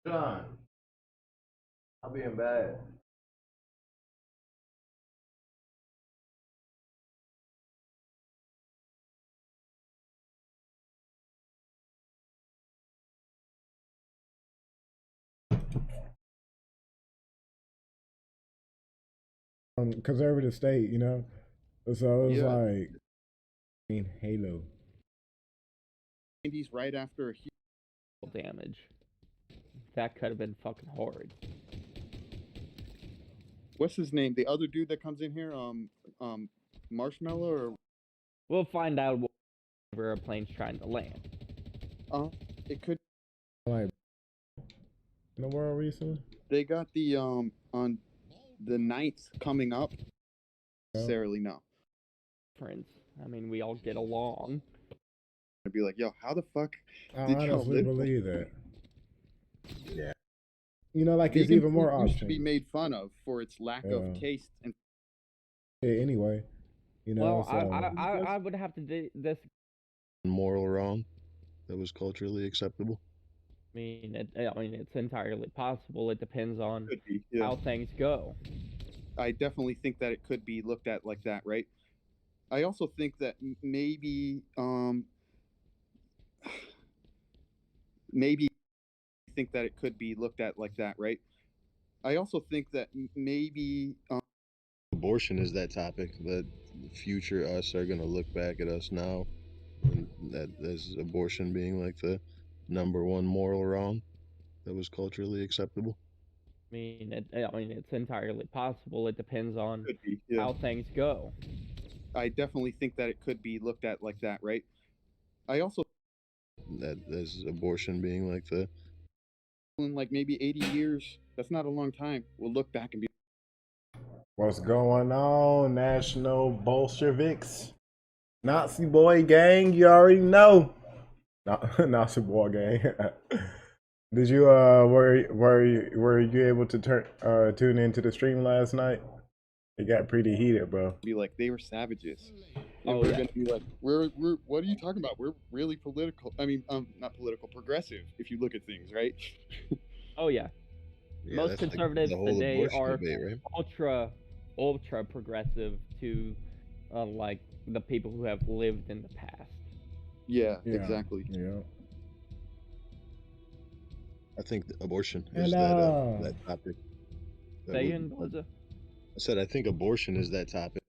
John, I'm being bad. Conservative state, So it was Yeah, like, Halo. 90s right after a damage. That could have been fucking horrid. what's his name? The other dude that comes in here, Marshmallow or We'll find out where a plane's trying to land. uh, it could. Like, in the world recently? They got the on the 9th coming up. Yeah. Necessarily no. Friends. I mean, we all get along. I'd be like, yo, how the fuck I did y'all honestly live? believe that. Yeah. Like it's Vegan even more food used to be options. made fun of for its lack of Yeah. taste and Yeah, anyway, Well, so I would have to do this. Moral wrong that was culturally acceptable. I mean, it's entirely possible. It depends on could be. Yeah, how things go. I definitely think that it could be looked at like that, right? I also think that maybe think that it could be looked at like that, right? I also think that maybe Abortion is that topic that future us are going to look back at us now, and that as abortion being like the number one moral wrong that was culturally acceptable. I mean, it's entirely possible. It depends on could be. Yeah, how things go. I definitely think that it could be looked at like that, right? I also That as abortion being like the in like maybe 80 years. That's not a long time. We'll look back and be what's going on, National Bolsheviks? Nazi boy gang, you already know. Nazi boy gang. Did you were you able to tune into the stream last night? It got pretty heated, bro. like they were savages, and Oh, we're yeah. gonna be like we're what are you talking about? We're really political. I mean, not political, progressive. If you look at things, right? Oh, yeah. yeah, Most that's like conservatives the whole today abortion are debate, right? ultra progressive to like the people who have lived in the past. Yeah, Yeah, exactly. yeah. I think abortion And is that topic. That Say would, again, Blizzard? I said I think abortion is that topic.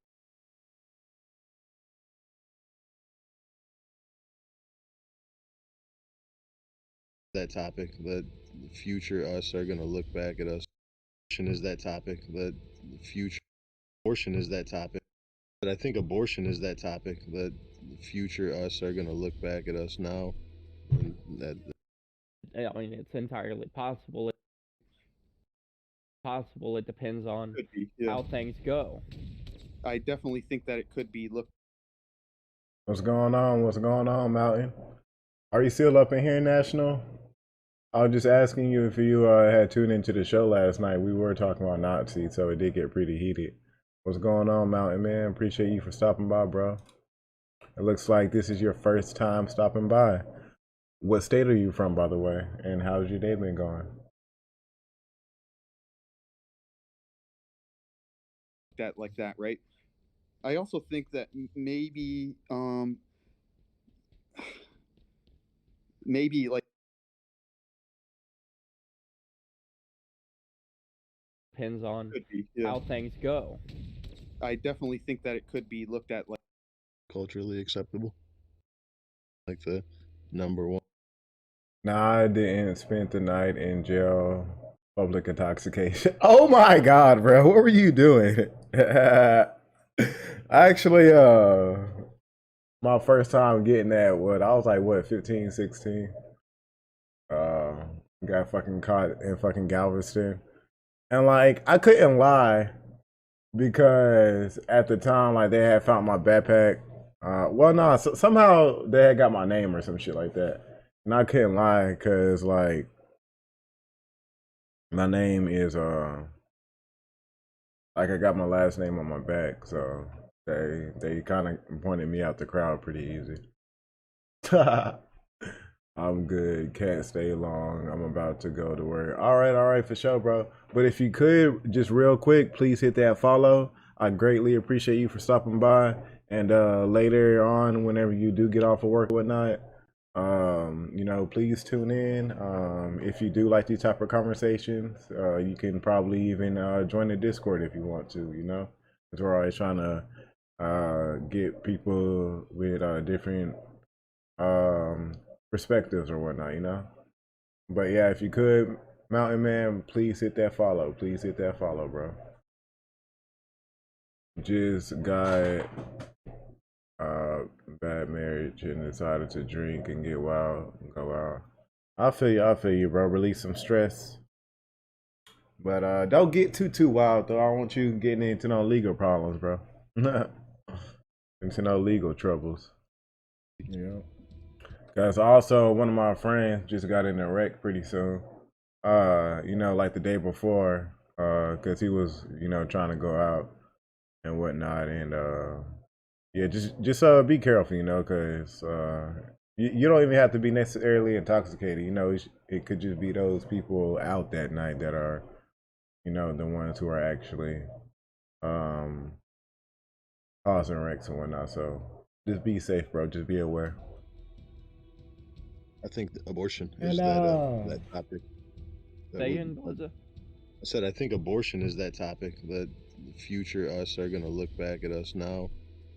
That topic that future us are going to look back at us. Abortion is that topic that future abortion is that topic. But I think abortion is that topic that future us are going to look back at us now, and that I mean, it's entirely possible. It depends on Could be. Yeah, how things go. I definitely think that it could be looked. what's going on? What's going on, Mountain? Are you still up in here, National? I was just asking you if you had tuned into the show last night. We were talking about Nazis, so it did get pretty heated. What's going on, Mountain Man? Appreciate you for stopping by, bro. It looks like this is your first time stopping by. What state are you from, by the way? And how's your day been going? That like that, right? I also think that maybe like Depends on could be. Yeah, how things go. I definitely think that it could be looked at like culturally acceptable, like the number one. Nah, I didn't spend the night in jail. Public intoxication. Oh my god, bro. What were you doing? Actually, my first time getting that, I was like, what, 15, 16? Uh, got fucking caught in fucking Galveston. And like, I couldn't lie because at the time, like, they had found my backpack. Well, no, somehow they had got my name or some shit like that. And I couldn't lie because, like, my name is, like, I got my last name on my back. So they kind of pointed me out the crowd pretty easy. I'm good. Can't stay long. I'm about to go to work. All right, for sure, bro. But if you could, just real quick, please hit that follow. I greatly appreciate you for stopping by. And later on, whenever you do get off of work or whatnot, you know, please tune in. If you do like these type of conversations, you can probably even join the Discord if you want to, you know, because we're always trying to get people with different perspectives or whatnot, you know. But yeah, if you could, Mountain Man, please hit that follow. Please hit that follow, bro. Just got bad marriage and decided to drink and get wild and go out. I feel you, bro. Release some stress. But don't get too wild though. I don't want you getting into no legal problems, bro. Into no legal troubles. Yeah. Cause also one of my friends just got in a wreck pretty soon. You know, like the day before, cause he was, you know, trying to go out and whatnot, and yeah, just be careful, you know, cause you don't even have to be necessarily intoxicated. You know, it could just be those people out that night that are, you know, the ones who are actually causing wrecks and whatnot. So just be safe, bro. Just be aware. I think abortion is that topic. Say in, Blizzard. I said I think abortion is that topic that the future us are gonna look back at us now,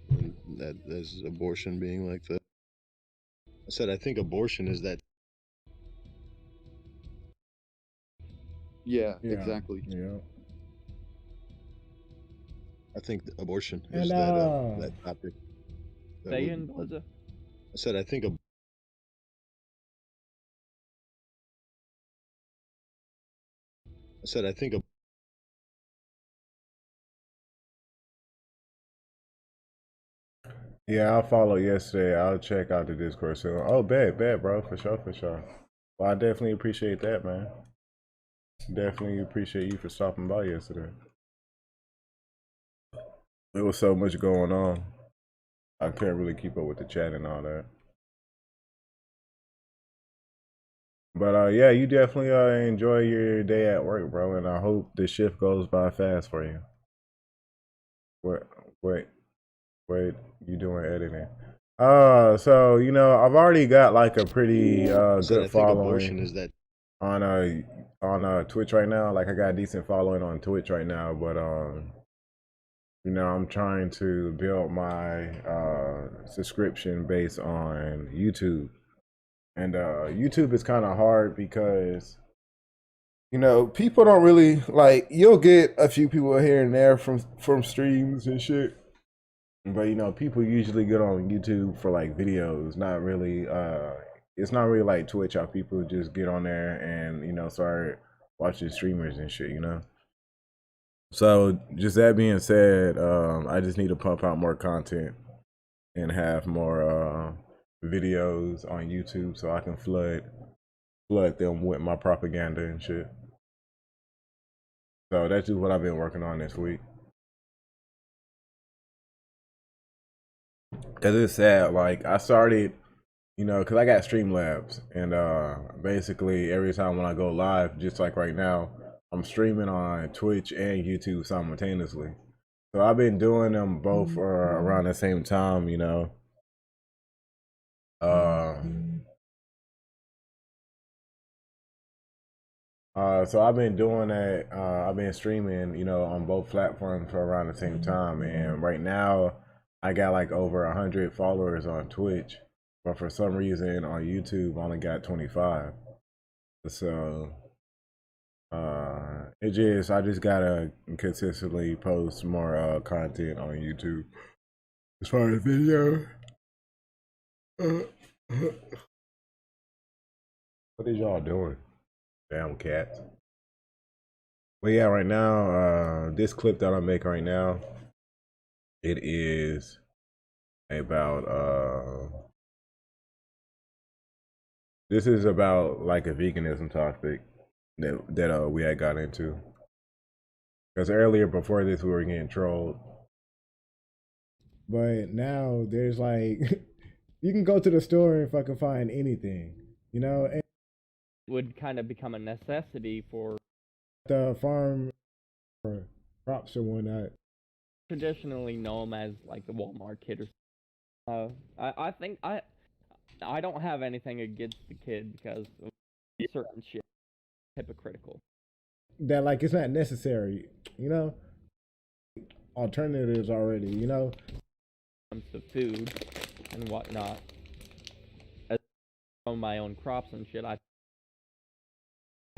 and that as abortion being like the. I said I think abortion is that. Yeah, exactly. Yeah. I think abortion is that topic. Say in, Blizzard. I said I think. I said I think. Yeah, I'll follow yesterday. I'll check out the Discord soon. Oh, bad, bro. For sure. Well, I definitely appreciate that, man. Definitely appreciate you for stopping by yesterday. There was so much going on. I can't really keep up with the chat and all that. But yeah, you definitely enjoy your day at work, bro, and I hope the shift goes by fast for you. Wait, you doing editing? So you know, I've already got like a pretty good following is that on Twitch right now. Like I got a decent following on Twitch right now, but you know, I'm trying to build my subscription base on YouTube. And YouTube is kind of hard because, you know, people don't really like. You'll get a few people here and there from streams and shit, but you know, people usually get on YouTube for like videos. Not really. It's not really like Twitch how people just get on there and, you know, start watching streamers and shit. You know. So just that being said, I just need to pump out more content and have more videos on YouTube so I can flood them with my propaganda and shit. So that's just what I've been working on this week. Cause it's sad, like I started, you know, cause I got Streamlabs, and basically every time when I go live, just like right now, I'm streaming on Twitch and YouTube simultaneously. So I've been doing them both around the same time, you know. So I've been doing that. I've been streaming, you know, on both platforms for around the same time. And right now, I got like over 100 followers on Twitch, but for some reason on YouTube, I only got 25. So, I just gotta consistently post more content on YouTube as far as video. What is y'all doing? Damn cats. But yeah, right now, this clip that I'm making right now, it is about this is about like a veganism topic that we had got into. Because earlier before this we were getting trolled. But now there's like you can go to the store and fucking find anything. you know, and would kind of become a necessity for the farm crops and whatnot. traditionally know them as like the Walmart kid or. I think I don't have anything against the kid because of certain shit hypocritical. That like it's not necessary, you know. Alternatives already, you know. When it comes to food and whatnot, as on my own crops and shit,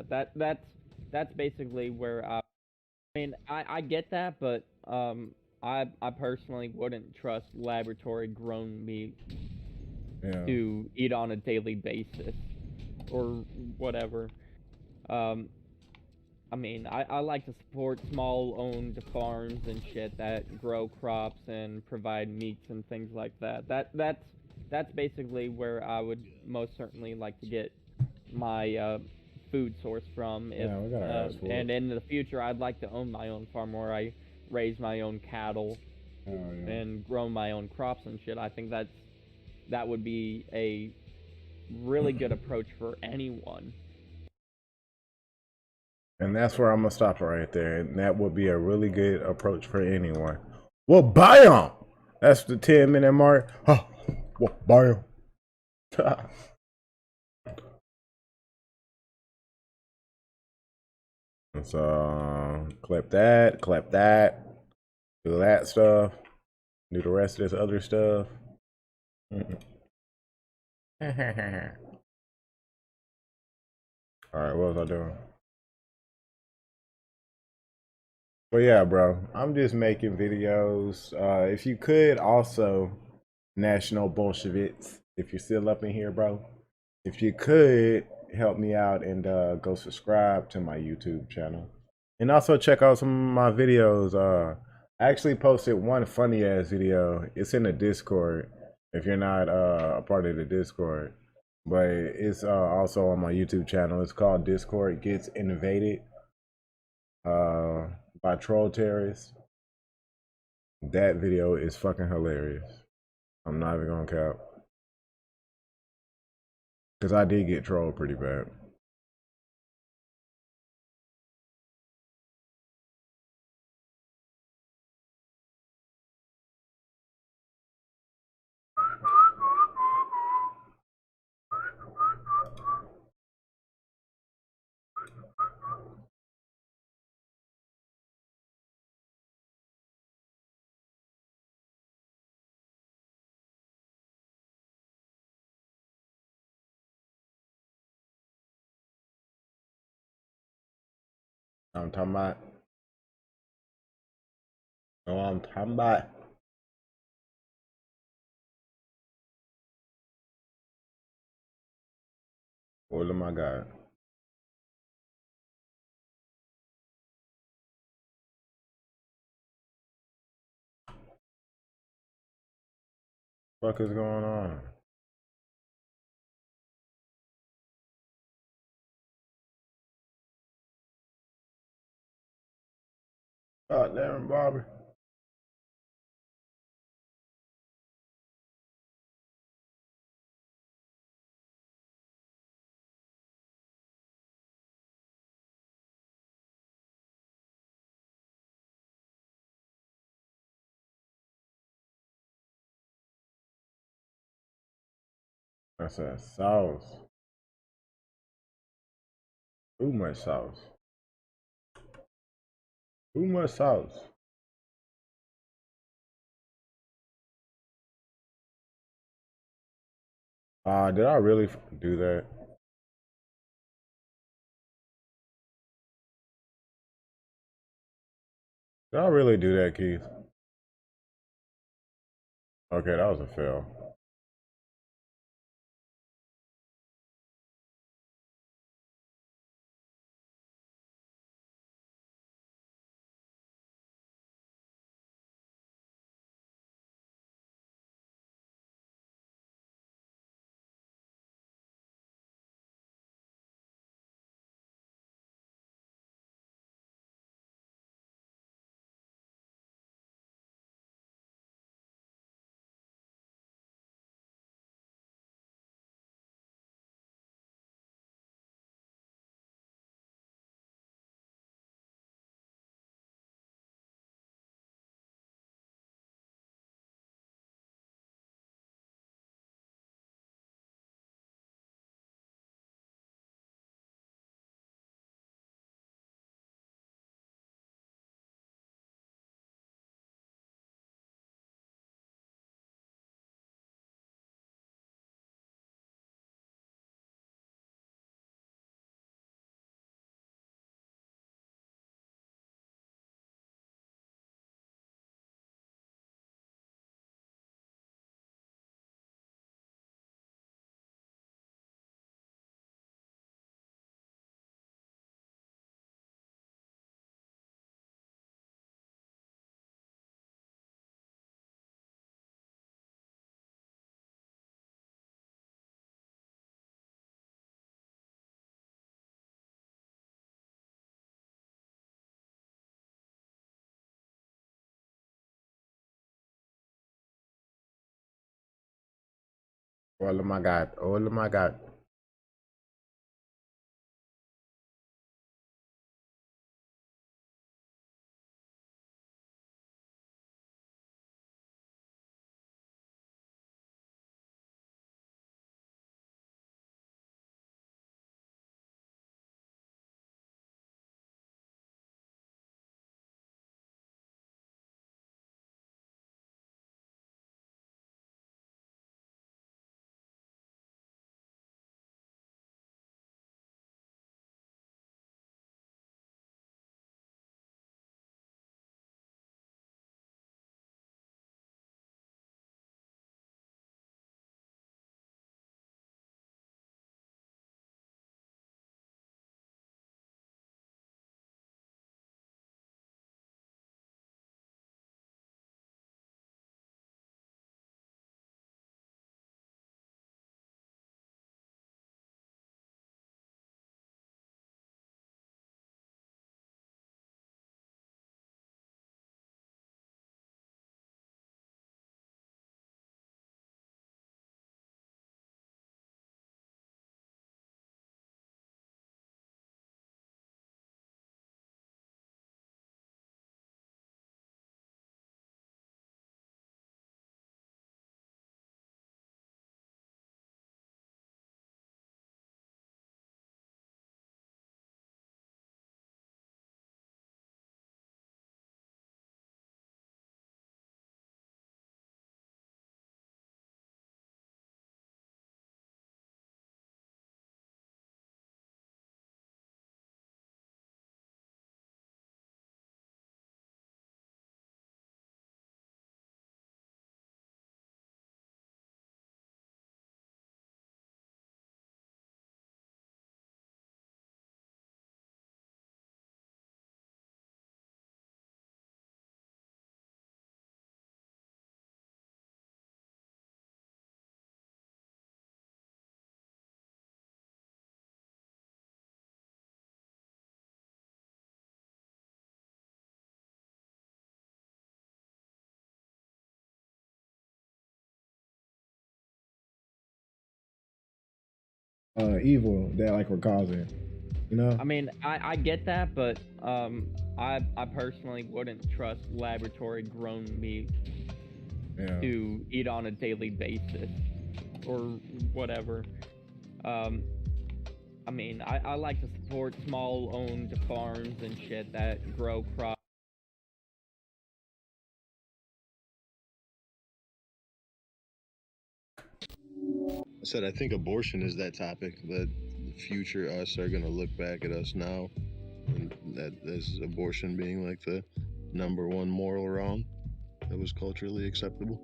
that's basically where I mean I get that, but I personally wouldn't trust laboratory grown meat Yeah. to eat on a daily basis or whatever. Um, I mean, I like to support small owned farms and shit that grow crops and provide meats and things like that. That's basically where I would most certainly like to get my food source from. If Yeah, we gotta ask for and it. in the future, I'd like to own my own farm where I raise my own cattle Oh, yeah. and grow my own crops and shit. I think that would be a really good approach for anyone. And that's where I'm gonna stop it right there. And that would be a really good approach for anyone. Well, bam! That's the 10-minute mark. Huh. Well, bam. So clip that, do that stuff, do the rest of this other stuff. All right, what was I doing? But yeah, bro, I'm just making videos. If you could also, National Bolsheviks, if you're still up in here, bro, if you could help me out and go subscribe to my YouTube channel. And also check out some of my videos. I actually posted one funny ass video. It's in the Discord if you're not a part of the Discord. But it's also on my YouTube channel. It's called Discord Gets Invaded by Troll Terrorists. That video is fucking hilarious. I'm not even gonna cap. Because I did get trolled pretty bad. I'm talking about. No, I'm talking about. What am I got? What is going on? God damn, Bobby. That's that sauce. Too much sauce. Too much sauce. Did I really do that? Did I really do that, Keith? Okay, that was a fail. Oh my God. Oh my God. Evil that like we're causing, you know? I mean, I get that, but I personally wouldn't trust laboratory grown meat Yeah. to eat on a daily basis or whatever. Um, I mean, I like to support small owned farms and shit that grow crops. I said I think abortion is that topic that the future us are gonna look back at us now, and that as abortion being like the number one moral wrong that was culturally acceptable.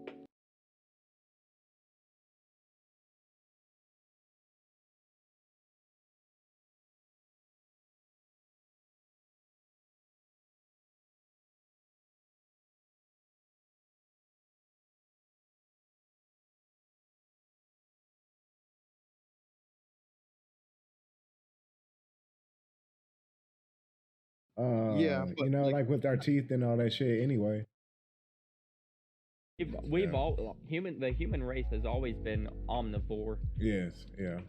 Yeah, but You know, like like with our teeth and all that shit anyway. We've Yeah. all the human race has always been omnivore. Yes, yeah.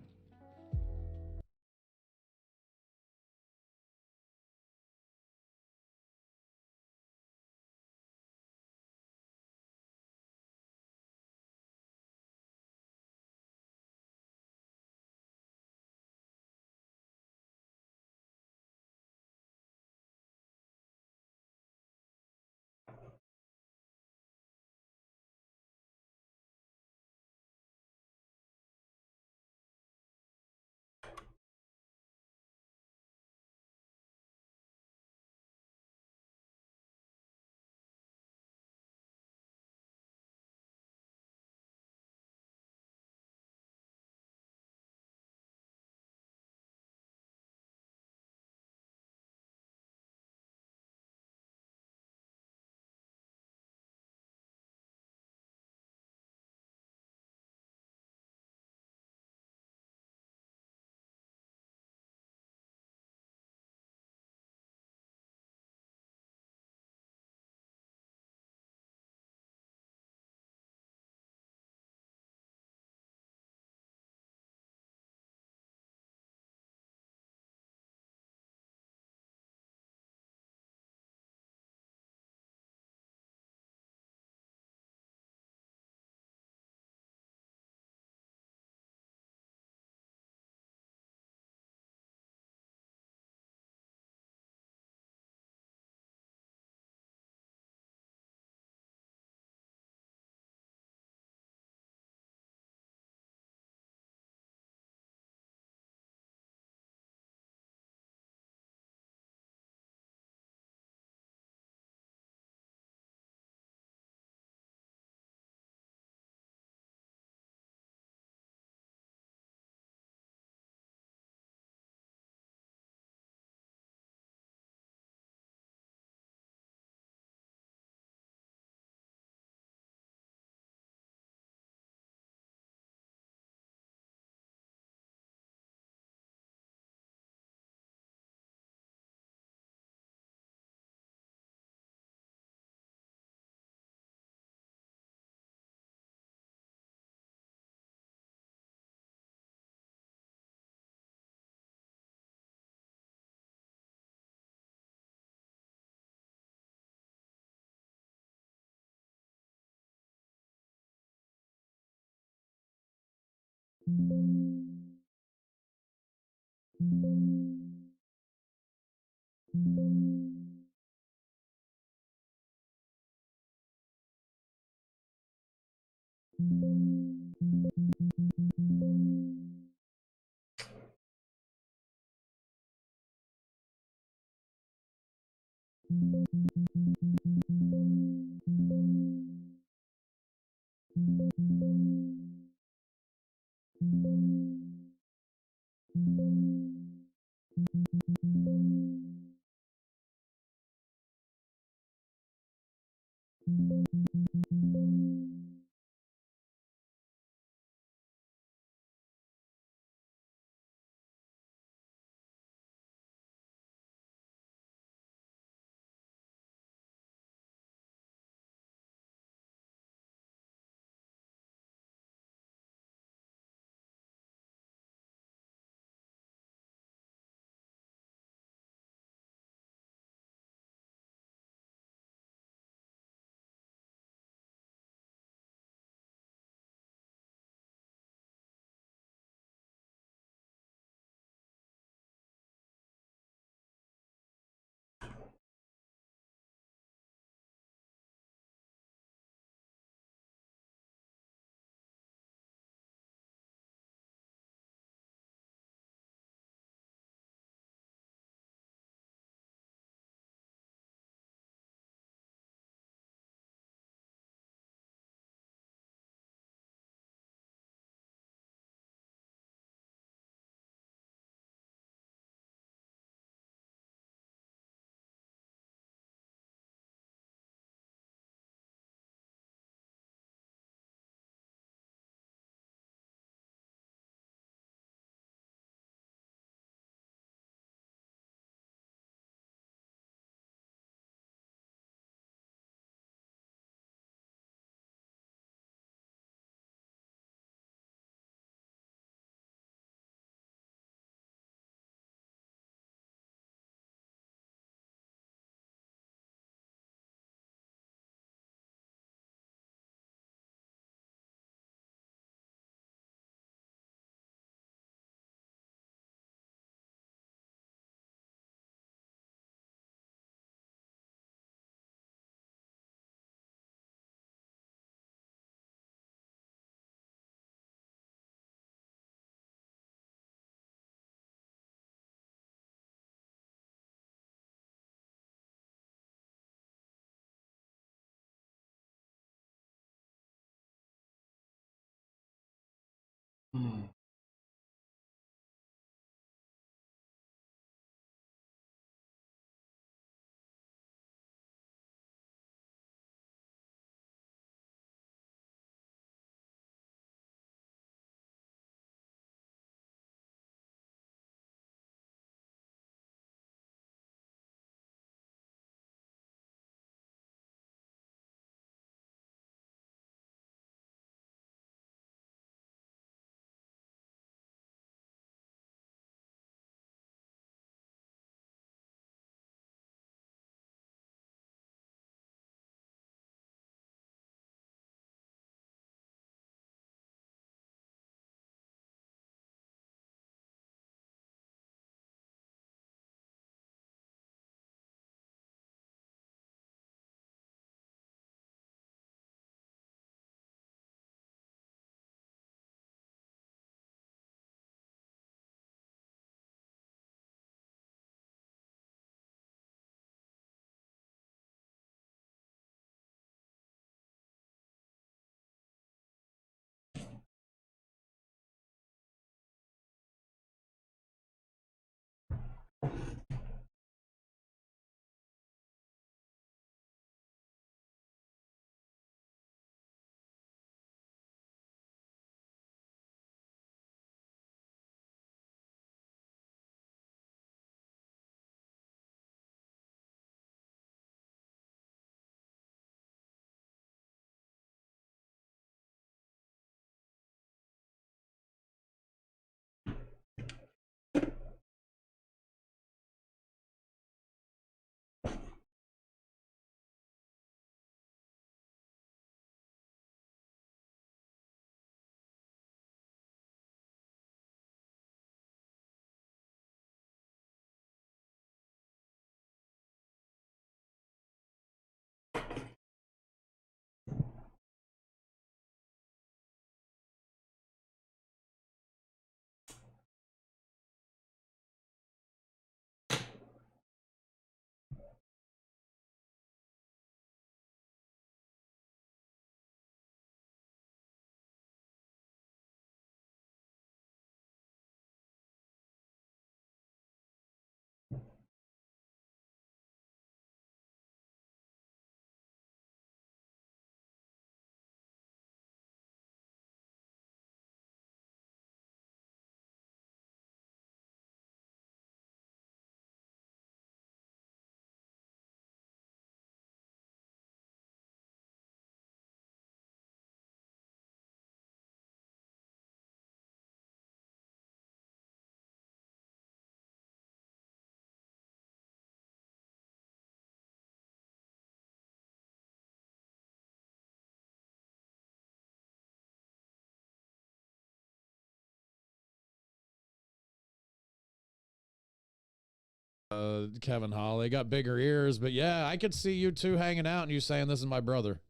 Kevin Hall. They got bigger ears, but yeah, I could see you two hanging out and you saying this is my brother.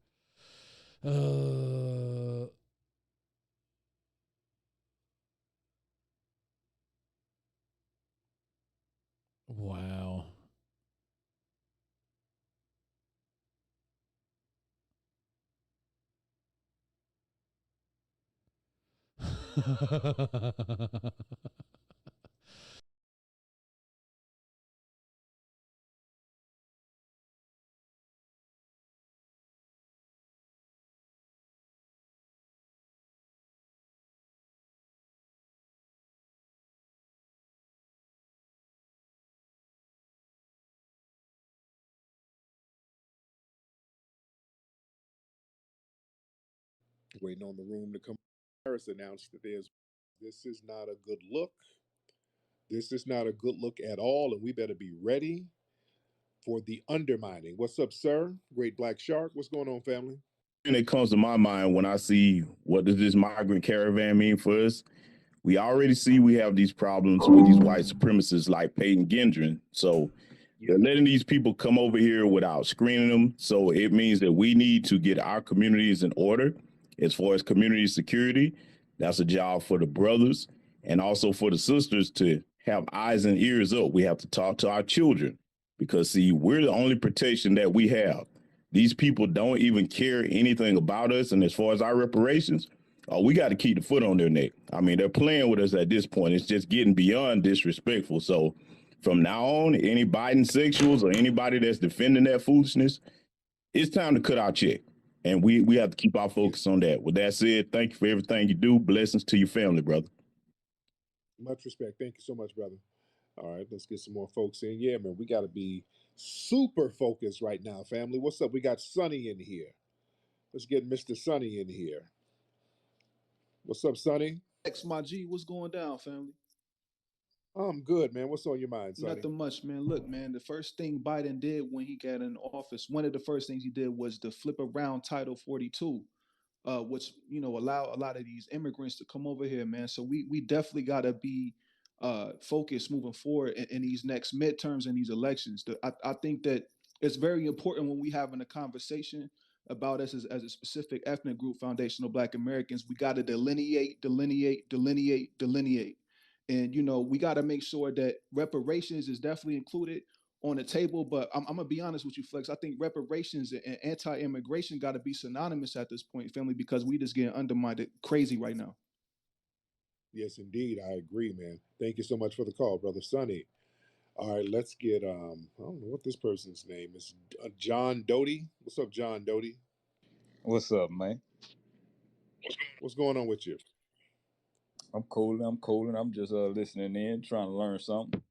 Wow. Waiting on the room to come. Harris announced that this is not a good look. This is not a good look at all, and we better be ready for the undermining. What's up, sir? Great Black Shark. What's going on, family? And it comes to my mind when I see what does this migrant caravan mean for us. We already see we have these problems with these white supremacists like Peyton Gendron. So they're letting these people come over here without screening them. So it means that we need to get our communities in order as far as community security. That's a job for the brothers and also for the sisters to have eyes and ears up. We have to talk to our children because, see, we're the only protection that we have. These people don't even care anything about us. And as far as our reparations, we got to keep the foot on their neck. I mean, they're playing with us at this point. It's just getting beyond disrespectful. So from now on, any Biden sexuals or anybody that's defending that foolishness, it's time to cut our check. And we have to keep our focus on that. With that said, thank you for everything you do. Blessings to your family, brother. Much respect. Thank you so much, brother. All right, let's get some more folks in. Yeah, man, we got to be super focused right now, family. What's up? We got Sonny in here. Let's get Mr. Sonny in here. What's up, Sonny? X, my G, what's going down, family? I'm good, man. What's on your mind, Sonny? Nothing much, man. Look, man, the first thing Biden did when he got in office, one of the first things he did was to flip around Title 42, which, you know, allow a lot of these immigrants to come over here, man. So we definitely got to be focused moving forward in these next midterms and these elections. I think that it's very important when we having a conversation about us as a specific ethnic group, foundational Black Americans, we got to delineate. And, you know, we got to make sure that reparations is definitely included on the table. But I'm going to be honest with you, Flex. I think reparations and anti-immigration got to be synonymous at this point, family, because we just getting undermined crazy right now. Yes, indeed. I agree, man. Thank you so much for the call, brother Sonny. All right, let's get, I don't know what this person's name is. John Doty. What's up, John Doty? What's up, man? What's going on with you? I'm cooling. I'm just listening in, trying to learn something.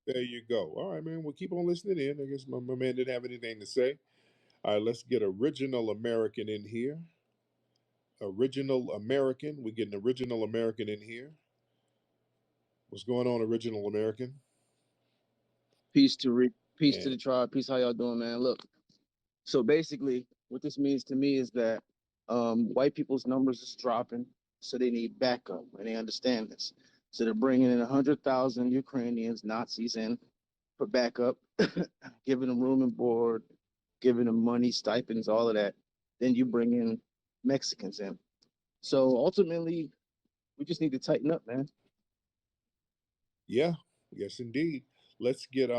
There you go. All right, man. We'll keep on listening in. I guess my man didn't have anything to say. All right, let's get Original American in here. Original American. We're getting Original American in here. What's going on, Original American? Peace to Rick. Peace to the tribe. Peace. How y'all doing, man? Look, so basically, what this means to me is that white people's numbers is dropping, so they need backup, and they understand this. So they're bringing in 100,000 Ukrainians, Nazis in for backup, giving them room and board, giving them money, stipends, all of that. Then you bring in Mexicans in. So ultimately, we just need to tighten up, man. Yeah, yes, indeed. Let's get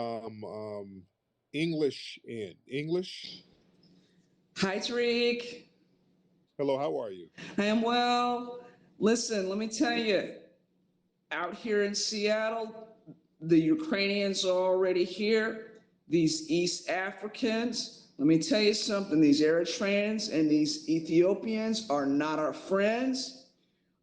English in. English. Hi, Tariq. Hello, how are you? I am well. Listen, let me tell you, out here in Seattle, the Ukrainians are already here. These East Africans, let me tell you something, these Eritreans and these Ethiopians are not our friends.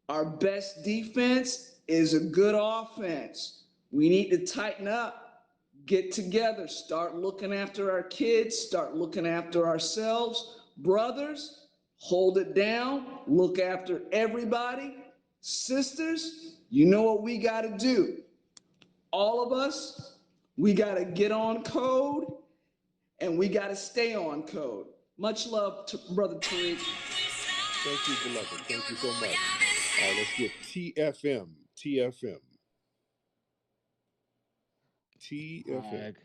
Our best defense is a good offense. We need to tighten up, get together, start looking after our kids, start looking after ourselves. Brothers, hold it down, look after everybody. Sisters, you know what we got to do. All of us, we got to get on code and we got to stay on code. Much love to Brother Tariq. Thank you, beloved. Thank you so much. All right, let's get TFM. TFM. TFN.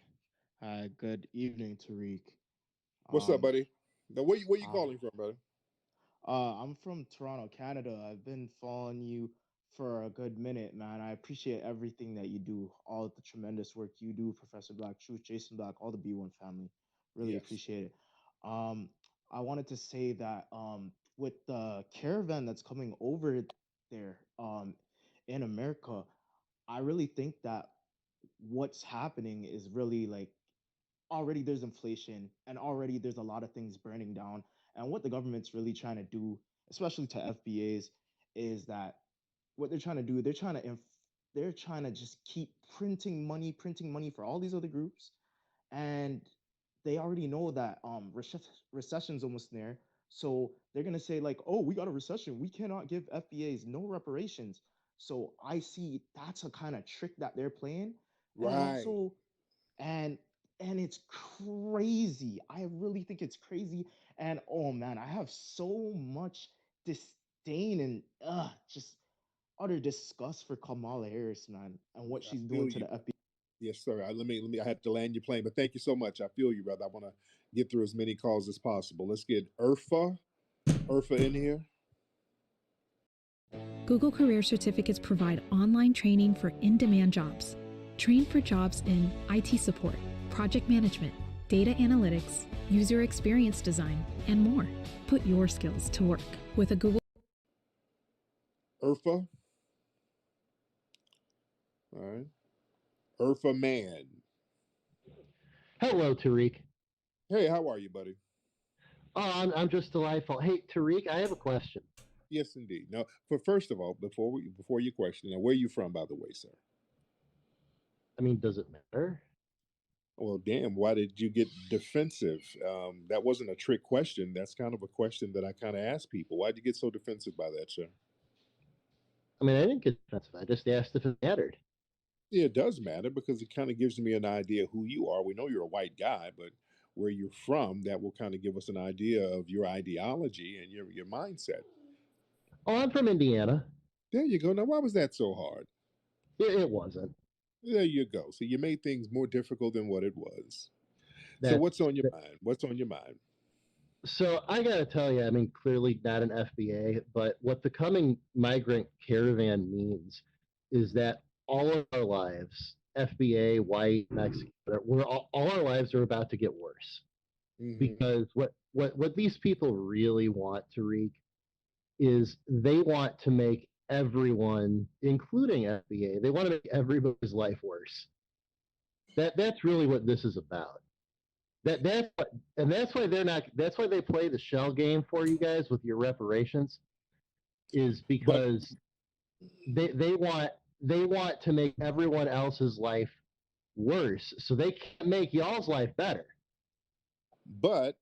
Hi, good evening, Tariq. What's up, buddy? Now, where you uh, calling from, brother? I'm from Toronto, Canada. I've been following you for a good minute, man. I appreciate everything that you do, all the tremendous work you do, Professor Black Truth, Jason Black, all the B1 family. Really Yes. appreciate it. I wanted to say that with the caravan that's coming over there in America, I really think that what's happening is really like already there's inflation and already there's a lot of things burning down. And what the government's really trying to do, especially to FBAs, is that what they're trying to do, they're trying to just keep printing money for all these other groups, and they already know that recession's almost there. So they're gonna say like, oh, we got a recession, we cannot give FBAs no reparations. So I see that's a kind of trick that they're playing, and Right. also and it's crazy. I really think it's crazy. And oh man, I have so much disdain and just utter disgust for Kamala Harris, man, and what she's Feel doing to you. the FBI. Yes, sir. Let me. I had to land your plane, but thank you so much. I feel you, brother. I want to get through as many calls as possible. Let's get Urfa in here. Google Career Certificates provide online training for in-demand jobs. Train for jobs in IT support, project management, data analytics, user experience design, and more. Put your skills to work with a Google. Urfa. All right. Urfa man. Hello, Tariq. Hey, how are you, buddy? Oh, I'm just delightful. Hey, Tariq, I have a question. Yes, indeed. Now, first of all, before you question, now where are you from, by the way, sir? I mean, does it matter? Well, damn, why did you get defensive? That wasn't a trick question. That's kind of a question that I kind of ask people. Why'd you get so defensive by that, sir? I mean, I didn't get defensive. I just asked if it mattered. Yeah, it does matter because it kind of gives me an idea who you are. We know you're a white guy, but where you're from, that will kind of give us an idea of your ideology and your mindset. Oh, I'm from Indiana. There you go. Now, why was that so hard? It wasn't. There you go. So you made things more difficult than what it was. So what's on your mind? What's on your mind? So I got to tell you, I mean, clearly not an FBA, but what the coming migrant caravan means is that all of our lives, FBA, white, Mexican, all our lives are about to get worse. Mm-hmm. Because what these people really want, Tariq, is they want to make everyone, including FBA, they want to make everybody's life worse. That's really what this is about. That's why they're not. That's why they play the shell game for you guys with your reparations, is because they want to make everyone else's life worse, so they can make y'all's life better. But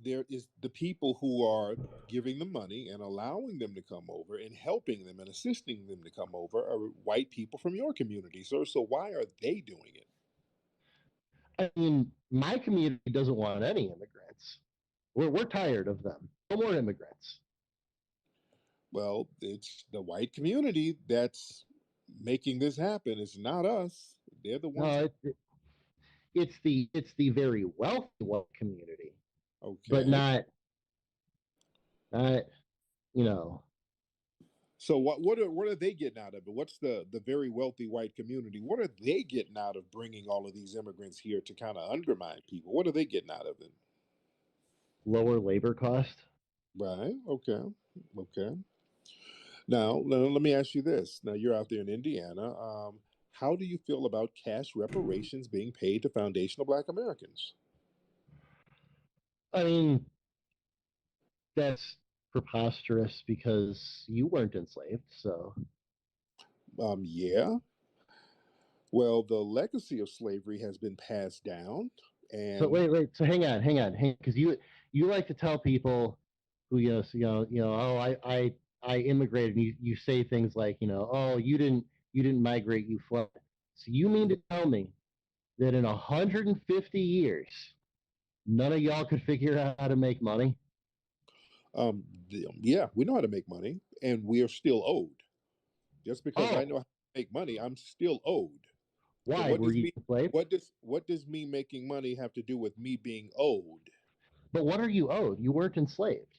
there is the people who are giving them money and allowing them to come over and helping them and assisting them to come over are white people from your community, sir. So why are they doing it? I mean, my community doesn't want any immigrants. We're tired of them. No more immigrants. Well, it's the white community that's making this happen. It's not us. They're the ones. No, it's the very wealthy white community. Okay. But not you know. So what are they getting out of it? What's the very wealthy white community? What are they getting out of bringing all of these immigrants here to kind of undermine people? What are they getting out of it? Lower labor cost. Right. Okay. Okay. Now let me ask you this. Now you're out there in Indiana. How do you feel about cash reparations being paid to foundational Black Americans? I mean, that's preposterous because you weren't enslaved, so. Yeah. Well, the legacy of slavery has been passed down, and So wait. So hang on, because you like to tell people who oh I immigrated, and you say things like oh you didn't migrate, you fled. So you mean to tell me that in 150 years, none of y'all could figure out how to make money? Yeah, we know how to make money, and we are still owed. Just because I know how to make money, I'm still owed. So Why were you enslaved? what does me making money have to do with me being owed? But what are you owed? You weren't enslaved.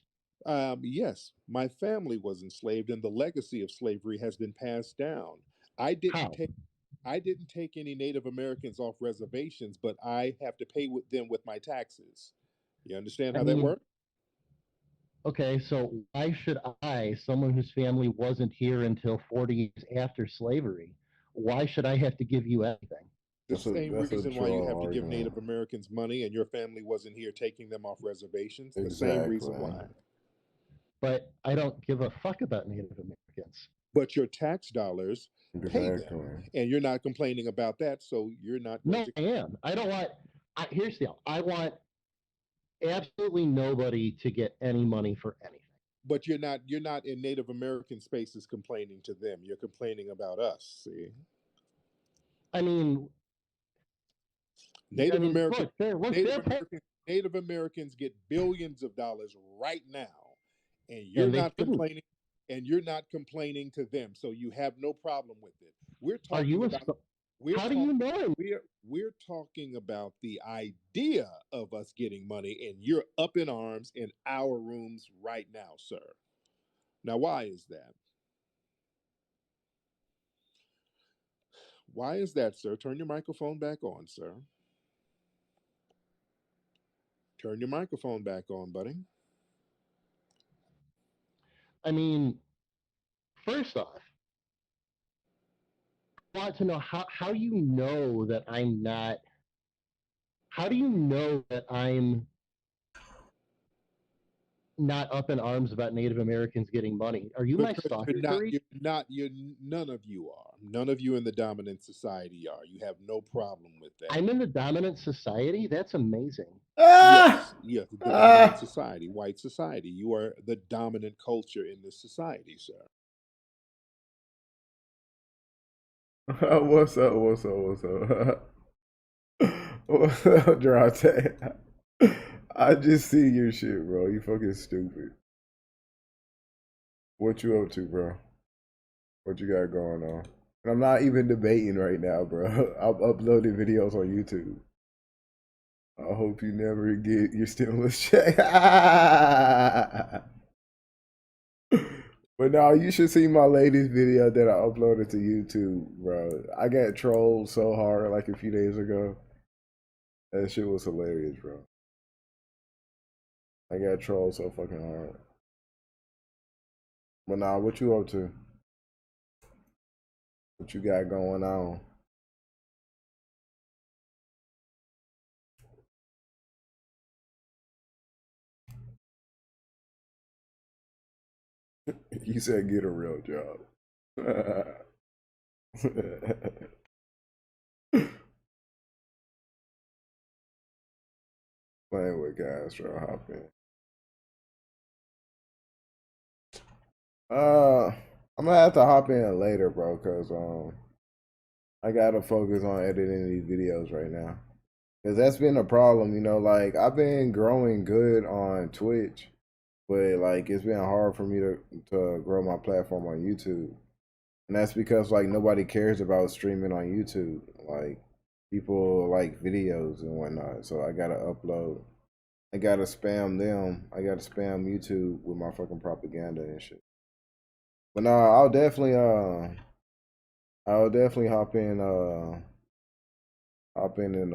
Yes, my family was enslaved, and the legacy of slavery has been passed down. I didn't How? take I didn't take any Native Americans off reservations, but I have to pay with them with my taxes. You understand I how that mean, works? okay, so why should I, someone whose family wasn't here until 40 years after slavery, why should I have to give you anything? The same that's a reason why you have troll to give argument. Native Americans money and your family wasn't here taking them off reservations. The same reason Exactly. why. But I don't give a fuck about Native Americans. But your tax dollars pay them, Exactly. and you're not complaining about that, so you're not going No, to. I am. I don't want. Here's the deal. I want absolutely nobody to get any money for anything. But you're not in Native American spaces complaining to them. You're complaining about us. See, I mean, Native American look, Native Americans get billions of dollars right now, and and they shouldn't. you're not complaining to them, so you have no problem with it. We're Are you talking a? about we're How do you talking know? we're talking about the idea of us getting money, and you're up in arms in our rooms right now, sir. Now, why is that? Why is that, sir? Turn your microphone back on, sir. Turn your microphone back on, buddy. I mean, first off, I want to know how you know that I'm not. How do you know that I'm not up in arms about Native Americans getting money? Are you my Because stalker, Tariq? none of you are. None of you in the dominant society are. You have no problem with that. I'm in the dominant society? That's amazing. Yes, yes, the dominant society, white society. You are the dominant culture in this society, sir. What's up? What's up? What's up? What's up, Durante? I just see your shit, bro. You fucking stupid. What you up to, bro? What you got going on? And I'm not even debating right now, bro. I'm uploading videos on YouTube. I hope you never get your stimulus check. But no, you should see my latest video that I uploaded to YouTube, bro. I got trolled so hard like a few days ago. That shit was hilarious, bro. I got trolled so fucking hard. But nah, what you up to? What you got going on? You said get a real job. Playing with Castro, hop in. I'm gonna have to hop in later, bro, cause I gotta focus on editing these videos right now. Cause that's been a problem, you know. Like I've been growing good on Twitch, but like it's been hard for me to grow my platform on YouTube, and that's because like nobody cares about streaming on YouTube. Like people like videos and whatnot, so I gotta upload. I gotta spam them. I gotta spam YouTube with my fucking propaganda and shit. But no, I'll definitely hop in a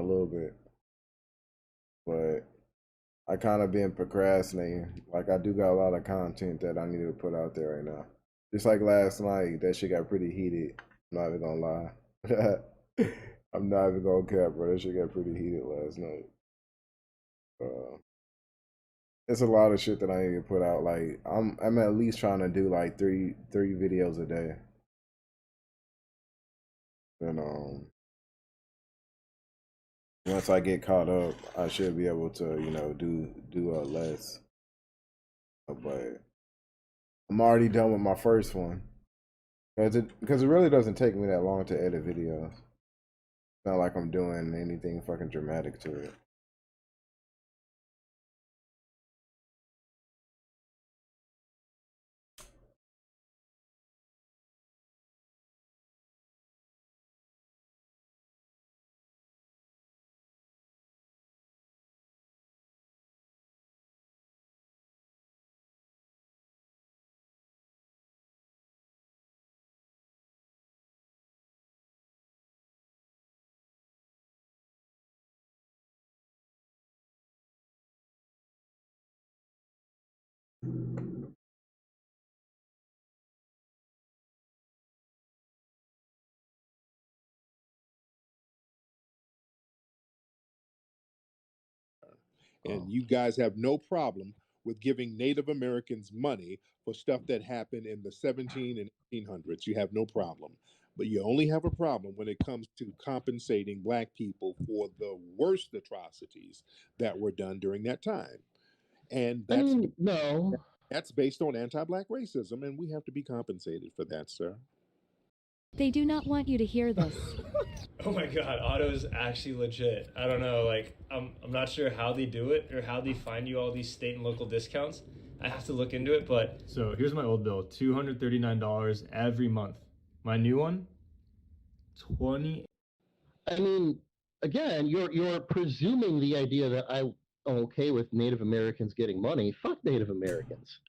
little bit. But I kind of been procrastinating. Like I do got a lot of content that I need to put out there right now. Just like last night, that shit got pretty heated. I'm not even gonna lie. I'm not even gonna cap, bro. That shit got pretty heated last night. It's a lot of shit that I need to put out. Like I'm at least trying to do like three videos a day. And once I get caught up, I should be able to, you know, do less. But I'm already done with my first one. Because it really doesn't take me that long to edit videos. It's not like I'm doing anything fucking dramatic to it. And you guys have no problem with giving Native Americans money for stuff that happened in the 17 and 1800s. You have no problem. But you only have a problem when it comes to compensating black people for the worst atrocities that were done during that time. And no. That's based on anti-black racism, and we have to be compensated for that, sir. They do not want you to hear this. Oh my god, Otto's actually legit. I don't know, like, I'm not sure how they do it or how they find you all these state and local discounts. I have to look into it, but... So here's my old bill, $239 every month. My new one, 20. I mean, again, you're presuming the idea that I'm okay with Native Americans getting money. Fuck Native Americans.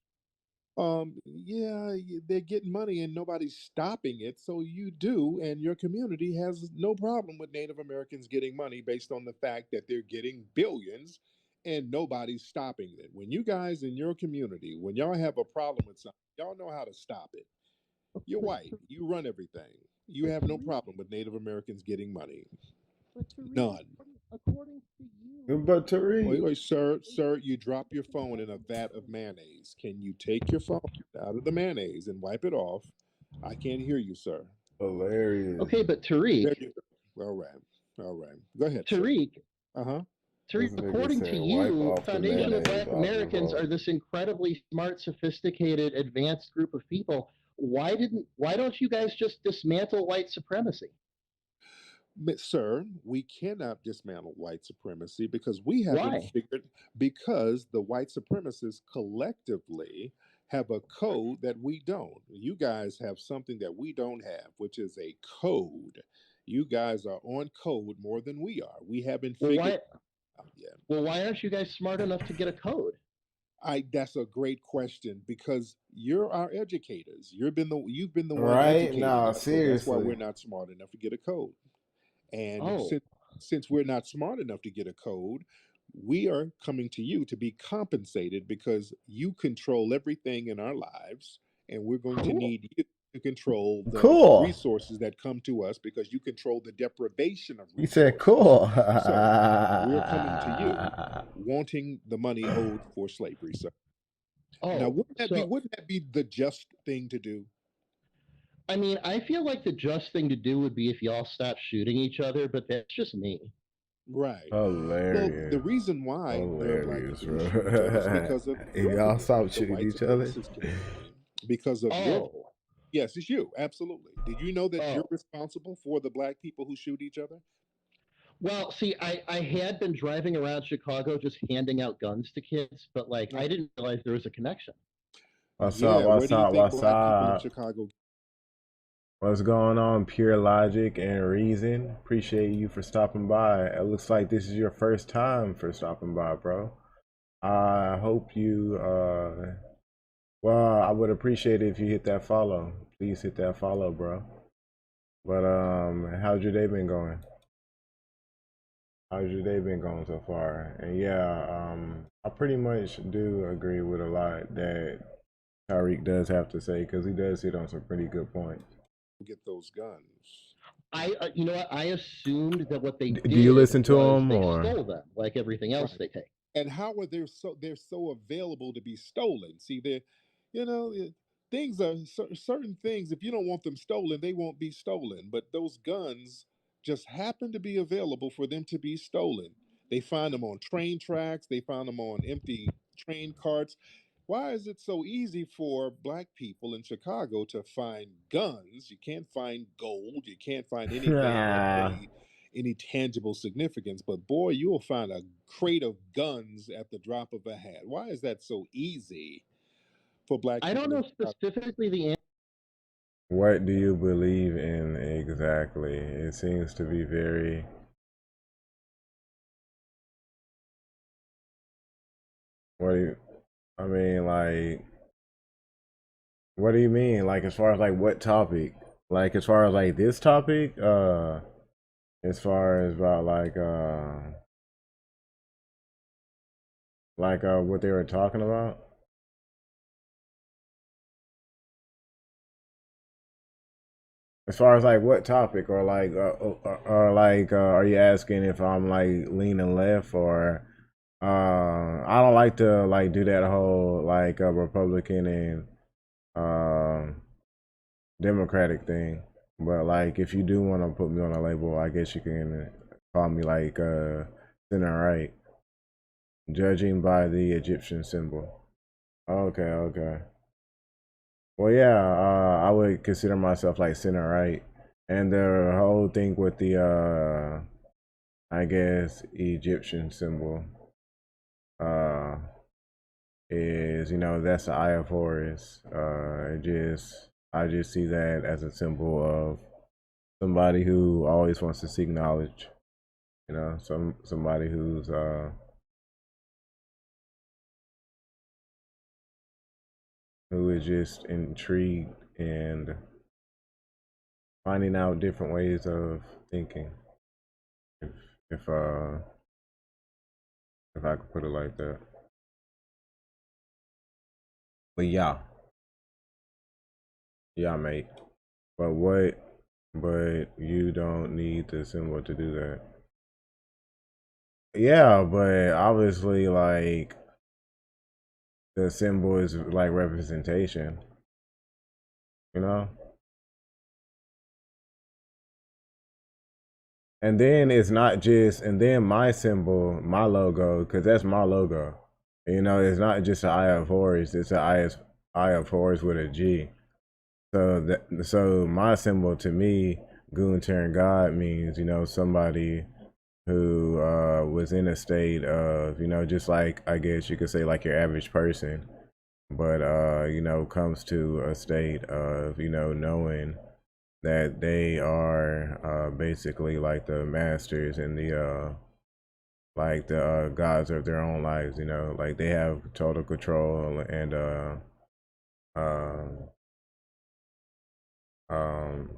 Yeah, they're getting money and nobody's stopping it. So you do, and your community has no problem with Native Americans getting money based on the fact that they're getting billions and nobody's stopping it. When you guys in your community, when y'all have a problem with something, y'all know how to stop it. You're white, you run everything. You have no problem with Native Americans getting money. None. According to you. But Tariq, Wait, sir, you drop your phone in a vat of mayonnaise. Can you take your phone out of the mayonnaise and wipe it off? I can't hear you, sir. Hilarious. Okay, but Tariq. All right. Go ahead, Tariq. Uh-huh. Tariq, according to you, Foundation of Black Americans are this incredibly smart, sophisticated, advanced group of people. Why don't you guys just dismantle white supremacy? Sir, we cannot dismantle white supremacy because we haven't Why? figured, because the white supremacists collectively have a code that we don't. You guys have something that we don't have, which is a code. You guys are on code more than we are. We haven't figured it out yet. Well, why aren't you guys smart enough to get a code? That's a great question because you're our educators. You've been the one Right? educating No, us, so that's why seriously. we're not smart enough to get a code. And Oh. since we're not smart enough to get a code, we are coming to you to be compensated because you control everything in our lives, and we're going to need you to control the Cool. resources that come to us because you control the deprivation of He resources. said, "Cool." So we're coming to you, wanting the money owed for slavery. So now, wouldn't that be the just thing to do? I mean, I feel like the just thing to do would be if y'all stopped shooting each other, but that's just me. Right. Hilarious. Well, the reason why there are black Hilarious, people who bro. shoot each other is because of If your y'all community, stop the shooting white each other. supremacist community. Because of your yes, it's you, absolutely. Did you know that you're responsible for the black people who shoot each other? Well, see, I had been driving around Chicago just handing out guns to kids, but like I didn't realize there was a connection. What's Yeah, up? where What's do you up? think What's black people in up? Chicago? What's going on? Pure logic and reason. Appreciate you for stopping by. It looks like this is your first time for stopping by, bro. I hope you. Well, I would appreciate it if you hit that follow. Please hit that follow, bro. But how's your day been going? How's your day been going so far? And yeah, I pretty much do agree with a lot that Tyreek does have to say because he does hit on some pretty good points. Get those guns. You know what? I assumed that what they did. Do you listen to was him they or? stole them, like everything else Right. they take. And how are they're so available to be stolen? See, things are certain things. If you don't want them stolen, they won't be stolen. But those guns just happen to be available for them to be stolen. They find them on train tracks. They find them on empty train carts. Why is it so easy for black people in Chicago to find guns? You can't find gold. You can't find anything of any tangible significance. But boy, you'll find a crate of guns at the drop of a hat. Why is that so easy for black people? I don't know specifically the answer. What do you believe in exactly? It seems to be very. What do you? I mean, like, what do you mean? Like, as far as like what topic? Like, as far as like this topic? As far as about like what they were talking about? As far as like what topic, or like, are you asking if I'm like leaning left or? I don't like to like do that whole like Republican and Democratic thing. But like, if you do want to put me on a label, I guess you can call me like center right, judging by the Egyptian symbol. Okay, okay. Well, yeah, I would consider myself like center right, and the whole thing with the I guess Egyptian symbol uh is, that's the Eye of Horus. I just see that as a symbol of somebody who always wants to seek knowledge. Somebody who is just intrigued and finding out different ways of thinking. If if uh if I could put it like that. But yeah, mate. But what? But you don't need the symbol to do that. Yeah, but obviously, like, the symbol is like representation, you know? And then it's not just, and then my symbol, my logo, because that's my logo. It's not just an Eye of Horus, it's an Eye of Horus with a G. So my symbol to me, Gunter God, means, somebody who was in a state of, just like, I guess you could say, like your average person, but comes to a state of, knowing that they are basically like the masters and the like the gods of their own lives, like they have total control and um um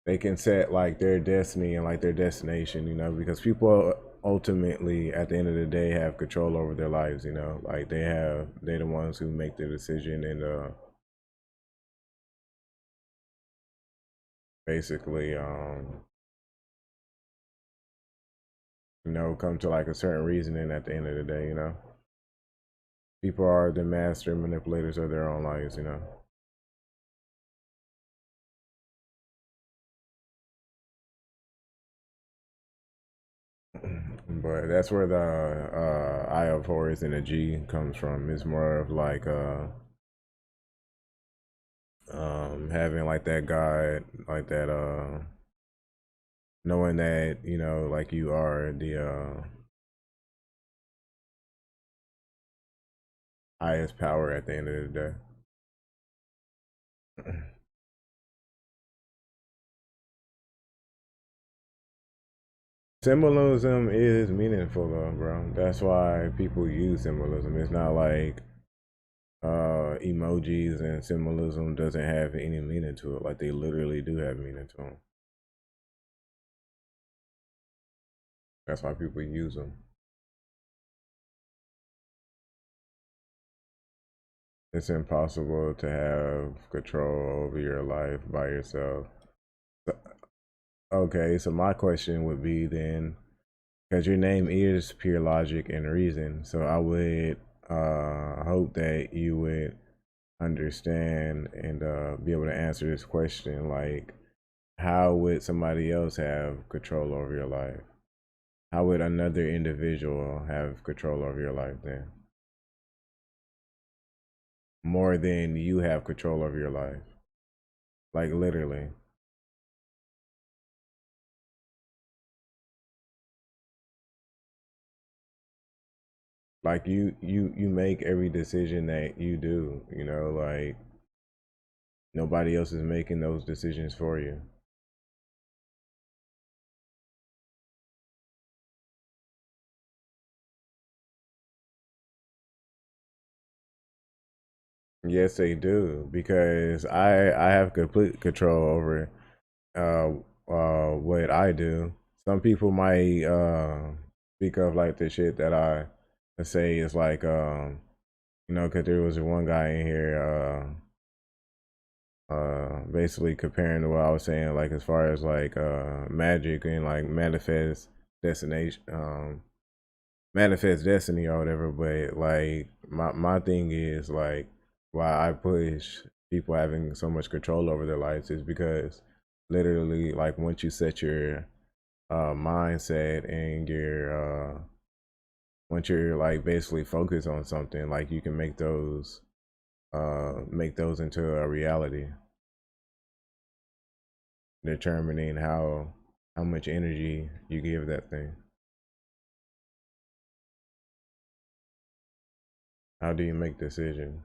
they can set like their destiny and like their destination, because people ultimately at the end of the day have control over their lives, like they're the ones who make the decision and basically come to like a certain reasoning at the end of the day, people are the master manipulators of their own lives, But that's where the Eye of Horus and the G comes from. It's more of like having like that God, like that knowing that, like you are the highest power at the end of the day. Symbolism is meaningful though, bro. That's why people use symbolism. It's not like emojis and symbolism doesn't have any meaning to it. Like they literally do have meaning to them. That's why people use them. It's impossible to have control over your life by yourself. Okay, so my question would be then, because your name is pure logic and reason, so I would hope that you would understand and be able to answer this question, like, how would somebody else have control over your life? How would another individual have control over your life then? More than you have control over your life. Like literally. Like you make every decision that you do, like nobody else is making those decisions for you. Yes, they do, because I have complete control over uh what I do. Some people might speak of like the shit that I say is like because there was one guy in here basically comparing to what I was saying, like as far as like magic and like manifest destiny or whatever. But like my thing is like why I push people having so much control over their lives is because literally like once you set your mindset and your once you're like basically focused on something, like you can make those into a reality, determining how much energy you give that thing. How do you make decisions?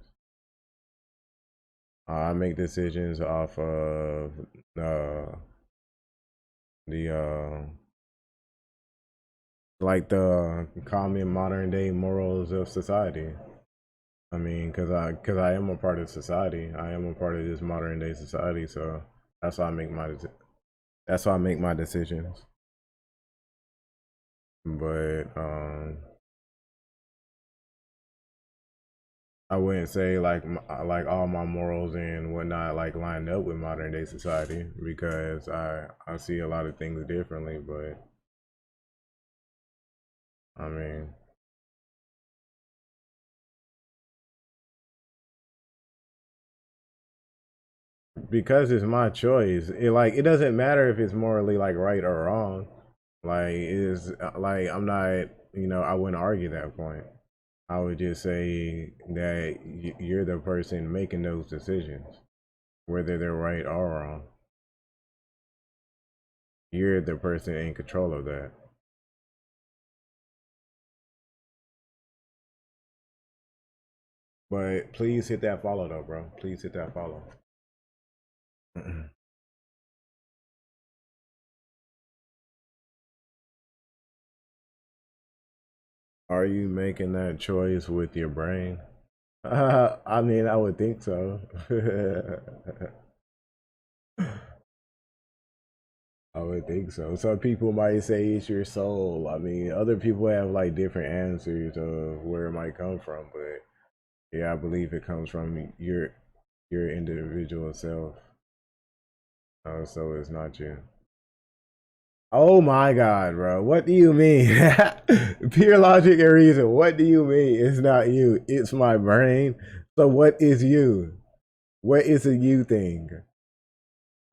I make decisions off of the like the common modern day morals of society. I mean, cause I am a part of society. I am a part of this modern day society. So that's why I make my decisions. But I wouldn't say like all my morals and whatnot like lined up with modern day society because I see a lot of things differently. But I mean, because it's my choice, it doesn't matter if it's morally like right or wrong. Like it is like I'm not, I wouldn't argue that point. I would just say that you're the person making those decisions, whether they're right or wrong. You're the person in control of that. But please hit that follow though, bro. Please hit that follow. Are you making that choice with your brain? I mean, I would think so. I would think so. Some people might say it's your soul. I mean, other people have like different answers of where it might come from, but yeah, I believe it comes from your individual self. So it's not you. Oh my god, bro. What do you mean? Pure logic and reason. What do you mean? It's not you. It's my brain. So what is you? What is a you thing?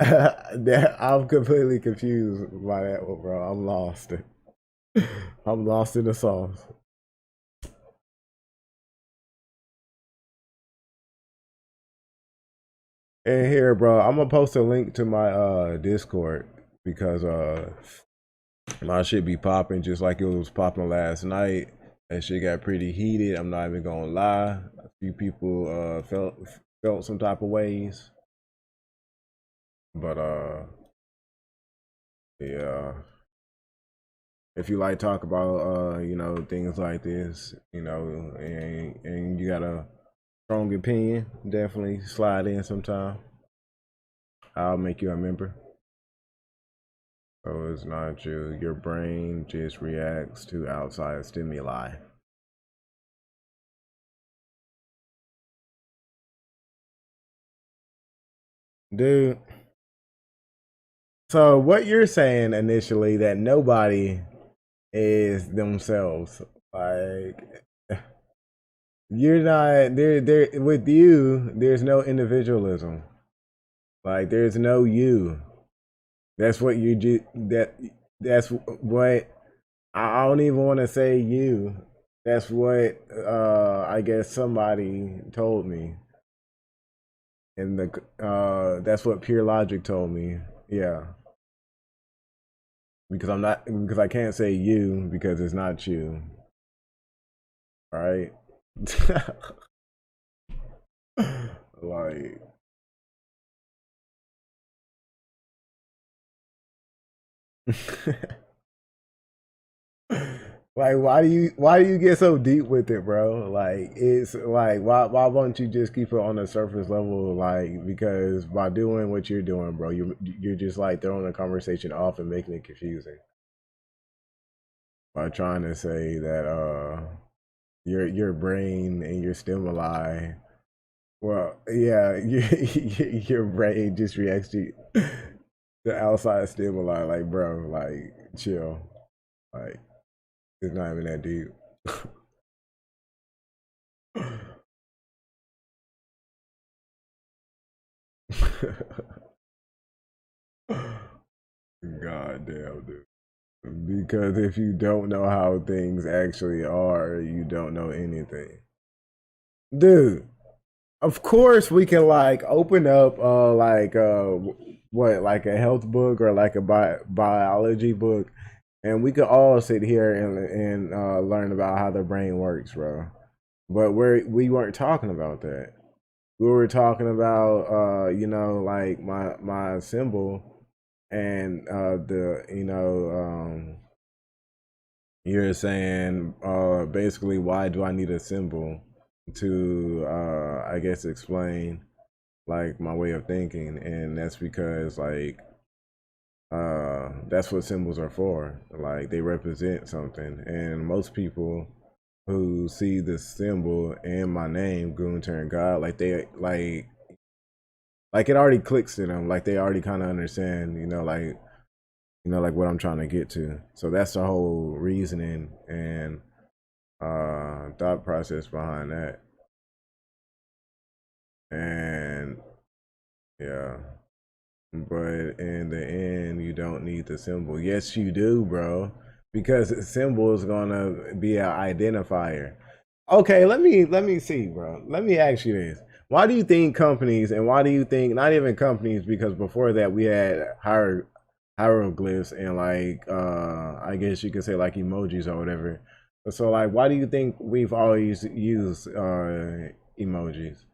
I'm completely confused by that one, bro. I'm lost. I'm lost in the sauce. And here, bro, I'm gonna post a link to my Discord because my shit be popping just like it was popping last night. That shit got pretty heated. I'm not even gonna lie. A few people felt some type of ways. But yeah. If you like talk about things like this, and you got a strong opinion, definitely slide in sometime. I'll make you a member. So it's not you. Your brain just reacts to outside stimuli. Dude. So what you're saying initially that nobody is themselves. Like you're not there with you, there's no individualism. Like there's no you. That's what that's what I don't even want to say you. That's what I guess somebody told me. And that's what pure logic told me. Yeah. Because I can't say you because it's not you. Right? Like like why do you get so deep with it, bro? Like it's like why won't you just keep it on the surface level? Like because by doing what you're doing, bro, you're just like throwing the conversation off and making it confusing. By trying to say that your brain and your stimuli Well, yeah, your brain just reacts to the outside stimuli. Like, bro, like, chill. Like, it's not even that deep. God damn, dude. Because if you don't know how things actually are, you don't know anything. Dude, of course we can like open up what, like a health book or like a biology book, and we could all sit here and learn about how the brain works, bro. But we weren't talking about that. We were talking about like my symbol and the you're saying basically, why do I need a symbol to I guess explain like my way of thinking? And that's because like that's what symbols are for. Like they represent something, and most people who see the symbol and my name, Goon God, like they like it already clicks to them. Like they already kind of understand, like what I'm trying to get to. So that's the whole reasoning and thought process behind that. And yeah, but in the end, you don't need the symbol. Yes, you do, bro, because the symbol is gonna be an identifier. Okay, let me see, bro. Let me ask you this: why do you think companies, and why do you think not even companies? Because before that, we had hieroglyphs and like I guess you could say like emojis or whatever. So like, why do you think we've always used emojis?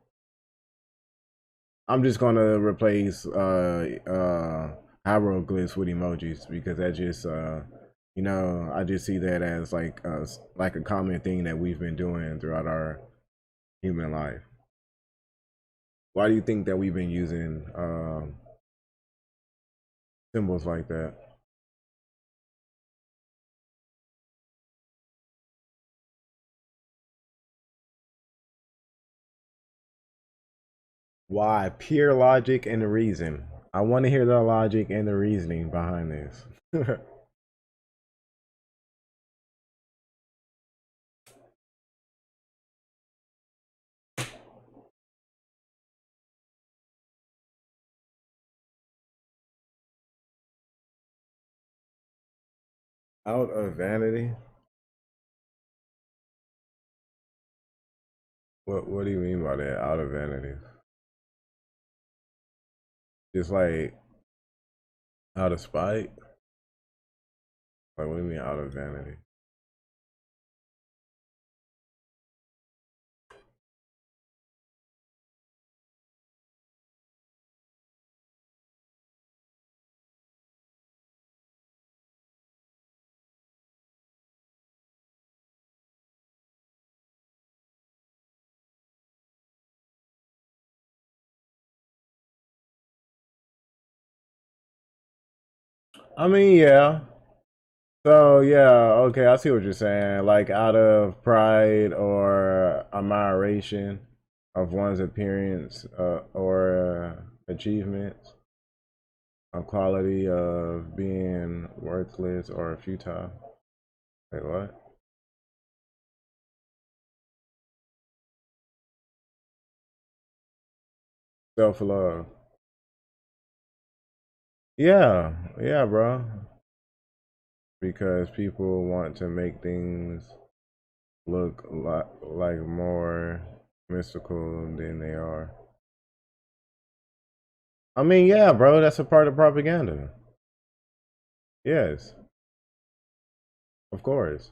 I'm just gonna replace hieroglyphs with emojis because that just I just see that as like a common thing that we've been doing throughout our human life. Why do you think that we've been using symbols like that? Why? Pure logic and the reason. I want to hear the logic and the reasoning behind this. Out of vanity? What do you mean by that? Out of vanity? Just like out of spite? Like what do you mean out of vanity? I mean, yeah. So yeah, okay, I see what you're saying. Like out of pride or admiration of one's appearance or achievements, a quality of being worthless or futile. Wait, what? Self-love. Yeah, yeah, bro. Because people want to make things look like more mystical than they are. I mean, yeah, bro, that's a part of propaganda. Yes, of course.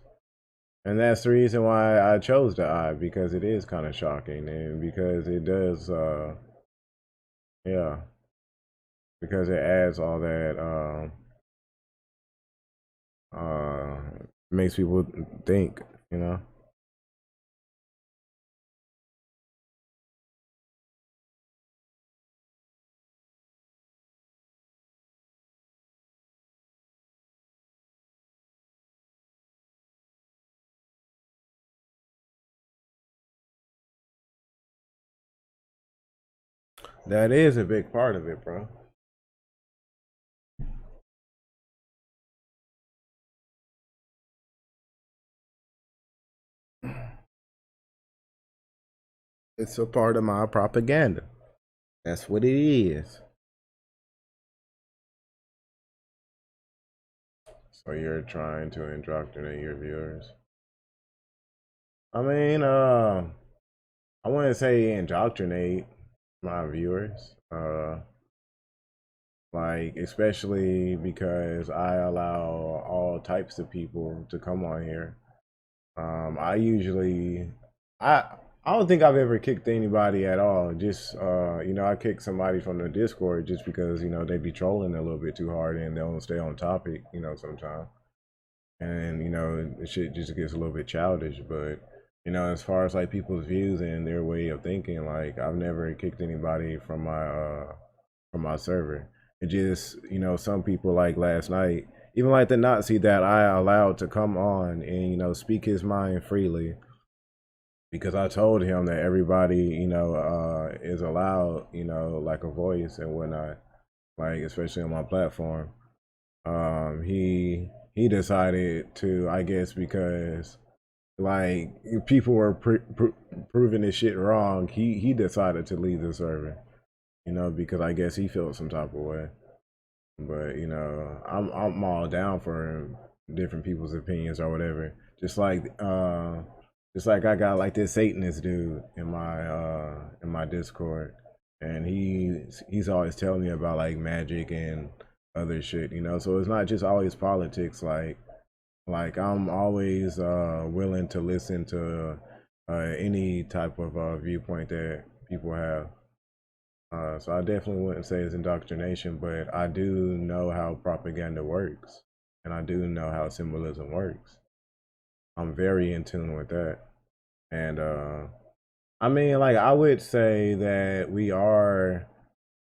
And that's the reason why I chose the eye, because it is kind of shocking and because it does yeah, because it adds all that uh makes people think, you know. That is a big part of it, bro. It's a part of my propaganda. That's what it is. So you're trying to indoctrinate your viewers. I mean, I wouldn't say indoctrinate my viewers. Like especially because I allow all types of people to come on here. I usually, I don't think I've ever kicked anybody at all. Just you know, I kicked somebody from the Discord just because you know they be trolling a little bit too hard and they don't stay on topic. You know, sometimes, and you know, the shit just gets a little bit childish. But you know, as far as like people's views and their way of thinking, like I've never kicked anybody from my server. It just you know, some people like last night, even like the Nazi that I allowed to come on and you know speak his mind freely because I told him that everybody, you know, is allowed, you know, like a voice and whatnot, like especially on my platform. He decided to, I guess, because like people were proving this shit wrong. He decided to leave the server, you know, because I guess he felt some type of way. But you know, I'm all down for different people's opinions or whatever. Just like I got like this Satanist dude in my Discord, and he's always telling me about like magic and other shit, you know. So it's not just always politics. Like I'm always willing to listen to any type of viewpoint that people have. So I definitely wouldn't say it's indoctrination, but I do know how propaganda works, and I do know how symbolism works. I'm very in tune with that, and I mean, like I would say that we are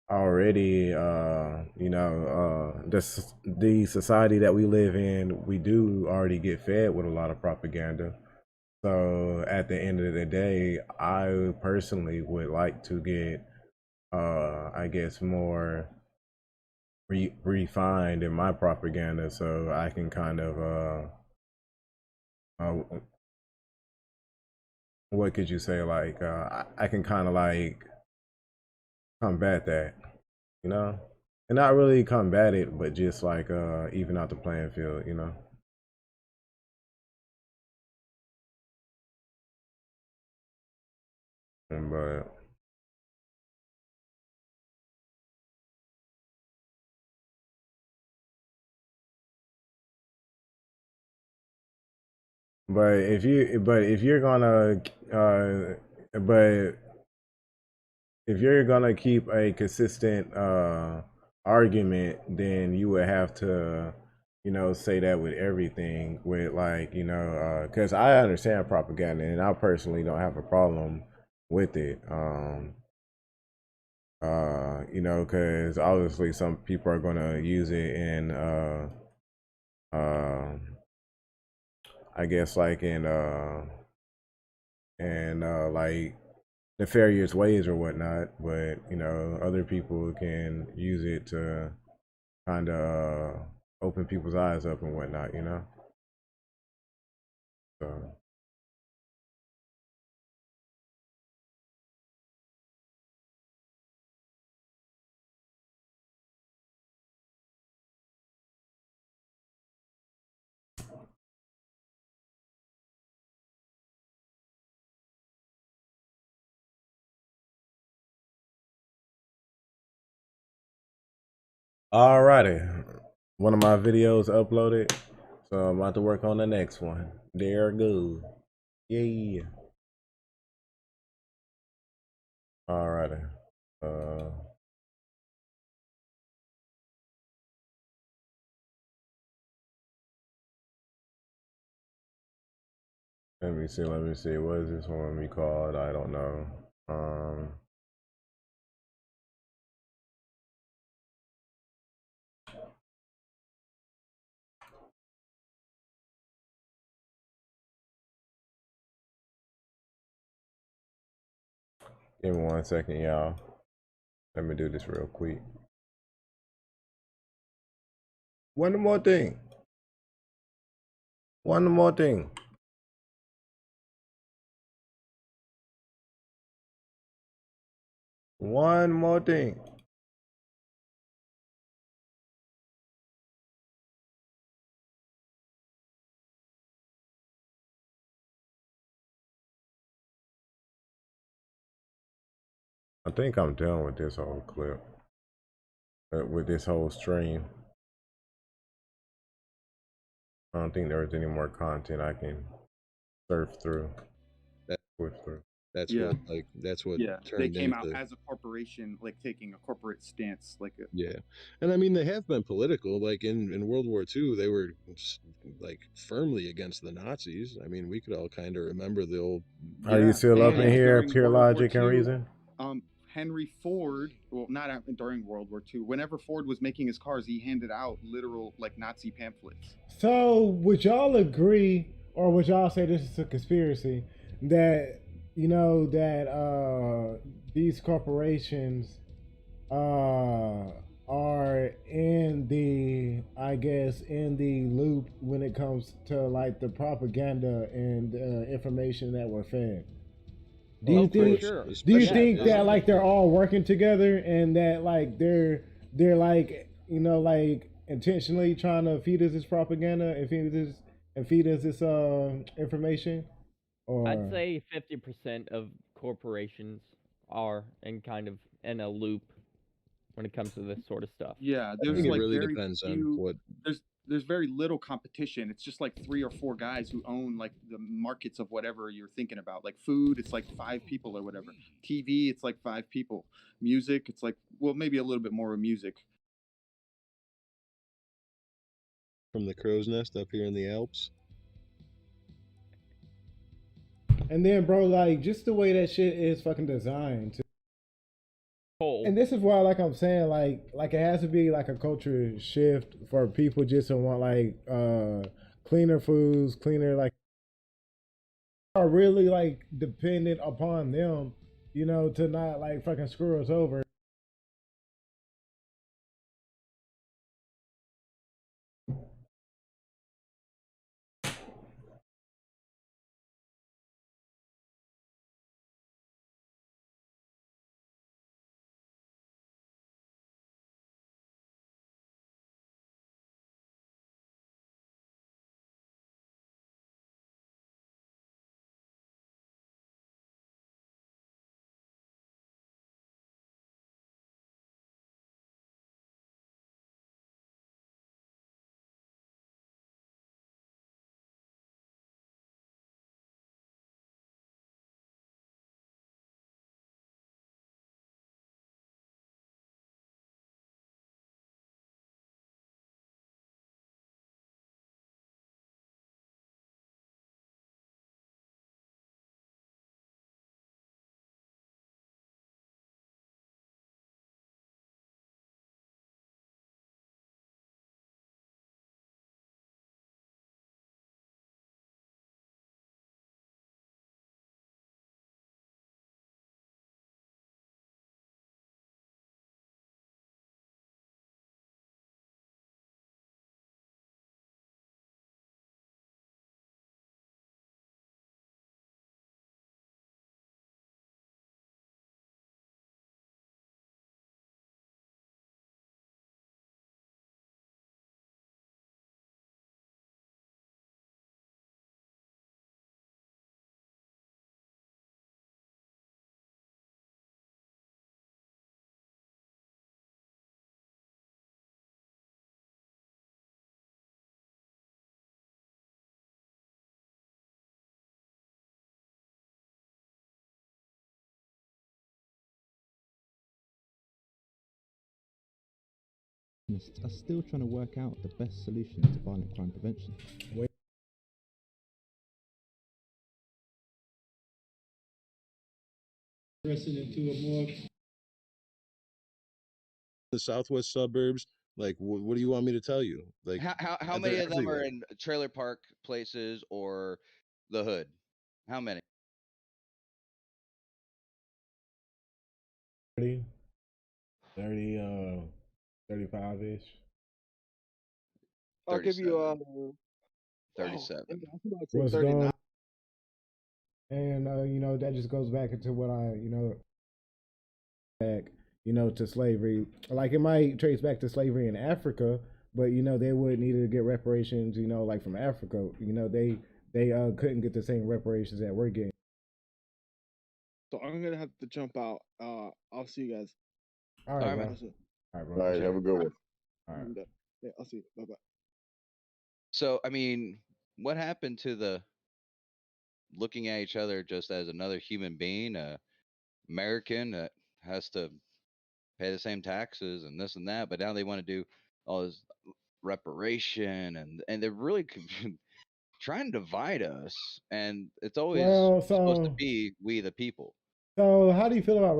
already, you know, the society that we live in, we do already get fed with a lot of propaganda. So at the end of the day, I personally would like to get I guess more refined in my propaganda so I can kind of uh what could you say like I can kind of like combat that, you know, and not really combat it but just like even out the playing field, you know. But but if you're gonna but if you're gonna keep a consistent argument, then you would have to, you know, say that with everything. With like, you know, because I understand propaganda, and I personally don't have a problem with it. You know, because obviously some people are gonna use it in, uh, I guess, like in like nefarious ways or whatnot. But you know, other people can use it to kind of open people's eyes up and whatnot, you know. So alrighty, one of my videos uploaded, so I'm about to work on the next one. There goes. Yeah. Alrighty. Uh, let me see. Let me see. What is this one we called? I don't know. Give me 1 second, y'all. Let me do this real quick. One more thing. One more thing. One more thing. I think I'm done with this whole clip. With this whole stream. I don't think there's any more content I can surf through. That's Yeah. what that's what Yeah, turned they came out into as a corporation, like taking a corporate stance, like a, yeah. And I mean they have been political. Like in World War II, they were like firmly against the Nazis. I mean, we could all kind of remember the old. Are you still up in here? during Pure World War logic and II, reason? Henry Ford, well, not during World War II. Whenever Ford was making his cars, he handed out literal like Nazi pamphlets. So would y'all agree, or would y'all say this is a conspiracy, that you know that these corporations are in the, I guess, in the loop when it comes to like the propaganda and information that we're fed? Do you think? Do you think that like they're all working together and that like they're like, you know, like intentionally trying to feed us this propaganda and feed us this information? Or I'd say 50% of corporations are in kind of in a loop when it comes to this sort of stuff. Yeah, I there's think it like really very depends on few. what. There's very little competition. It's just like 3 or 4 guys who own like the markets of whatever you're thinking about. Like food, it's like 5 people or whatever. TV, it's like 5 people. Music, it's like, well, maybe a little bit more of music. From the crow's nest up here in the Alps. and then bro, like just the way that shit is fucking designed to. And this is why, like I'm saying, like it has to be like a culture shift for people just to want like cleaner foods, cleaner, like are really like dependent upon them, you know, to not like fucking screw us over. Are still trying to work out the best solutions to violent crime prevention. Into a more The southwest suburbs. Like, what do you want me to tell you? Like, How they're many of them are everywhere. in trailer park places or the hood? How many? 30, 35-ish. I'll give you 37. I was about to say What's 39. going and that just goes back into what I back to slavery. Like, it might trace back to slavery in Africa, but they would need to get reparations, like from Africa. They couldn't get the same reparations that we're getting. So I'm gonna have to jump out. I'll see you guys. All right, bro. That's it. All right, bro. All right, have a good one. All right. Yeah, I'll see you. Bye bye. So, I mean, what happened to the looking at each other just as another human being, American that has to pay the same taxes and this and that, but now they want to do all this reparation and they're really trying to divide us, and it's always Well, supposed to be we the people. So how do you feel about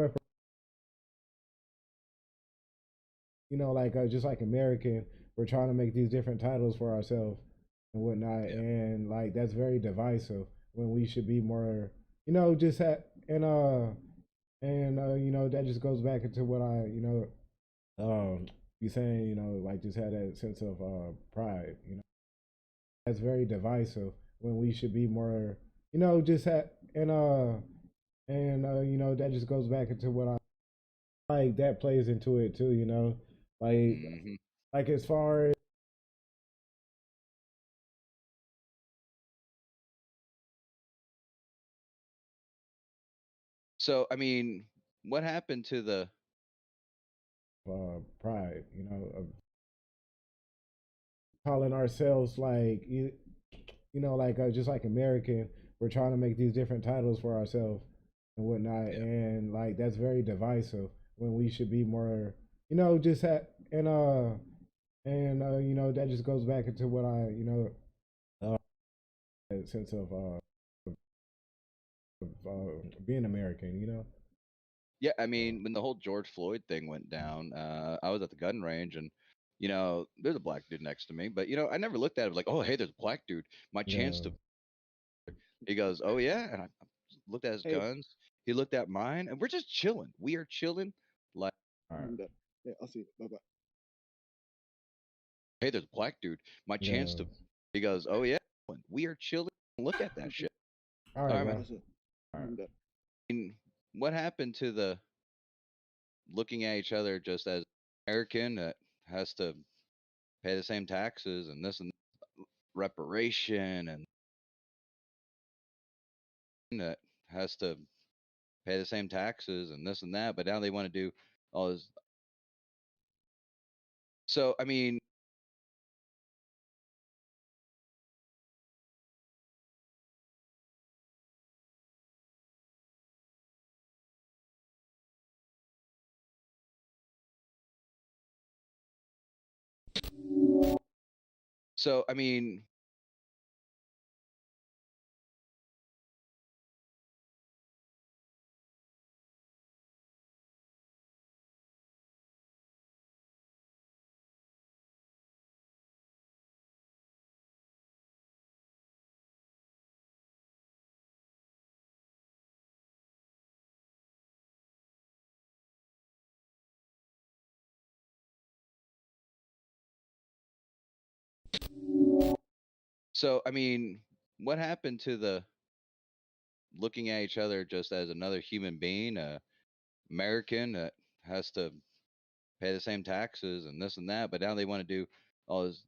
like just like American, we're trying to make these different titles for ourselves and whatnot, and like that's very divisive when we should be more, just that just goes back into what I, be saying, like just had that sense of pride, that's very divisive when we should be more, just that just goes back into what I like, that plays into it too, like as far as So, I mean, what happened to the pride, of calling ourselves like like just like American, we're trying to make these different titles for ourselves and whatnot, and like that's very divisive when we should be more, just that just goes back into what I, sense of being American. Yeah, I mean, when the whole George Floyd thing went down, I was at the gun range and there's a black dude next to me, but I never looked at it like, oh, hey, there's a black dude. My chance to. He goes, oh yeah, and I looked at his guns. He looked at mine, and we're just chilling. We are chilling, like, Yeah, I'll see you. Bye bye. hey, there's a black dude. My chance to. He goes, oh yeah, we are chilling. Look at that shit. All right, bro. Man. All right. I mean, what happened to the looking at each other just as American that has to pay the same taxes and this and reparation and that has to pay the same taxes and this and that, but now they want to do all this. So, I mean, so I mean, so I mean, what happened to the looking at each other just as another human being, American that has to pay the same taxes and this and that, but now they want to do all this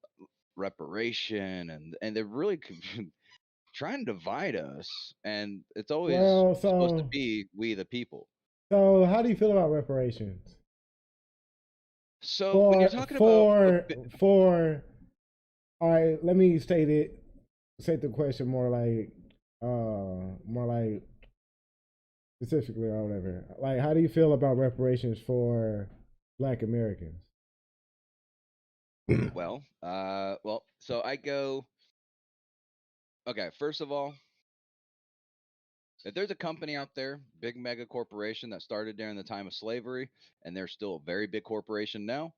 reparation and they're really trying to divide us, and it's always Well, supposed to be we the people. So how do you feel about reparations? So when you're talking about all right, let me state the question more like specifically or whatever. Like, how do you feel about reparations for Black Americans? well, so I go. Okay, first of all, if there's a company out there, big mega corporation that started during the time of slavery, and they're still a very big corporation now,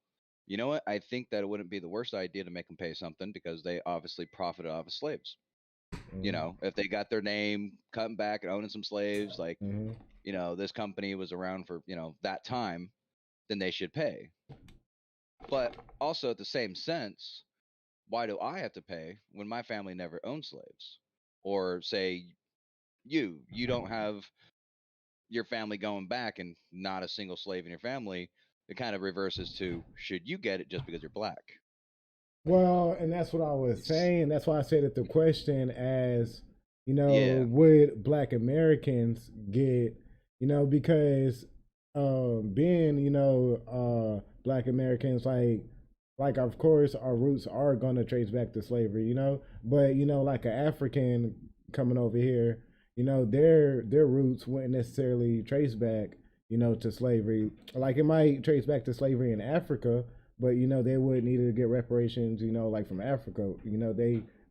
you know what? I think that it wouldn't be the worst idea to make them pay something because they obviously profited off of slaves. If they got their name cutting back and owning some slaves, like, this company was around for, that time. then they should pay. But also at the same sense, why do I have to pay when my family never owned slaves? Or say you don't have your family going back and not a single slave in your family. It kind of reverses to should you get it just because you're black? Well, and that's what I was saying. That's why I said that the question as, Yeah. would black Americans get, because being, black Americans, like of course our roots are gonna trace back to slavery, but like an African coming over here, their roots wouldn't necessarily trace back, to slavery. Like it might trace back to slavery in Africa, but they would need to get reparations, like from Africa.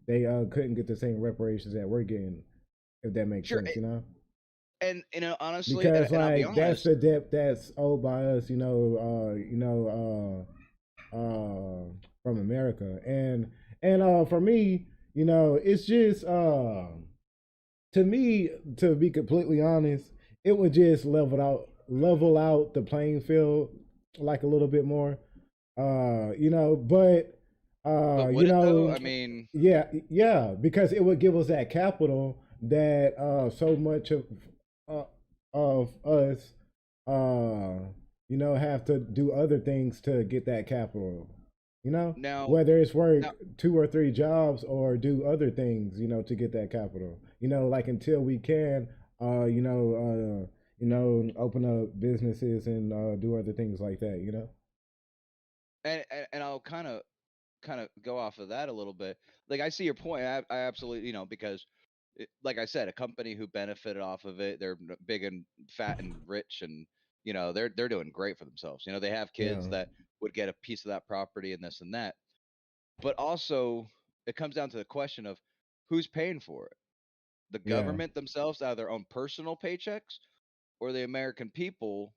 They couldn't get the same reparations that we're getting, if that makes Sure. sense, And honestly, because and I'll be like that's honest, the debt that's owed by us, from America, and for me, it's just to me, to be completely honest, it would just level out the playing field like a little bit more, but would it though? I mean, yeah, because it would give us that capital that so much of us have to do other things to get that capital. Now, Whether it's work 2 or 3 jobs or do other things, to get that capital. Like until we can, open up businesses and do other things like that. and I'll kind of go off of that a little bit. Like I see your point. I absolutely, because like I said, a company who benefited off of it, they're big and fat and rich, and they're doing great for themselves. They have kids Yeah. that would get a piece of that property and this and that. But also, it comes down to the question of who's paying for it: the Yeah. government themselves out of their own personal paychecks, or the American people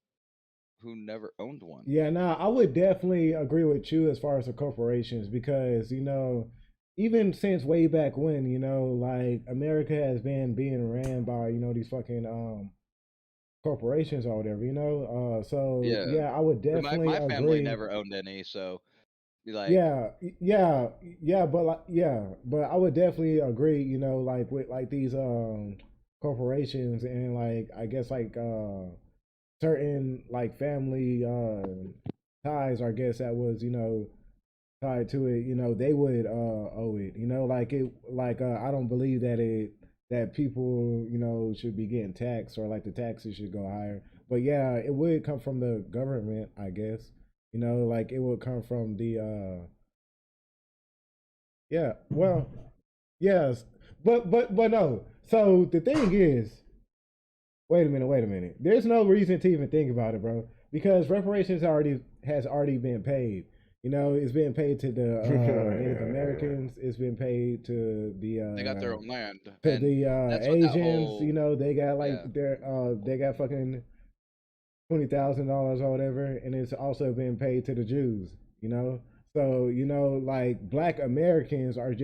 who never owned one. Yeah, nah, I would definitely agree with you as far as the corporations because, even since way back when, like America has been being ran by, these fucking corporations or whatever, so yeah, I would definitely My family agree. never owned any, so like Yeah, but I would definitely agree, like with like these corporations and like I guess like certain like family ties, I guess that was, tied to it, they would owe it, like it like I don't believe that people, should be getting taxed or like the taxes should go higher. But yeah, it would come from the government, I guess. Like it would come from the yeah, well, yes. But no. So the thing is, wait a minute. There's no reason to even think about it, bro, because reparations has already been paid. It's been paid to the Native Americans. It's been paid to the they got their own land. to And the that's what that Asians. whole They got like they got fucking $20,000 or whatever, and it's also been paid to the Jews. So like Black Americans are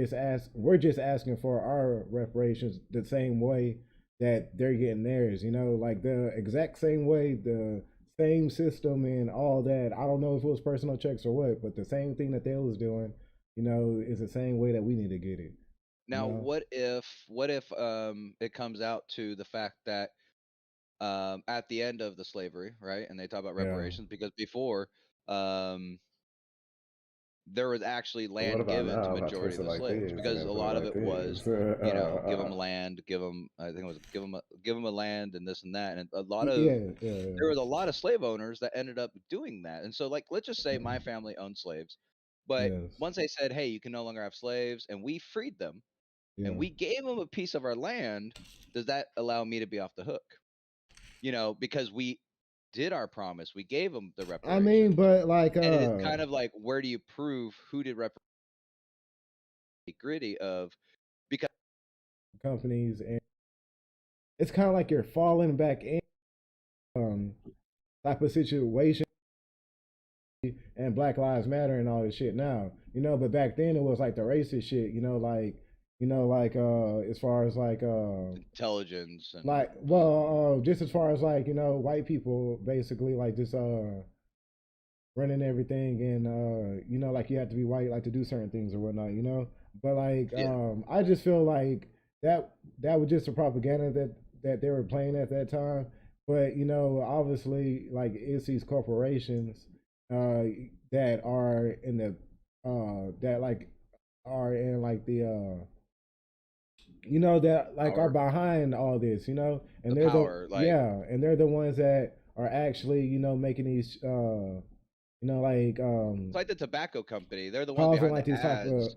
we're just asking for our reparations the same way that they're getting theirs. Like the exact same way, the same system and all that. I don't know if it was personal checks or what, but the same thing that they was doing, is the same way that we need to get it. Now, what if it comes out to the fact that at the end of the slavery, right? And they talk about Yeah. reparations because before there was actually What land about given to now if I majority twist of it the like slaves this because and a put it lot of like it was, this? give them land, give them, I think it was give them a land and this and that, and a lot of Yeah. there was a lot of slave owners that ended up doing that. And so, like, let's just say my family owned slaves, but Yes. once they said, "Hey, you can no longer have slaves," and we freed them, Yeah. and we gave them a piece of our land, does that allow me to be off the hook? Because we did our promise, we gave them the I reparations, mean, but like and it's kind of like, where do you prove who did gritty of because companies, and it's kind of like you're falling back in type of situation, and Black Lives Matter and all this shit now, but back then it was like the racist shit, like as far as like intelligence and like just as far as like white people basically like just running everything, and you know, like you have to be white, like to do certain things or whatnot, you know. But like, I just feel like that was just a propaganda that they were playing at that time. But you know, obviously, like it's these corporations uh, that are in the that like are in like the you know, that like are behind all this, you know, and they're power, the like and they're the ones that are actually, you know, making these you know, like it's like the tobacco company. They're the ones causing behind like the these type of ads.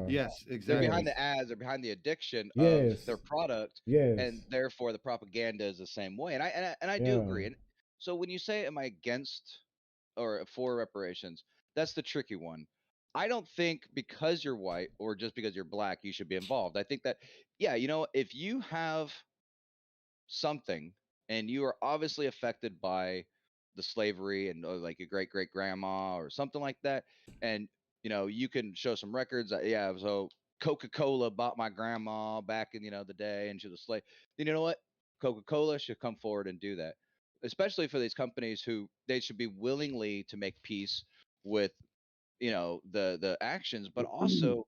Yes, They're exactly. behind the ads. They're behind the addiction of yes, their product, yes, and therefore the propaganda is the same way. And I do yeah, agree. And so when you say, "Am I against or for reparations?" That's the tricky one. I don't think because you're white or just because you're black you should be involved. I think that yeah, you know, if you have something and you are obviously affected by the slavery and like your great great grandma or something like that, and you know you can show some records that, yeah, so Coca-Cola bought my grandma back in, you know, the day and she was a slave, then you know what, Coca-Cola should come forward and do that, especially for these companies who they should be willingly to make peace with, you know, the actions, but also,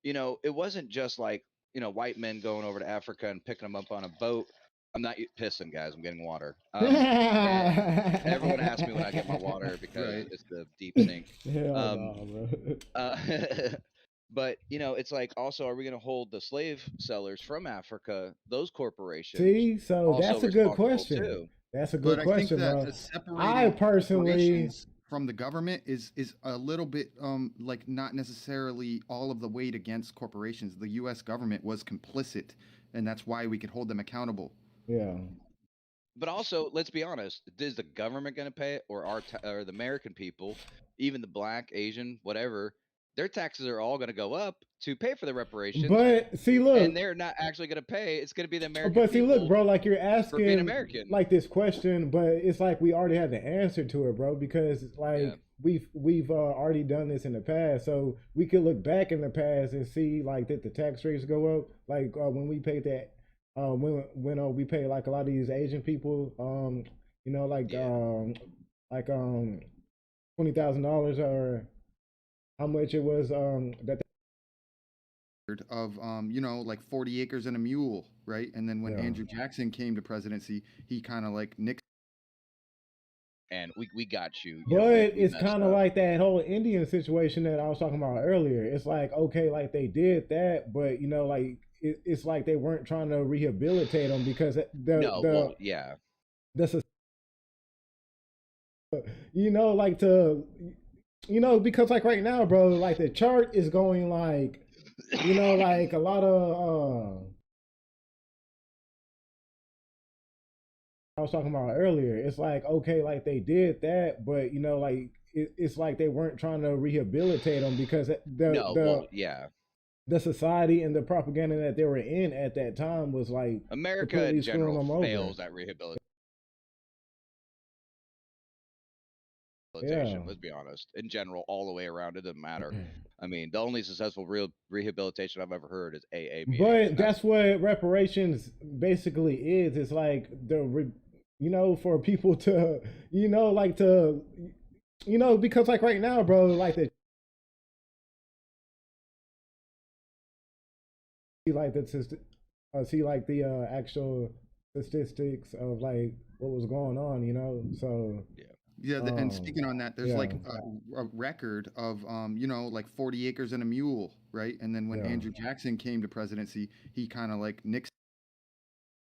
you know, it wasn't just like, you know, white men going over to Africa and picking them up on a boat. I'm not pissing, guys. I'm getting water. And everyone asks me when I get my water because Right. it's the deep sink. hell Um, no, bro. uh, but you know, it's like also, are we going to hold the slave sellers from Africa, those corporations, See, so also that's a good responsible question. too? That's a But good I think question, that bro. I separating personally, corporations from the government is a little bit like not necessarily all of the weight against corporations. The U.S. government was complicit, and that's why we could hold them accountable. yeah, But also, let's be honest: is the government going to pay it, or or the American people, even the black, Asian, whatever? Their taxes are all going to go up to pay for the reparations, but see, and look, they're not actually going to pay. It's going to be the American but see, look, people bro, like you're for being asking American. like this question, but it's like we already have the answer to it, bro, because Yeah. like we've already done this in the past, so we could look back in the past and see like did the tax rates go up, like when we paid that, when we paid like a lot of these Asian people, you know, like $20,000 or how much it was that. Of you know, like 40 acres and a mule, right? And then when Yeah. Andrew Jackson came to presidency, he kind of like nixed. And we got you. You know, But we it's messed kind of up. like that whole Indian situation that I was talking about earlier. It's like, okay, like they did that, but you know, like it's like they weren't trying to rehabilitate them because No, well, yeah. the you know, like to you know, because like right now, bro, like the chart is going like, you know, like a lot of I was talking about earlier. It's like, okay, like they did that, but you know, like it's like they weren't trying to rehabilitate them because No, well, yeah. the society and the propaganda that they were in at that time was like America in completely screwing general them over. fails at rehabilitation. Yeah. Let's be honest. In general, all the way around, it doesn't matter. I mean, the only successful real rehabilitation I've ever heard is AA meetings, But and that's that's what reparations basically is. It's like you know, for people to, you know, like to, you know, because like right now, bro, like the like see like the actual statistics of like what was going on, you know. So Yeah, and speaking on that, there's yeah, like a record of you know, like 40 acres and a mule, right? And then when yeah. Andrew Jackson came to presidency, he kind of like nixed.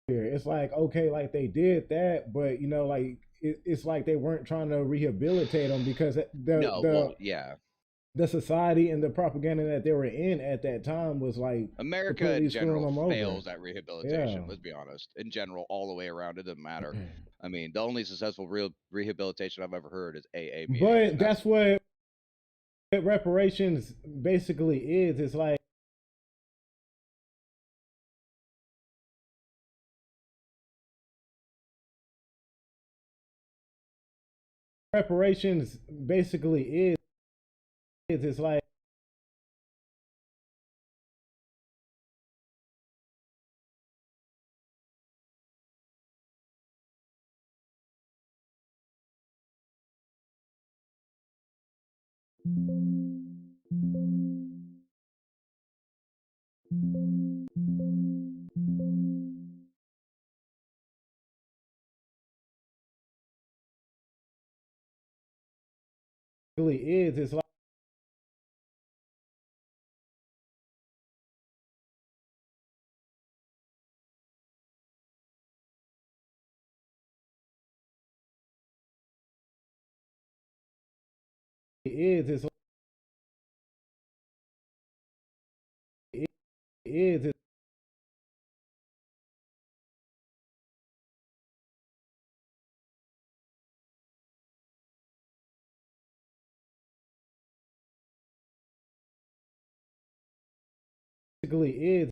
It's like, okay, like they did that, but you know, like it's like they weren't trying to rehabilitate them because no, well, yeah. the society and the propaganda that they were in at that time was like America in completely screwing general them over. fails at Yeah. rehabilitation. Let's be honest. In general, all the way around, it doesn't matter. I mean, the only successful real rehabilitation I've ever heard is AA meetings, But and that's what reparations basically is. It's like reparations basically is. It's like Really is. It's like it is. It is. It's basically is.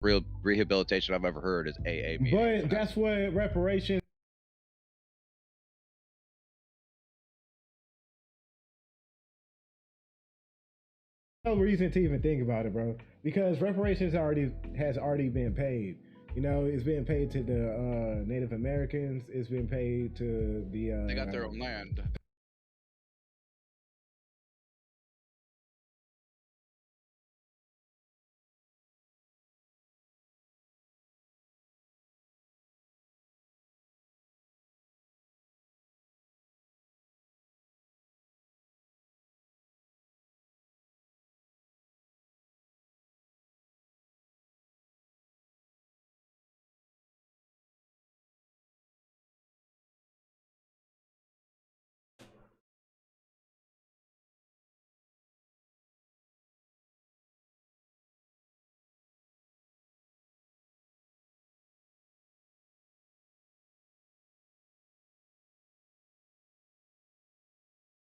real rehabilitation I've ever heard is AA meeting. But that's what reparations. No reason to even think about it, bro, because reparations has already been paid. You know, it's been paid to the Native Americans. It's been paid to the. They got their own land.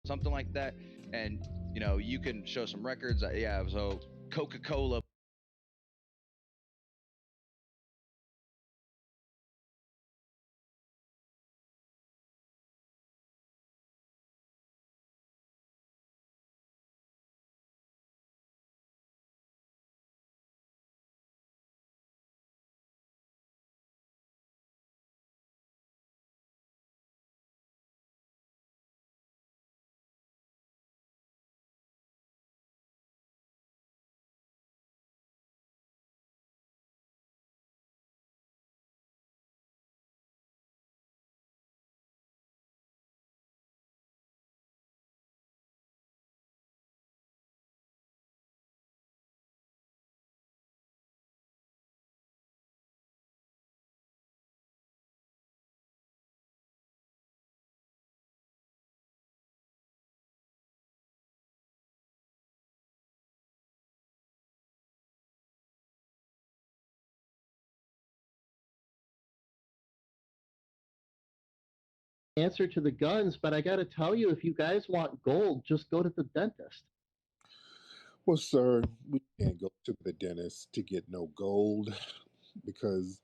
Something like that, and you know you can show some records. Yeah, so Coca-Cola. Answer to the guns, but I got to tell you, if you guys want gold, just go to the dentist. Well, sir, we can't go to the dentist to get no gold because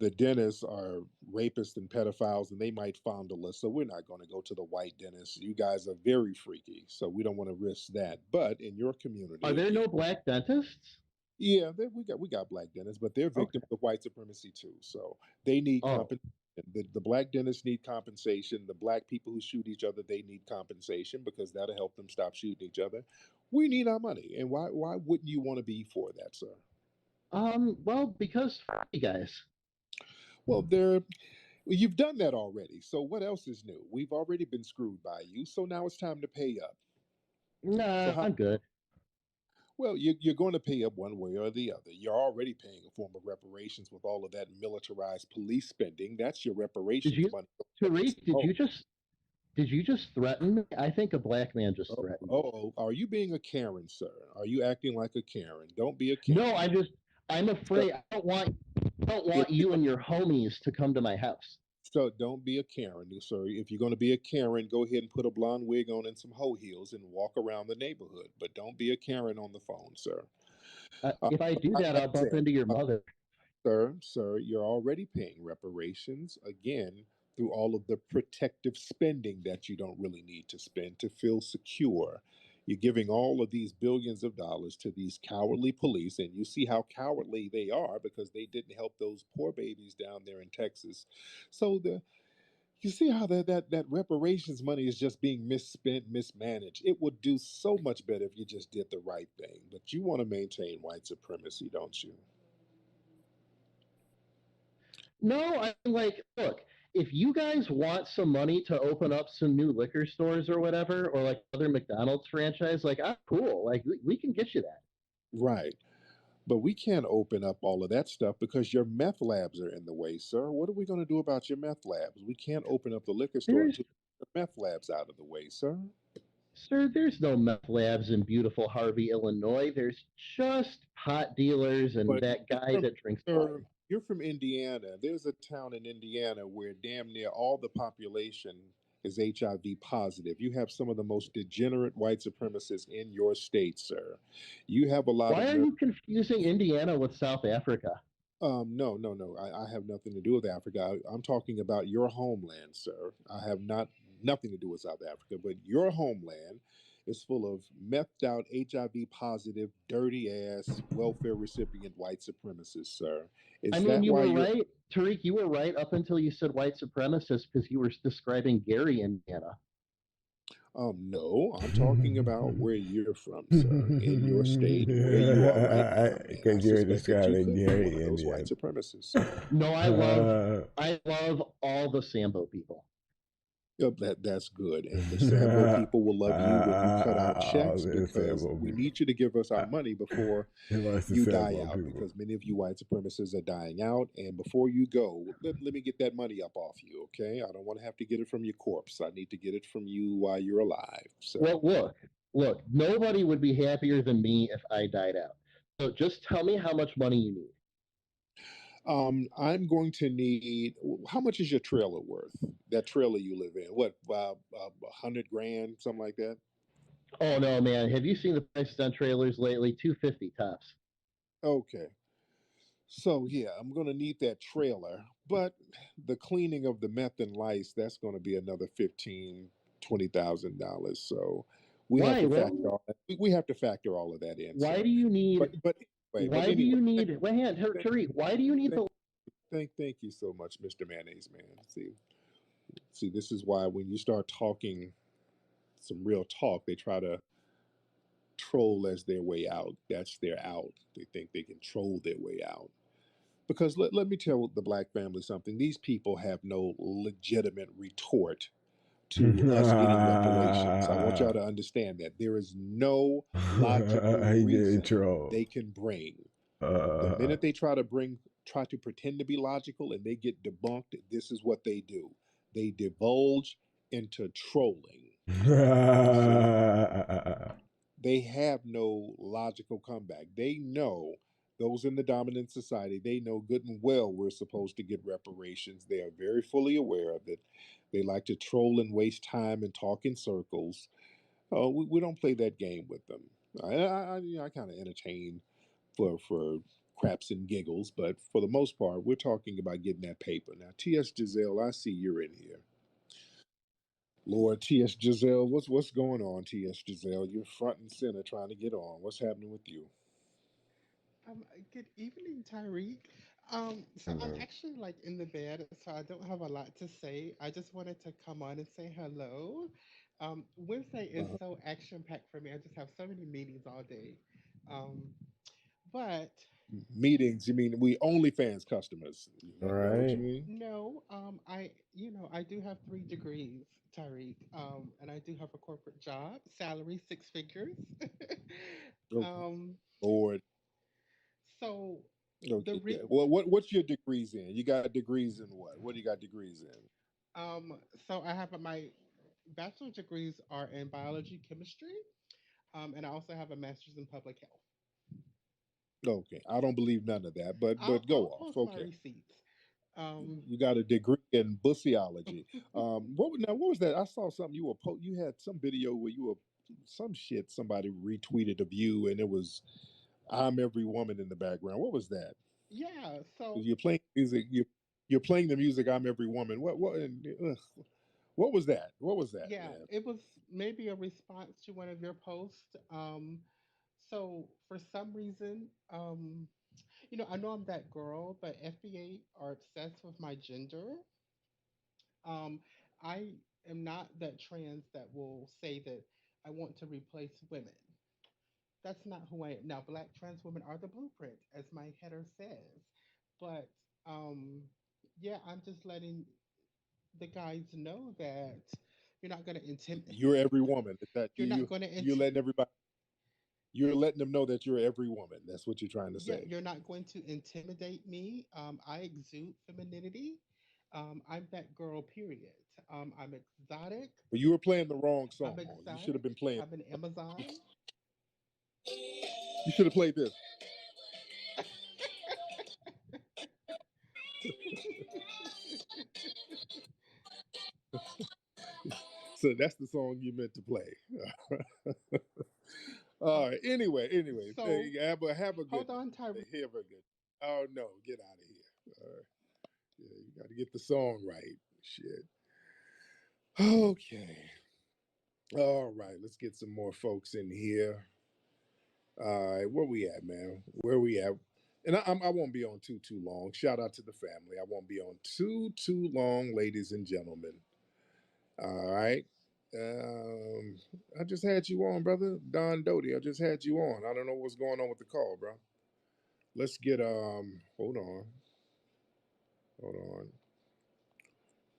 the dentists are rapists and pedophiles and they might fondle us. So we're not going to go to the white dentist. You guys are very freaky. So we don't want to risk that. But in your community, Are there no black dentists? yeah, we got black dentists, but they're victims of white supremacy too. So they need compensation. The black dentists need compensation. The black people who shoot each other, they need compensation because that'll help them stop shooting each other. We need our money, and why wouldn't you want to be for that, sir? Well, because you guys. Well, you've done that already. So what else is new? We've already been screwed by you. So now it's time to pay up. Nah, I'm good. Well, you're going to pay up one way or the other. You're already paying a form of reparations with all of that militarized police spending. That's your reparations money. Tariq, did you just threaten me? I think a black man just threatened me. Oh, are you being a Karen, sir? Are you acting like a Karen? Don't be a Karen. No, I'm afraid I don't want you and your homies to come to my house. So don't be a Karen, sir. If you're going to be a Karen, go ahead and put a blonde wig on and some hoe heels and walk around the neighborhood. But don't be a Karen on the phone, sir. If I do that, I'll bump into your mother. Sir, you're already paying reparations again through all of the protective spending that you don't really need to spend to feel secure. You're giving all of these billions of dollars to these cowardly police, and you see how cowardly they are because they didn't help those poor babies down there in Texas. So you see how that reparations money is just being misspent, mismanaged. It would do so much better if you just did the right thing. But you want to maintain white supremacy, don't you? No, look, if you guys want some money to open up some new liquor stores or whatever, or like other McDonald's franchise, like, I'm cool. Like, we can get you that. Right. But we can't open up all of that stuff because your meth labs are in the way, sir. What are we going to do about your meth labs? We can't open up the liquor store until the meth labs out of the way, sir. Sir, there's no meth labs in beautiful Harvey, Illinois. There's just pot dealers and that guy that drinks wine. You're from Indiana. There's a town in Indiana where damn near all the population is HIV positive. You have some of the most degenerate white supremacists in your state, sir. You have a lot Why of are you confusing Indiana with South Africa? no, no, no. I have nothing to do with Africa. I'm talking about your homeland, sir. I have nothing to do with South Africa, but your homeland is full of methed out, HIV positive, dirty ass welfare recipient white supremacists, sir. Is I mean, that you why were you're? right, Tariq. You were right up until you said white supremacist because you were describing Gary, Indiana. No, I'm talking about where you're from, sir, in your state, where you are right now. And I Because you're suspect that you describing could be one Gary of those Indian. white supremacists. No, I love all the Sambo people. Yep, that's good. And the Sambo people will love you when you cut out checks because we need you to give us our money before you die out because many of you white supremacists are dying out. And before you go, let me get that money up off you, okay? I don't want to have to get it from your corpse. I need to get it from you while you're alive. So Well, look, nobody would be happier than me if I died out. So just tell me how much money you need. I'm going to need. How much is your trailer worth? That trailer you live in? What, $100,000, something like that? Oh no, man! Have you seen the prices on trailers lately? $250 tops. Okay. So yeah, I'm gonna need that trailer, but the cleaning of the meth and lice, that's gonna be another $15,000-$20,000. So we have Why? to Well, factor all that. We have to factor all of that in. why So, do you need? but Why do you need? Wait, hang on, Tariq. Why do you need the? thank you so much, Mr. Mayonnaise Man. See, this is why when you start talking some real talk, they try to troll as their way out. That's their out. They think they can troll their way out. Because let me tell the black family something. These people have no legitimate retort to us getting reparations. I want y'all to understand that. There is no logical reason they can bring. The minute they try to pretend to be logical and they get debunked, this is what they do. They divulge into trolling. They have no logical comeback. They know, those in the dominant society, they know good and well we're supposed to get reparations. They are very fully aware of it. They like to troll and waste time and talk in circles. We don't play that game with them. I kind of entertain for craps and giggles, but for the most part, we're talking about getting that paper. Now, T.S. Giselle, I see you're in here. Lord, T.S. Giselle, what's going on, T.S. Giselle? You're front and center trying to get on. What's happening with you? Good evening, Tyreek. So I'm actually like in the bed, so I don't have a lot to say. I just wanted to come on and say hello. Wednesday is so action packed for me. I just have so many meetings all day. Um, but Meetings, you mean we OnlyFans customers? That what you mean? no, I do have 3 degrees, Tyreek. And I do have a corporate job, salary 6 figures. Oh, um, Lord. so Okay. Well, what's your degrees in? You got degrees in what? What do you got degrees in? so I have my bachelor's degrees are in biology, chemistry, and I also have a master's in public health. Okay, I don't believe none of that, but go I'll off. post my Okay, receipts. you got a degree in bussiology. What was that? I saw something you were you had some video where you were some shit somebody retweeted of you, and it was "I'm every woman" in the background. What was that? Yeah, so You're playing music. You're playing the music. I'm every woman. What was that? What was that, yeah, man? it was maybe a response to one of your posts. So for some reason, I know I'm that girl, but FBA are obsessed with my gender. Um, I am not that trans that will say that I want to replace women. That's not who I am. Now, black trans women are the blueprint, as my header says. But um, yeah, I'm just letting the guys know that you're not going to intimidate. You're every woman. Is that You're not going to you're letting everybody. You're letting them know that you're every woman. That's what you're trying to yeah, say. you're not going to intimidate me. I exude femininity. I'm that girl. Period. I'm exotic. But you were playing the wrong I'm song. You should have exotic. been playing. I'm an Amazon. You should have played this. So that's the song you meant to play. All right. Anyway, So hey, have a good hold on, night. Tyree. Have a good. Oh no, get out of here. All right. Yeah, you got to get the song right. Shit. Okay. All right. Let's get some more folks in here. All right, where we at, man? Where we at? And I won't be on too long. Shout out to the family. I won't be on too long, ladies and gentlemen. All right. Um, I just had you on, brother Don Doty. I just had you on. I don't know what's going on with the call, bro. Let's get Hold on, hold on.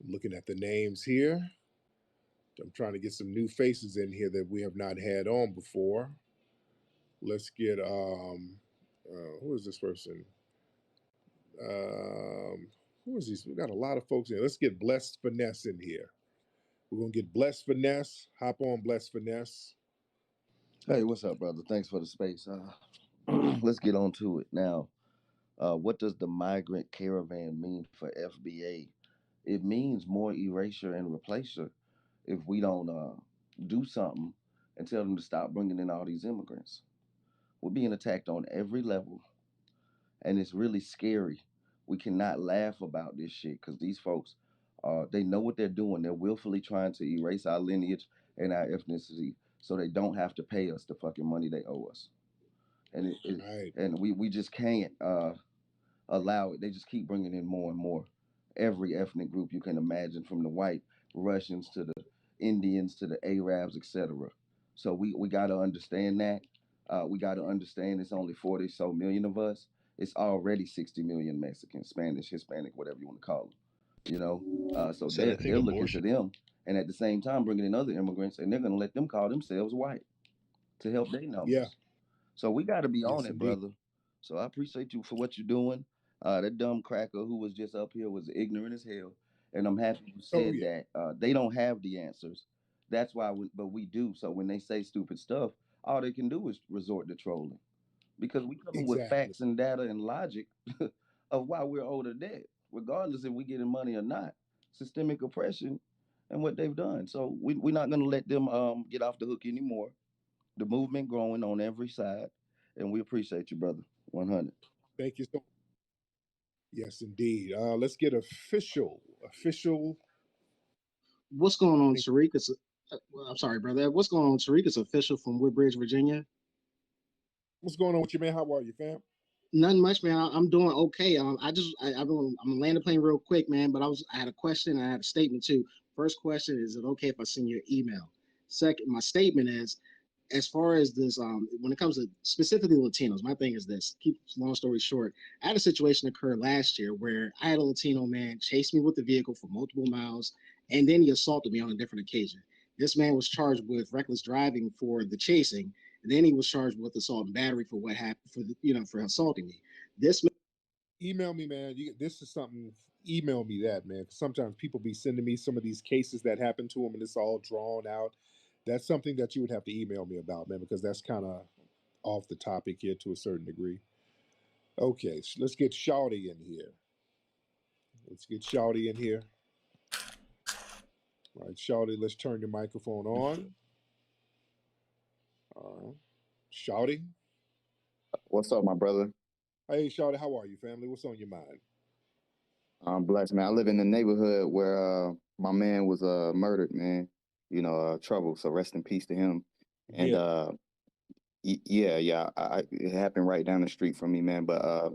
I'm looking at the names here. I'm trying to get some new faces in here that we have not had on before. Let's get who is this person? Um, who is this? We got a lot of folks in here. Let's get Blessed Finesse in here. We're gonna get Blessed Finesse. Hop on, Blessed Finesse. Hey, what's up, brother? Thanks for the space. Let's get on to it now. What does the migrant caravan mean for FBA? It means more erasure and replacer if we don't do something and tell them to stop bringing in all these immigrants. We're being attacked on every level, and it's really scary. We cannot laugh about this shit because these folks, they know what they're doing. They're willfully trying to erase our lineage and our ethnicity so they don't have to pay us the fucking money they owe us. And Right. and we just can't allow it. They just keep bringing in more and more. Every ethnic group you can imagine, from the white Russians to the Indians to the Arabs, etc. So we got to understand that. We got to understand it's only 40 so million of us. It's already 60 million Mexicans, Spanish, Hispanic, whatever you want to call them. You know, so Said I think they're looking to abortion. them, and at the same time bringing in other immigrants, and they're going to let them call themselves white to help their Yeah. numbers. So we got to be on Yes, it, indeed. brother. So I appreciate you for what you're doing. That dumb cracker who was just up here was ignorant as hell, and I'm happy you Oh said yeah. that. They don't have the answers. That's why, but we do. So when they say stupid stuff, all they can do is resort to trolling because we coming with Exactly. facts and data and logic of why we're older dead, regardless if we getting money or not. Systemic oppression and what they've done. So we're not gonna let them get off the hook anymore. The movement growing on every side, and we appreciate you, brother. 100. Thank you so. Yes, indeed. Let's get official. What's going on, Think- Tariq? Well, I'm sorry, brother. What's going on, Tariq? It's official from Woodbridge, Virginia. What's going on with you, man? How are you, fam? Nothing much, man. I'm doing okay. I'm gonna land the plane real quick, man. But I had a question. And I had a statement too. First question: is it okay if I send you an email? Second, my statement is, as far as this, when it comes to specifically Latinos, my thing is this. Keep long story short, I had a situation occur last year where I had a Latino man chase me with the vehicle for multiple miles, and then he assaulted me on a different occasion. This man was charged with reckless driving for the chasing, and then he was charged with assault and battery for what happened for for assaulting me. This Email me, man. This is something. Email me that, man. 'Cause sometimes people be sending me some of these cases that happen to them, and it's all drawn out. That's something that you would have to email me about, man, because that's kind of off the topic here to a certain degree. Okay, let's get Shawty in here. Let's get Shawty in here. All right, Shawty, let's turn your microphone on. All right. Shawty. What's up, my brother? Hey, Shawty, how are you, family? What's on your mind? I'm blessed, man. I live in the neighborhood where my man was murdered, man. You know, trouble. So rest in peace to him. And Yeah. yeah, it happened right down the street from me, man. But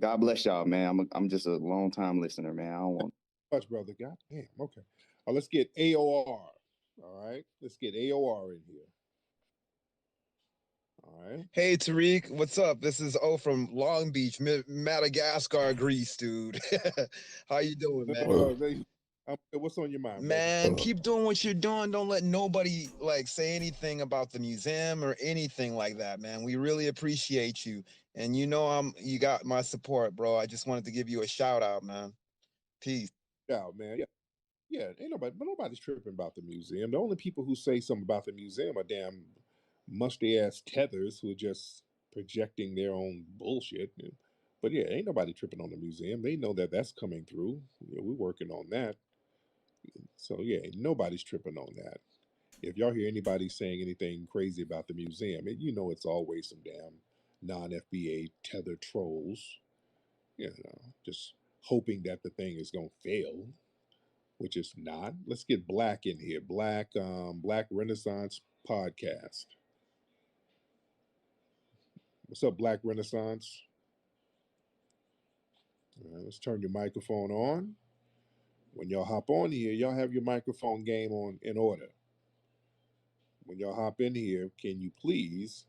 God bless y'all, man. I'm just a long time listener, man. I don't want Much, brother. God damn. Okay. Let's get AOR. All right. Let's get AOR in here. All right. Hey Tariq, what's up? This is O from Long Beach, Madagascar, Greece, dude. How you doing, man? What's on your mind, brother? Man, keep doing what you're doing. Don't let nobody like say anything about the museum or anything like that, man. We really appreciate you. And you got my support, bro. I just wanted to give you a shout out, man. Peace. Yeah, man. Yeah. Yeah. But nobody's tripping about the museum. The only people who say something about the museum are damn musty ass tethers who are just projecting their own bullshit. But yeah, ain't nobody tripping on the museum. They know that that's coming through. Yeah, we're working on that. So yeah, nobody's tripping on that. If y'all hear anybody saying anything crazy about the museum, you know it's always some damn non-FBA tether trolls, just hoping that the thing is gonna fail, which is not. Let's get Black in here. Black Renaissance Podcast. What's up, Black Renaissance? Let's turn your microphone on. When y'all hop on here, y'all have your microphone game on in order. When y'all hop in here, can you please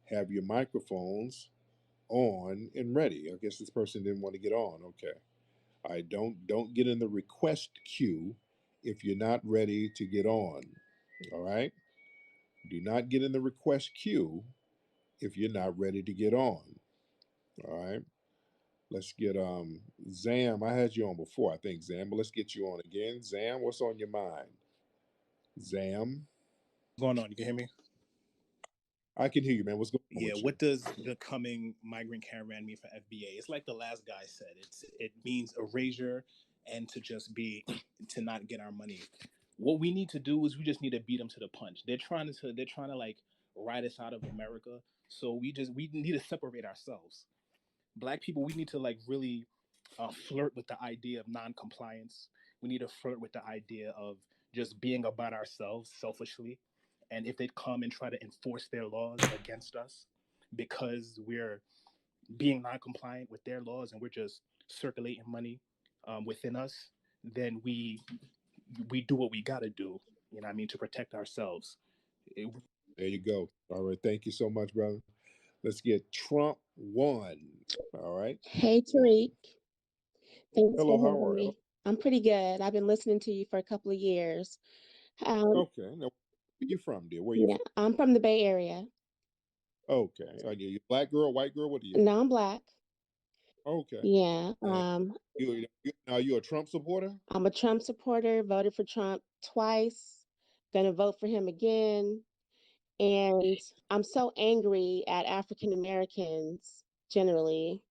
have your microphones on and ready? I guess this person didn't want to get on. Okay. All right, don't get in the request queue if you're not ready to get on. All right? Do not get in the request queue if you're not ready to get on. All right? Let's get Zam. I had you on before, I think, Zam, but let's get you on again. Zam, what's on your mind? Zam. What's going on? You can hear me? I can hear you, man. What's going on Yeah, with you? what does the coming migrant caravan mean for FBA? It's like the last guy said. It means erasure and to just be to not get our money. What we need to do is we just need to beat them to the punch. They're trying to like ride us out of America. So we need to separate ourselves. Black people, we need to like really flirt with the idea of non-compliance. We need to flirt with the idea of just being about ourselves selfishly. And if they come and try to enforce their laws against us because we're being non-compliant with their laws and we're just circulating money within us, then we do what we got to do. You know what I mean, to protect ourselves. There you go. All right. Thank you so much, brother. Let's get Trump one. All right. Hey, Tariq. Thanks Hello, for how having are you? me. I'm pretty good. I've been listening to you for a couple of years. Okay. Now, where you from, dear? Where you Yeah, from? I'm from the Bay Area. Okay. Are you a black girl, white girl? What are you? No, I'm black. Okay. Yeah. And now you a Trump supporter? I'm a Trump supporter, voted for Trump twice, gonna vote for him again. And I'm so angry at African Americans generally.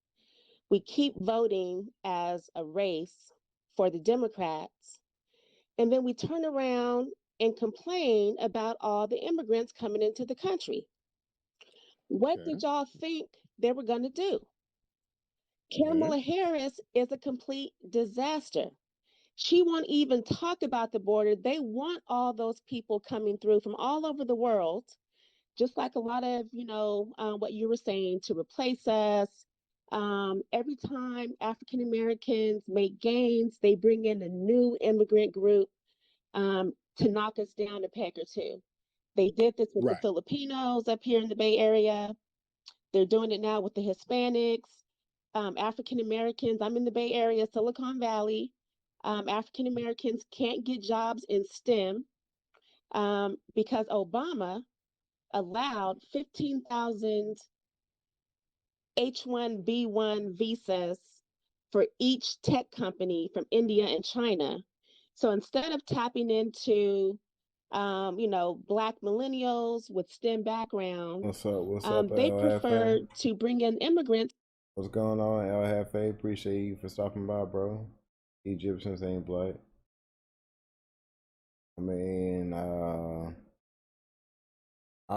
We keep voting as a race for the Democrats, and then we turn around and complain about all the immigrants coming into the country. What did y'all think they were going to do? Kamala Harris is a complete disaster. She won't even talk about the border. They want all those people coming through from all over the world, just like a lot of, what you were saying, to replace us. Every time African Americans make gains, they bring in a new immigrant group to knock us down a peg or two. They did this with the Filipinos up here in the Bay Area. They're doing it now with the Hispanics, African Americans. I'm in the Bay Area, Silicon Valley. African Americans can't get jobs in STEM because Obama allowed 15,000 H-1B1 visas for each tech company from India and China. So instead of tapping into, Black millennials with STEM backgrounds, What's up? What's up, they El prefer Jefe? to bring in immigrants. What's going on, El Jefe? Appreciate you for stopping by, bro. Egyptians ain't black. I mean, I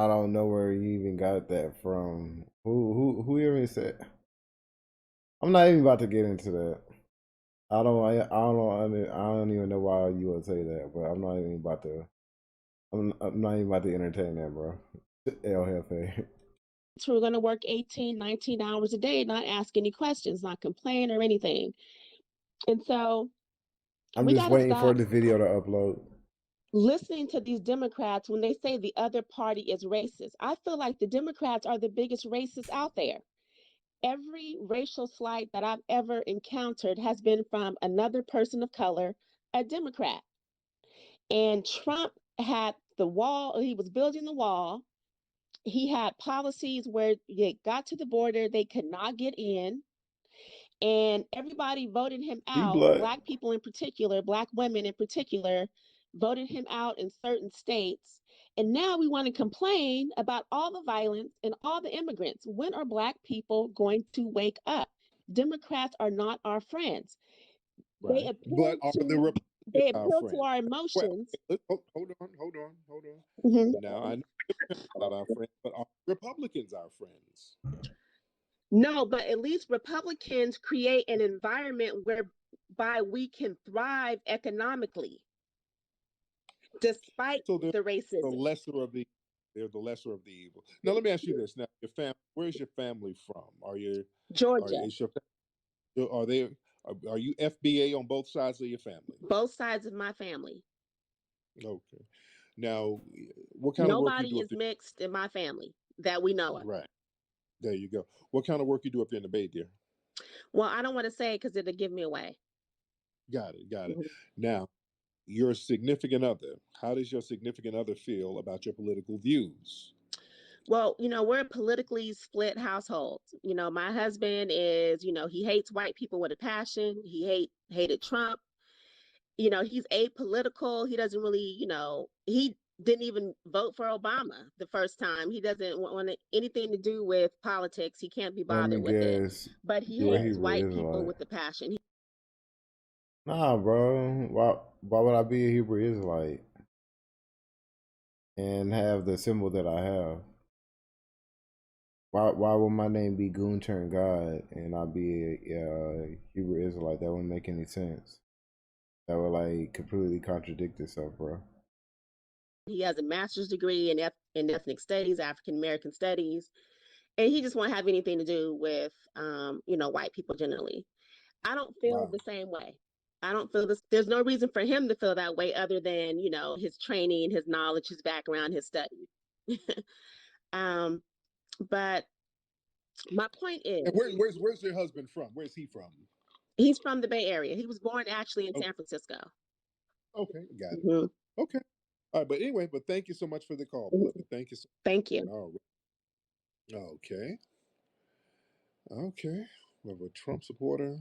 don't know where you even got that from. Who even said? I'm not even about to get into that. I don't even know why you would say that, but I'm not even about to. I'm not even about to entertain that, bro. El Jefe. Who are going to work 18, 19 hours a day, not ask any questions, not complain or anything. And so I'm we just got to waiting for stop the video to upload. listening to these Democrats when they say the other party is racist. I feel like the Democrats are the biggest racists out there. Every racial slight that I've ever encountered has been from another person of color, a Democrat. And Trump had the wall, he was building the wall. He had policies where they got to the border, they could not get in. And everybody voted him out. Black people in particular, Black women in particular, voted him out in certain states. And now we want to complain about all the violence and all the immigrants. When are Black people going to wake up? Democrats are not our friends. They appeal But are to they our appeal friends. to our Well, emotions. hold on. Mhm. Now I know Democrats are not our friends, but are Republicans our friends? No, but at least Republicans create an environment whereby we can thrive economically despite So they're the the racism. lesser of the. They're the lesser of the evil. Now let me ask you this: now, your family. Where's your family from? Georgia, Is your are they? Are you FBA on both sides of your family? both sides of my family. Okay. Now, what kind of work you Nobody do up is mixed in my family that we know of. Right. There you go. What kind of work you do up there in the Bay, dear? Well, I don't want to say because it'll give me away. Got it. Got it. Mhm. Now, your significant other. How does your significant other feel about your political views? Well, we're a politically split household. My husband is, he hates white people with a passion. He hated Trump. He's apolitical. He doesn't really, he didn't even vote for Obama the first time. He doesn't want anything to do with politics. He can't be Let me bothered with it. guess. But he You a hates Hebrew white people Israelite? with a passion. Nah, bro. Why would I be a Hebrew Israelite and have the symbol that I have? Why would my name be Goon Turn God and I be a Hebrew Israelite? That wouldn't make any sense. That would like completely contradict itself, bro. He has a master's degree in ethnic studies, African American studies, and he just won't have anything to do with, white people generally. I don't feel Wow. the same way. I don't feel this. There's no reason for him to feel that way other than, his training, his knowledge, his background, his studies. um, but my point And is, where's your husband from? Where's he from? he's from the Bay Area. He was born actually in Oh, San Francisco. okay, got it. Mhm. Okay. All right, but anyway, but thank you so much for the call, Mhm. beloved. Thank you so Thank you. All right. Okay. Okay. We have a Trump supporter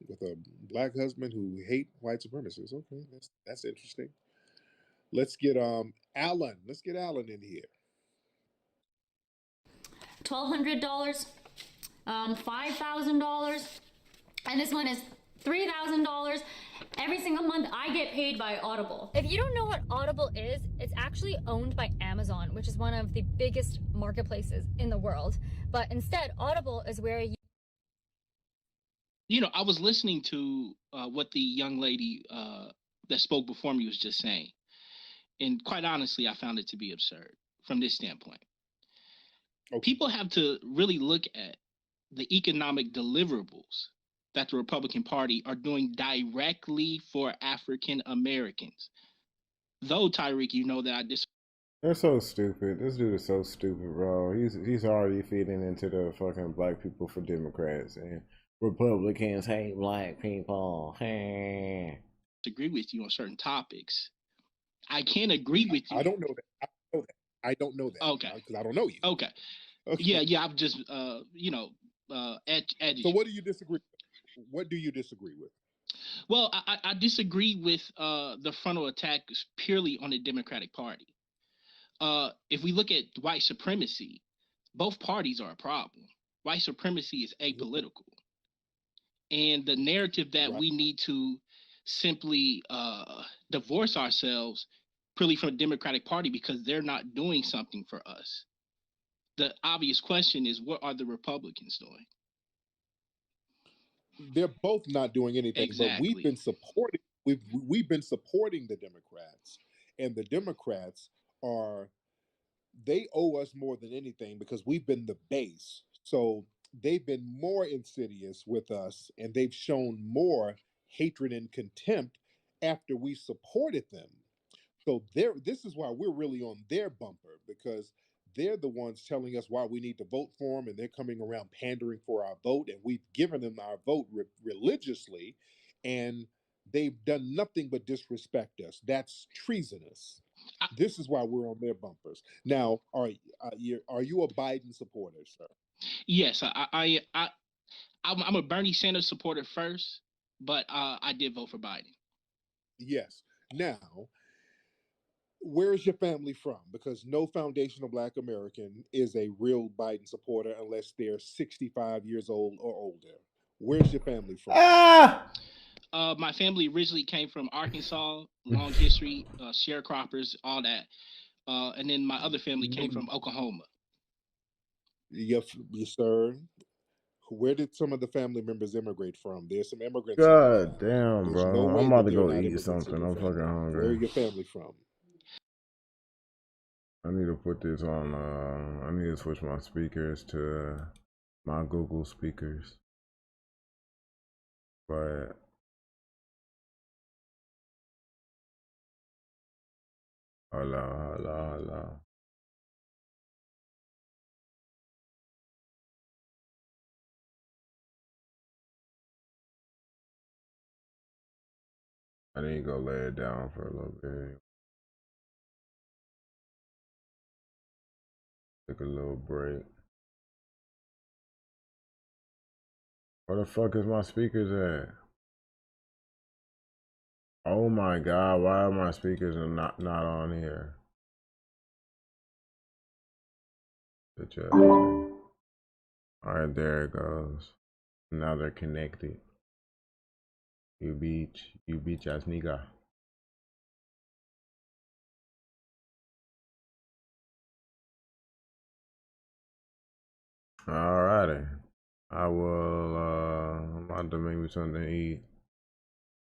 with a black husband who hate white supremacists. Okay, that's interesting. Let's get Alan. Let's get Alan in here. $1,200, $5,000, and this one is $3,000. Every single month I get paid by Audible. If you don't know what Audible is, it's actually owned by Amazon, which is one of the biggest marketplaces in the world. But instead, Audible is where I was listening to what the young lady that spoke before me was just saying. And quite honestly, I found it to be absurd from this standpoint. Okay. People have to really look at the economic deliverables that the Republican Party are doing directly for African Americans. Though, Tyreek, you know that I disagree. They're so stupid. This dude is so stupid, bro. He's already feeding into the fucking black people for Democrats and Republicans hate black people. Agree with you on certain topics. I can't agree with you. I don't know that. I don't know that. Okay. Because I don't know you. Okay. Yeah. I've just, So what do you disagree with? What do you disagree with? Well, I disagree with the frontal attack purely on the Democratic Party. If we look at white supremacy, both parties are a problem. White supremacy is apolitical. And the narrative that we need to simply divorce ourselves purely from the Democratic Party because they're not doing something for us. The obvious question is, what are the Republicans doing? They're both not doing anything, exactly. But we've been supporting the Democrats, and the Democrats they owe us more than anything because we've been the base. So they've been more insidious with us, and they've shown more hatred and contempt after we supported them. So this is why we're really on their bumper, because they're the ones telling us why we need to vote for them, and they're coming around pandering for our vote, and we've given them our vote religiously, and they've done nothing but disrespect us. That's treasonous. This is why we're on their bumpers. Now, are you a Biden supporter, sir? Yes, I'm a Bernie Sanders supporter first, but I did vote for Biden. Yes. Now, where's your family from? Because no foundational Black American is a real Biden supporter unless they're 65 years old or older. Where's your family from? My family originally came from Arkansas, long history, sharecroppers, all that. And then my other family came from Oklahoma. Yes, sir. Where did some of the family members immigrate from? There's some immigrants in your God family. damn, There's no bro. way I'm about that to they're go not eat immigrants in something. your I'm fucking family. Where are hungry. your family from? I need to put this on. I need to switch my speakers to my Google speakers. But hold on. I need to go lay it down for a little bit. Take a little break. Where the fuck is my speakers at? Oh my god, why are my speakers not on here? Alright, there it goes. Now they're connected. You beach ass nigga. Alrighty. I will I'm about to make me something to eat.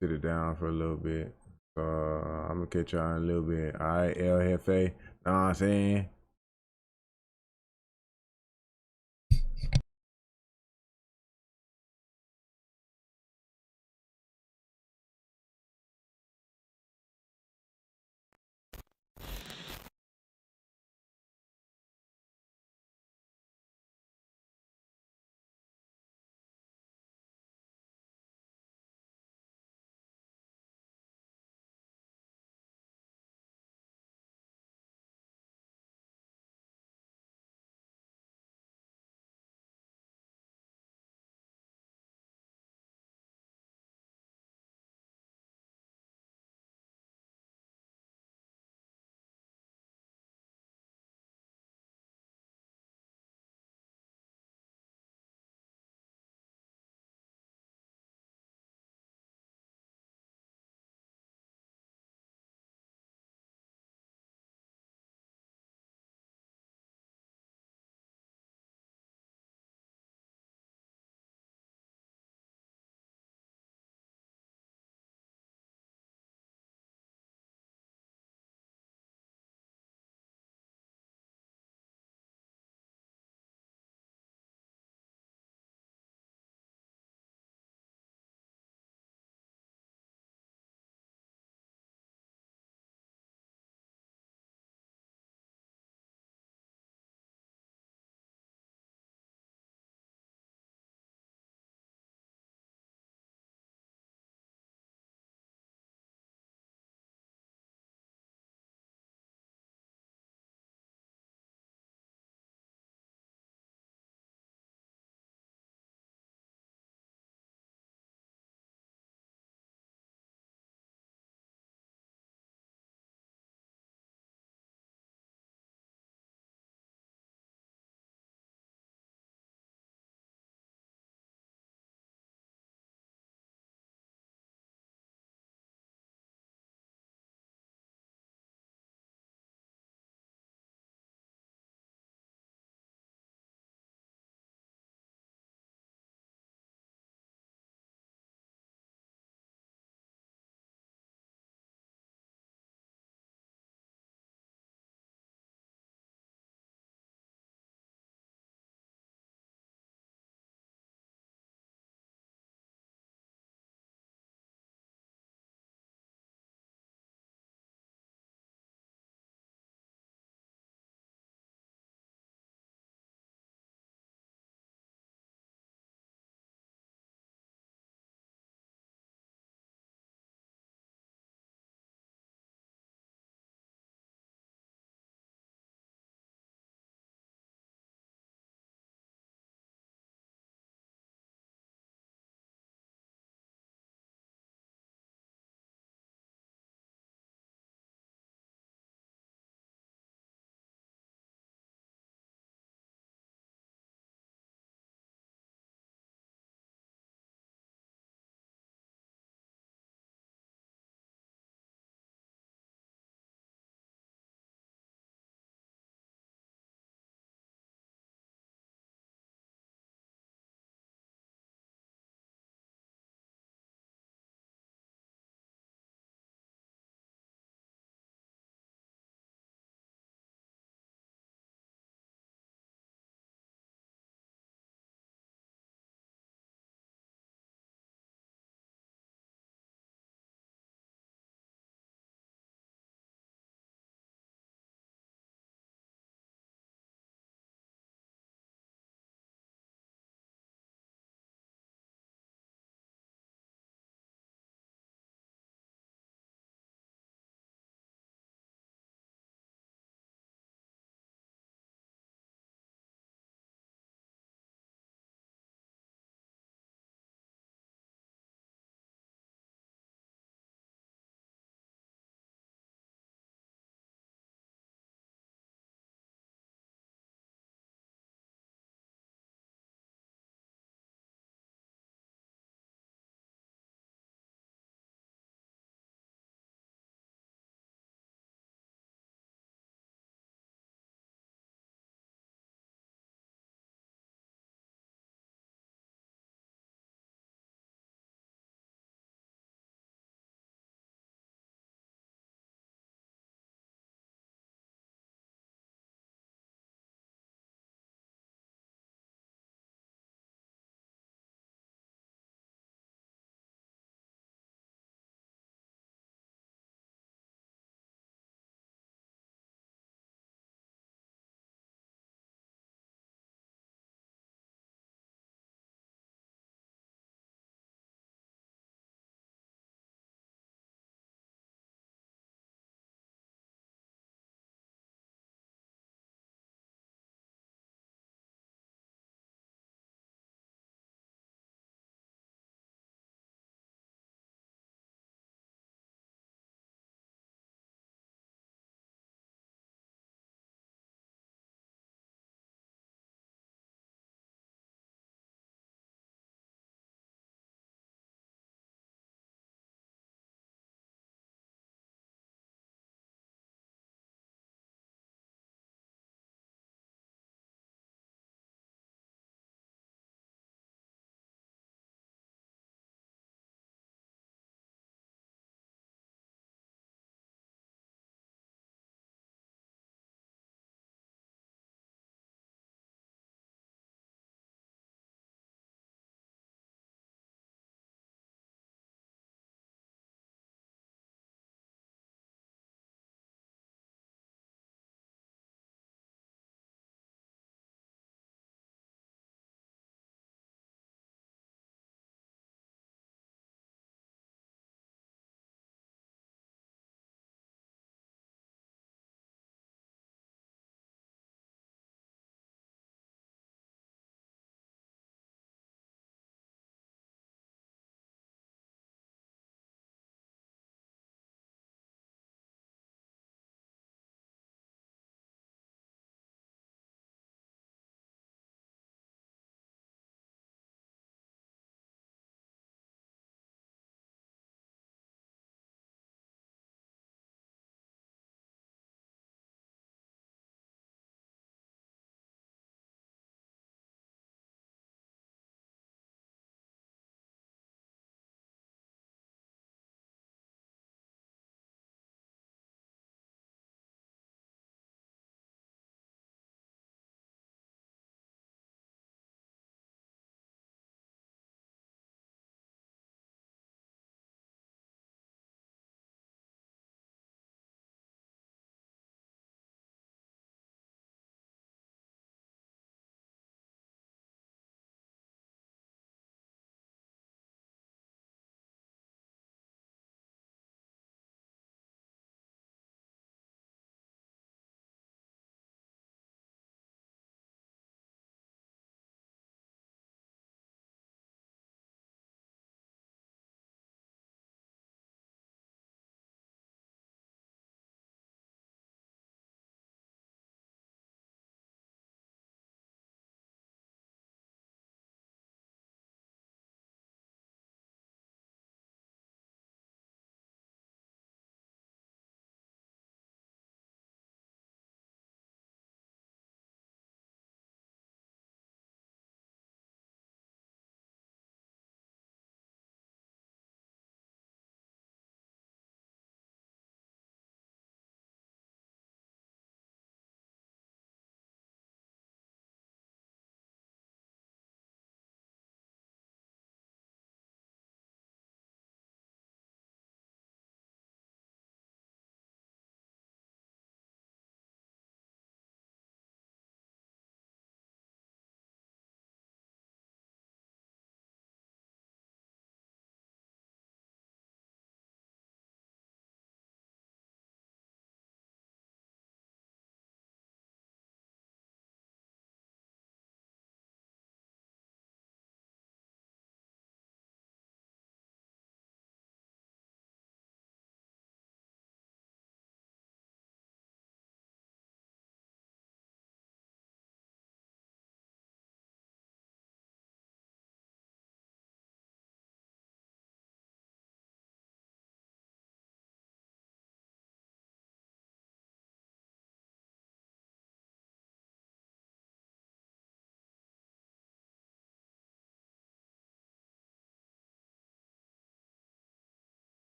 Sit it down for a little bit. So I'm gonna catch y'all in a little bit. Alright, El Jefe. Know what I'm saying?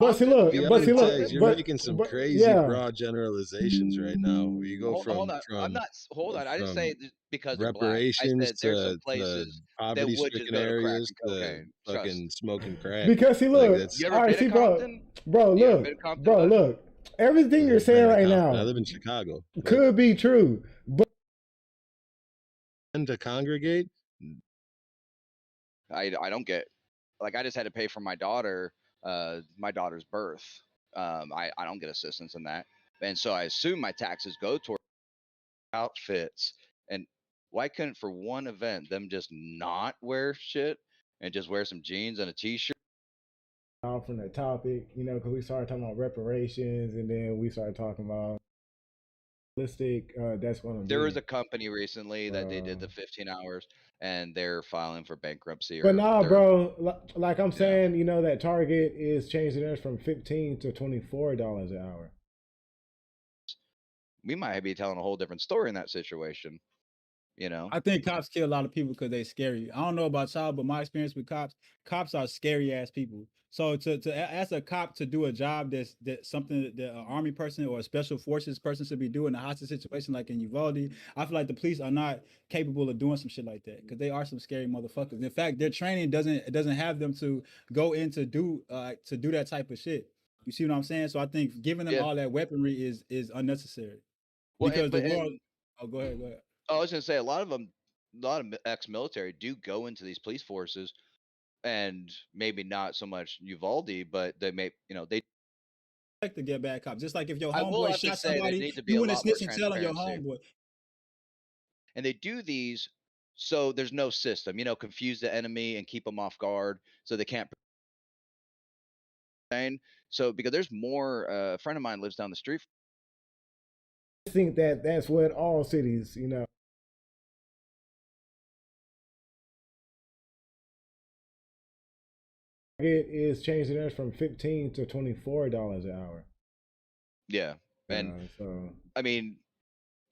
But see, look, The but see, look, Tags, you're but, making some but crazy yeah. broad generalizations right now. Where you go Hold on. I'm not. Hold on. I didn't say because they're black. I reparations said there's some to places that would just poverty-stricken go to crack areas and to cocaine. Trust. fucking smoking crack. Because see, Like look, that's. You all ever right, been see, to Compton? bro, You ever been to look, Compton, bro, bud? look. Everything you're I've been saying to right Compton. I now live in Chicago. Like, could be true, but and to congregate. I don't get, like, I just had to pay for my daughter's birth. I don't get assistance in that, and so I assume my taxes go toward outfits. And why couldn't for one event them just not wear shit and just wear some jeans and a t-shirt? off from the topic, because we started talking about reparations, and then we started talking about realistic. That's going to There was be. a company recently that they did the 15 hours and they're filing for bankruptcy, But or nah, they're bro. Like I'm saying, that Target is changing theirs from $15 to $24 an hour. we might be telling a whole different story in that situation. I think cops kill a lot of people because they scary. I don't know about y'all, but my experience with cops are scary ass people. So to ask a cop to do a job that something that an army person or a special forces person should be doing in a hostage situation like in Uvalde, I feel like the police are not capable of doing some shit like that because they are some scary motherfuckers. In fact, their training doesn't have them to go in to do that type of shit. You see what I'm saying? So I think giving them all that weaponry is unnecessary well, because but the world. Oh, go ahead. I was gonna say a lot of ex-military do go into these police forces, and maybe not so much Uvalde, but they may, they Like to get bad cops. Just like if your I will homeboy have to shot say there somebody, needs to be you a wouldn't lot more snitch and tell on your transparency. homeboy. And they do these so there's no system, confuse the enemy and keep them off guard so they can't. So because there's more, a friend of mine lives down the street. I think that's what all cities, It is changing theirs from $15 to $24 an hour. Yeah, and so I mean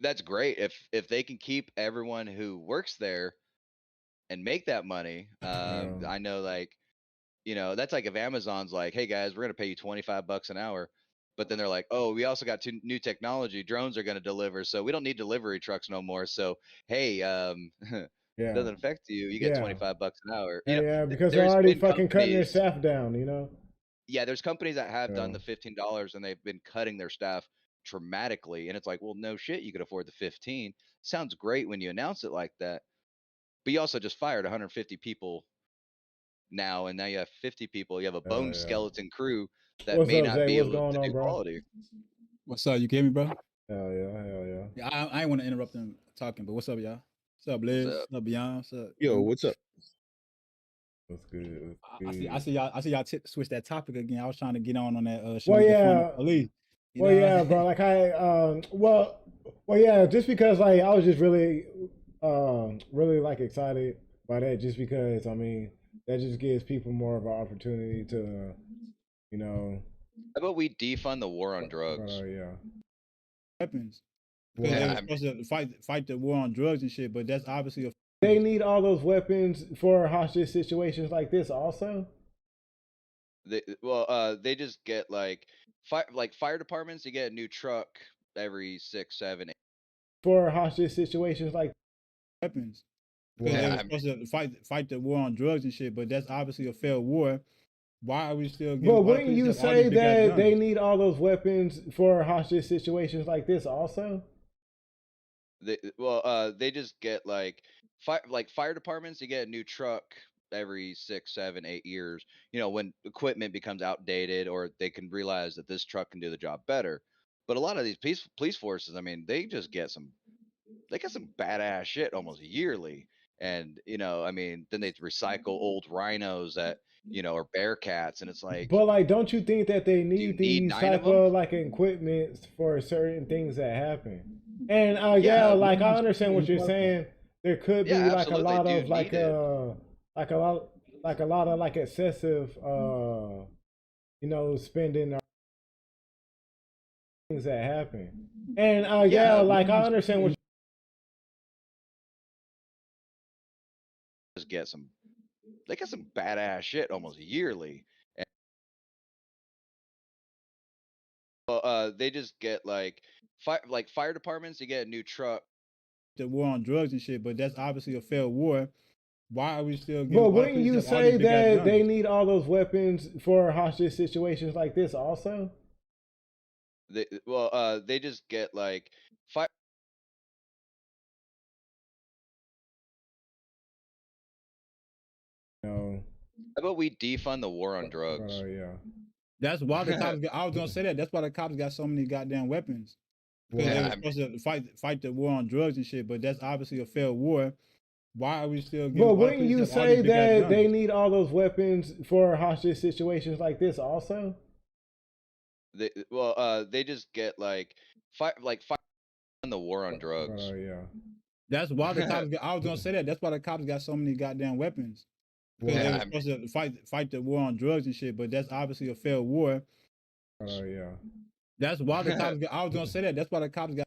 that's great if they can keep everyone who works there and make that money. I know, like, that's like if Amazon's like, hey guys, we're gonna pay you $25 an hour, but then they're like, oh, we also got new technology, drones are gonna deliver, so we don't need delivery trucks no more. So hey, yeah, doesn't affect you. You get $25 an hour. yeah, because they're There's already been fucking cutting their companies. staff down. Yeah, there's companies that have done the $15 and they've been cutting their staff dramatically, and it's like, well, no shit, you could afford the 15. Sounds great when you announce it like that, but you also just fired 150 people now, and now you have 50 people. You have a bone skeleton crew that What's may up, not Zay? be What's able going to on, do bro? quality. What's up? You get me, bro? Hell yeah. Yeah, I ain't want to interrupt them talking, but what's up, y'all? What's up, Liz? What's up, Beyond? What's up? Yo, what's up? What's good? I see y'all switch that topic again. I was trying to get on that. Well, yeah. Police. Well, yeah, bro. Like well, yeah. Just because like I was just really, really like excited by that. Just because that just gives people more of an opportunity to, How about we defund the war on drugs? yeah. Weapons. Because they were supposed to fight the war on drugs and shit, but that's obviously a. They need all those weapons for hostage situations like this, also. They just get like fire departments. You get a new truck every 6, 7, 8. For hostage situations like weapons. Because they were supposed to fight the war on drugs and shit, but that's obviously a failed war. Why are we still getting? But wouldn't you say that they need all those weapons for hostage situations like this, also? They just get like fire departments. You get a new truck every 6, 7, 8 years. When equipment becomes outdated, or they can realize that this truck can do the job better. But a lot of these police forces, I mean, they get some badass shit almost yearly. And then they recycle old rhinos that are Bearcats, and it's like. But like, don't you think that they need these 9 type of 'em? of like equipment for certain things that happen? And Yeah, like I understand what you're saying. There could be Yeah, like a absolutely, lot dude, of like need it. like a lot of like excessive spending or things that happen. And like I understand what Just get some badass shit almost yearly. Well, they just get like fire departments. You get a new truck. The war on drugs and shit, but that's obviously a failed war. Why are we still But giving all the wouldn't police you have all these say big ass that they guns? need all those weapons for hostage situations like this also? They just get like fire. No. How about we defund the war on drugs? Yeah. That's why the cops. I was gonna say that. That's why the cops got so many goddamn weapons. Because they were supposed to fight the war on drugs and shit. But that's obviously a failed war. Why are we still giving But all the wouldn't police you have all these say big ass that guns? they need all those weapons for hostage situations like this also? They just get like fire the war on drugs. Yeah. That's why the cops. I was gonna say that. That's why the cops got so many goddamn weapons. Because they were supposed to fight the war on drugs and shit. But that's obviously a failed war. Yeah. That's why the cops. I was gonna say that. That's why the cops got.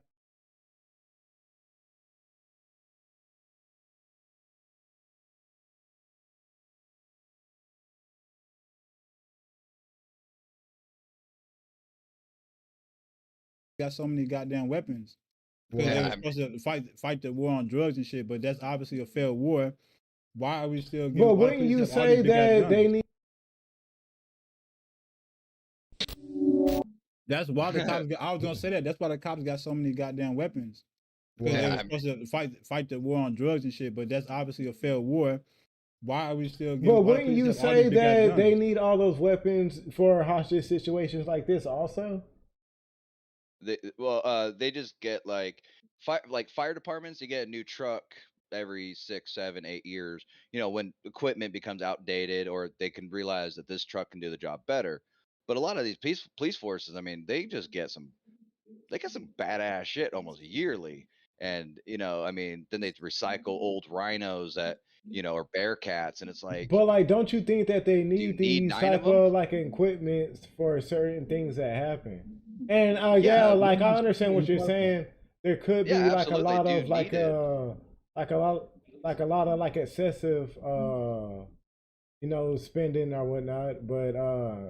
Got so many goddamn weapons. Because they were supposed to fight the war on drugs and shit. But that's obviously a failed war. Why are we still giving But all the wouldn't police you have all these say big ass that guns? they need? That's why the cops. I was gonna say that. That's why the cops got so many goddamn weapons. Because they were supposed to fight the war on drugs and shit. But that's obviously a failed war. Why are we still giving But all the wouldn't police you have all say these big ass that guns? they need all those weapons for hostage situations like this also? They just get like fire departments. You get a new truck every 6, 7, 8 years. When equipment becomes outdated, or they can realize that this truck can do the job better. But a lot of these police forces, I mean, they get some badass shit almost yearly. And I mean, then they recycle old rhinos that are bearcats, and it's like, But like, don't you think that they do you need need these 9 of type them? of like equipment for certain things that happen? And Yeah, yeah, like I understand what you're saying. There could yeah, be like a absolutely, lot do of need it. like a lot of like excessive spending or whatnot. But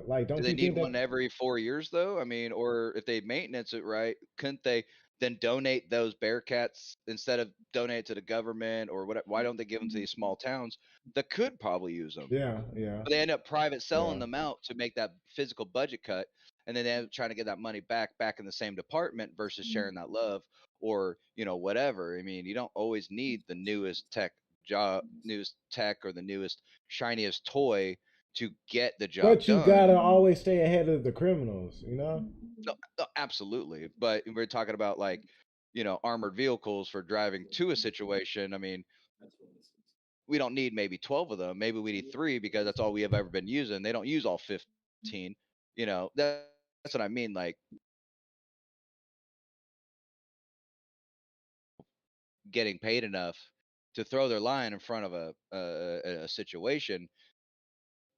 like, Do don't they you need think that? one every 4 years though? I mean, or if they maintenance it right, couldn't they then donate those Bearcats instead of donate to the government or what? Why don't they give them to these small towns that could probably use them? Yeah, yeah. But they end up private selling Yeah. them out to make that physical budget cut, and then they end up trying to get that money back in the same department versus sharing that love, or whatever. I mean, you don't always need the newest tech or the newest shiniest toy to get the job But you gotta done. always stay ahead of the criminals, you know? No, absolutely. But we're talking about like, armored vehicles for driving to a situation. I mean, we don't need maybe 12 of them. Maybe we need 3 because that's all we have ever been using. They don't use all 15. That's what I mean. Like, getting paid enough to throw their line in front of a situation